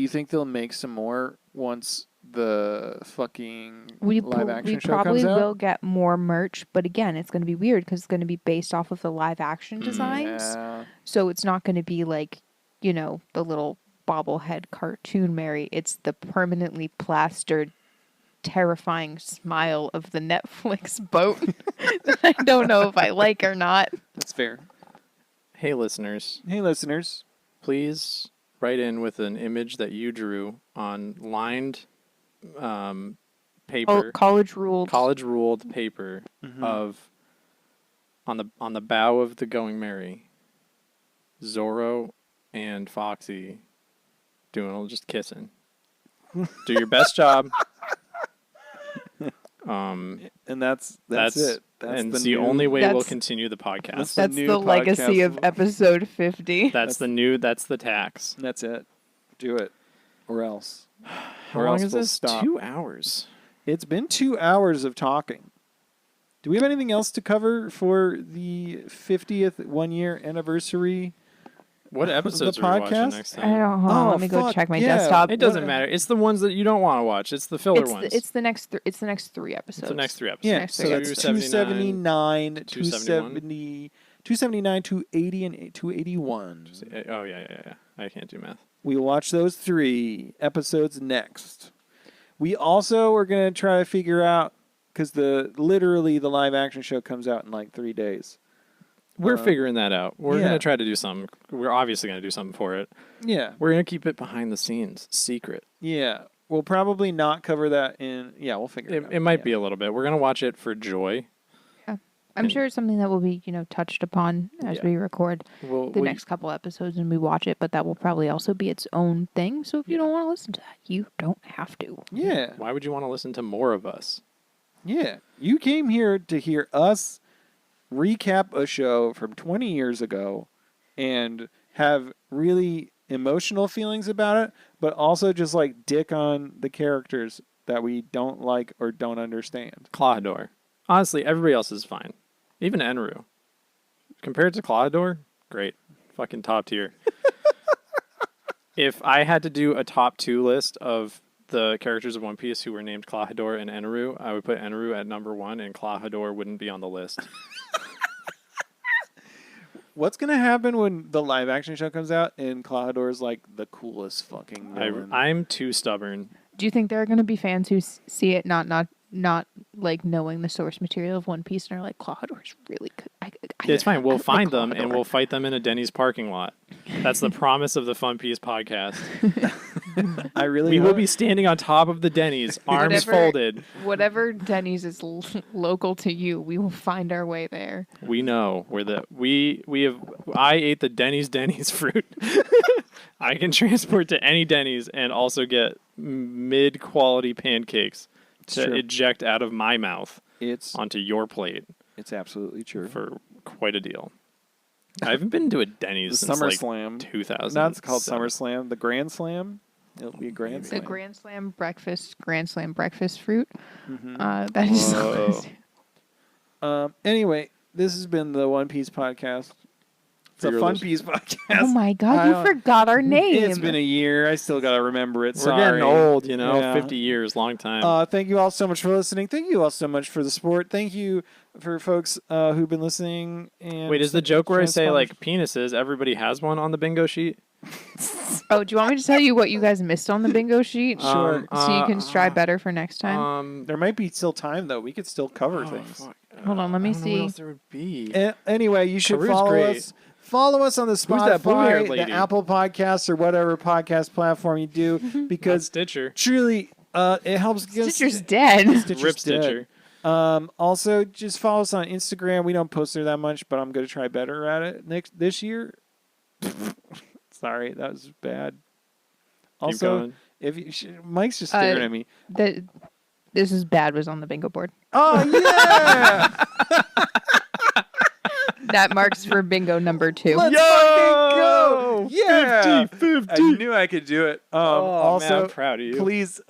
you think they'll make some more once the fucking We live action we show probably comes out? will get more merch, but again, it's going to be weird because it's going to be based off of the live action designs. Yeah. So it's not going to be like, the little bobblehead cartoon Mary. It's the permanently plastered, terrifying smile of the Netflix boat that I don't know if I like or not. That's fair. Hey, listeners, Hey, listeners. please write in with an image that you drew on lined paper, College ruled. college ruled paper of on the bow of the Going Mary, Zorro and Foxy just kissing. Do your best job. And that's it. That's the only way we'll That's- continue the podcast. the That's new the legacy podcast. of episode 50. That's the tax. That's it. Do it. Or else. How Or long else is we'll this? stop. 2 hours. It's been 2 hours of talking. Do we have anything else to cover for the 50th 1-year anniversary? What episodes are we watching podcast? next I time? don't know. Oh, Let me go fuck, check my yeah. desktop. It doesn't matter. It's the ones that you don't want to watch. It's the filler ones. It's the next. It's the next 3 episodes. It's the next 3 episodes. Yeah, Next so three that's episodes. 279, 271? 279, 280, and 281. Oh, yeah. I can't do math. We will watch those 3 episodes next. We also are going to try to figure out, because literally the live action show comes out in like 3 days. We're figuring that out. We're yeah. going to try to do something. We're obviously going to do something for it. Yeah. We're going to keep it behind the scenes, secret. Yeah. We'll probably not cover that in... Yeah, we'll figure it out. It might Yeah. be a little bit. We're going to watch it for joy. I'm sure it's something that will be, touched upon as Yeah. we record We'll, the next couple episodes and we watch it, but that will probably also be its own thing. So if you don't want to listen to that, you don't have to. Yeah. Why would you want to listen to more of us? Yeah. You came here to hear us recap a show from 20 years ago and have really emotional feelings about it, but also just like dick on the characters that we don't like or don't understand. Clawhador. Honestly, everybody else is fine. Even Enru. Compared to Clawhador, great. Fucking top tier. If I had to do a top 2 list of the characters of One Piece who were named Clawhador and Enru, I would put Enru at number 1 and Clawhador wouldn't be on the list. What's going to happen when the live action show comes out and Clawhador is like the coolest fucking villain? I'm too stubborn. Do you think there are going to be fans who see it not like knowing the source material of One Piece and are like, Clawhador's really good? It's fine. We'll like find them and Clawhador. we'll fight them in a Denny's parking lot. That's the promise of the Fun Piece podcast. I really We will hope- be standing on top of the Denny's, arms Whatever- folded. Whatever Denny's is local to you, we will find our way there. We know where I ate the Denny's fruit. I can transport to any Denny's and also get mid-quality pancakes to true. eject out of my mouth It's onto your plate absolutely true. for quite a deal. I haven't been to a Denny's The since like SummerSlam. 2000. Now it's called SummerSlam. The Grand Slam. It'll be a Grand The Slam. Grand Slam breakfast fruit. Mm-hmm. That is Whoa. Anyway, this has been the One Piece podcast. It's For a your Fun list- Piece podcast. Oh my god, I you don't- forgot our name. It's been a year. I still gotta remember it. We're Sorry. getting old, you know, Yeah. 50 years, long time. Thank you all so much for listening. Thank you all so much for the support. Thank you for folks who've been listening. And Wait, is the joke where I say transponders. like penises, everybody has one on the bingo sheet? Oh, do you want me to tell you what you guys missed on the bingo sheet? Sure. So you can strive better for next time. There might be still time though. We could still cover things. Fuck. Hold on, let me I don't know see. what else there would be. Anyway, you should Cover's follow great. us. follow us on the that blue-haired Spotify, the lady? Apple Podcasts, or whatever podcast platform you do, Not because Stitcher. truly, it helps. Stitcher's dead. Stitcher's Rip dead. Stitcher. Also, just follow us on Instagram. We don't post there that much, but I'm going to try better at it this year. Sorry, that was bad. Also, going. if you Mike's just staring at me. This is bad was on the bingo board. Oh yeah! That marks for bingo number 2. Let's fucking go! Yeah, 50. I knew I could do it. Also, man, I'm proud of you. Please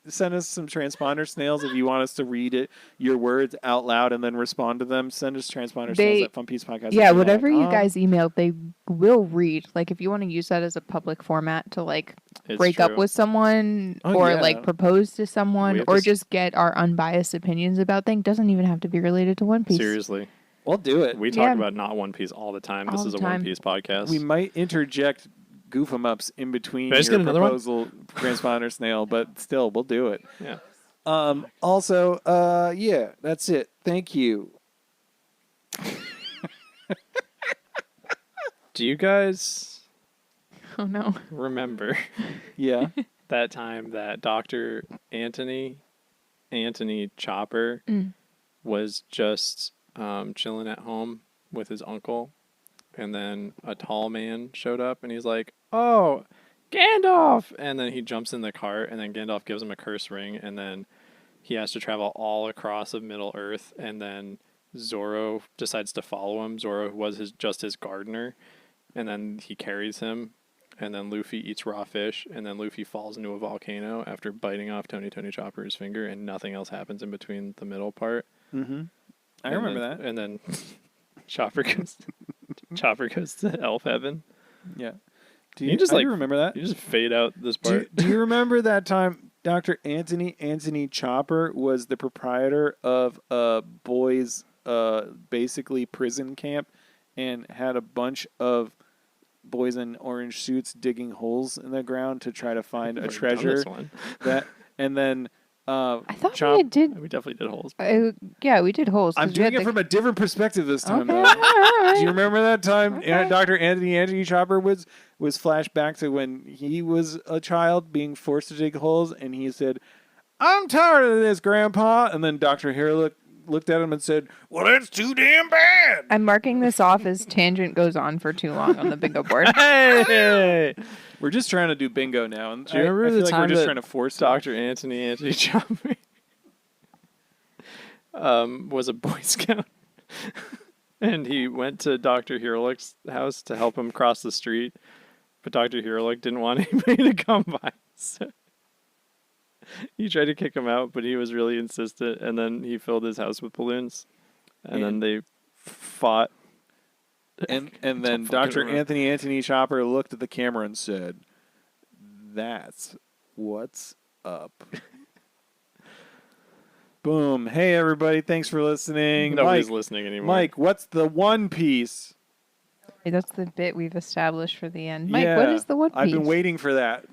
send us some transponder snails if you want us to read your words out loud and then respond to them. Send us transponder snails at funpiecepodcast. Yeah, whatever you guys email, they will read. Like if you want to use that as a public format to like break up with someone or like propose to someone or just get our unbiased opinions about things, doesn't even have to be related to One Piece. Seriously. We'll do it. We talk about not One Piece all the time. This is a One Piece podcast. We might interject goof 'em ups in between Can I just your get another one? proposal transponder snail, but still, we'll do it. Yeah. Also, yeah, that's it. Thank you. Do you guys Oh no. remember Yeah. that time that Dr. Anthony Chopper was just chilling at home with his uncle, and then a tall man showed up and he's like, "Oh, Gandalf!" And then he jumps in the cart, and then Gandalf gives him a curse ring, and then he has to travel all across of Middle Earth, and then Zoro decides to follow him. Zoro was just his gardener, and then he carries him, and then Luffy eats raw fish, and then Luffy falls into a volcano after biting off Tony Chopper's finger, and nothing else happens in between the middle part. Mm-hmm. I remember that. And then Chopper goes to elf heaven. Yeah. Do you just remember that? You just fade out this part. Do you remember that time Dr. Anthony Chopper was the proprietor of a boys' basically prison camp and had a bunch of boys in orange suits digging holes in the ground to try to find a treasure. And then I thought we did. We definitely did holes. Yeah, we did holes. I'm doing it from a different perspective this time. Okay, Though. all right. Do you remember that time Okay. Dr. Anthony Chopper was flashed back to when he was a child being forced to dig holes, and he said, "I'm tired of this, Grandpa." And then Dr. Hare looked at him and said, "Well, that's too damn bad." I'm marking this off as tangent goes on for too long on the bingo board. Hey! We're just trying to do bingo now, and Do you remember I feel the like time we're just that trying to force Dr. Anthony Chopper was a Boy Scout, and he went to Dr. Hirlick's house to help him cross the street, but Dr. Hirlick didn't want anybody to come by, so he tried to kick him out, but he was really insistent, and then he filled his house with balloons, and then they fought. And then Dr. Anthony Chopper looked at the camera and said, "That's what's up." Boom. Hey, everybody. Thanks for listening. Nobody's listening anymore. Mike, what's the One Piece? Hey, that's the bit we've established for the end. Mike, what is the One Piece? I've been waiting for that.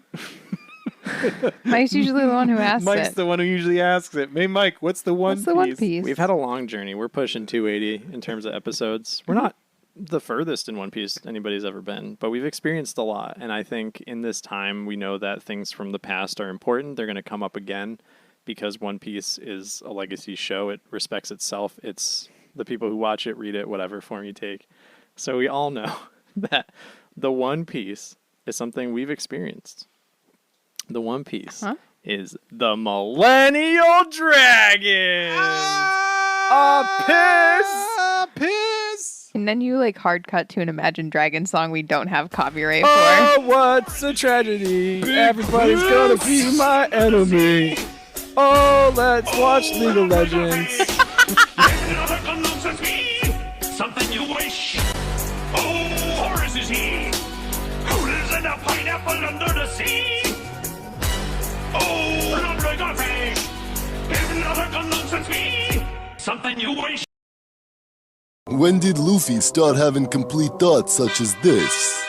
Mike's usually the one who asks Mike's it. the one who usually asks it. Hey, Mike, what's the One What's the One Piece? We've had a long journey. We're pushing 280 in terms of episodes. We're not the furthest in One Piece anybody's ever been, but we've experienced a lot. And I think in this time, we know that things from the past are important. They're going to come up again because One Piece is a legacy show. It respects itself. It's the people who watch it, read it, whatever form you take. So we all know that the One Piece is something we've experienced. The One Piece is the Millennial Dragon. A piss. And then you like hard cut to an Imagine Dragon song we don't have copyright Oh, for. what's a tragedy? Everybody's gonna be my enemy. Oh, let's watch League of Legends. Something you wish. Oh, Horace is he. Who lives in a pineapple under the sea? Oh, not like a fish. Hypnotic nonsense me. Something you wish. When did Luffy start having complete thoughts such as this?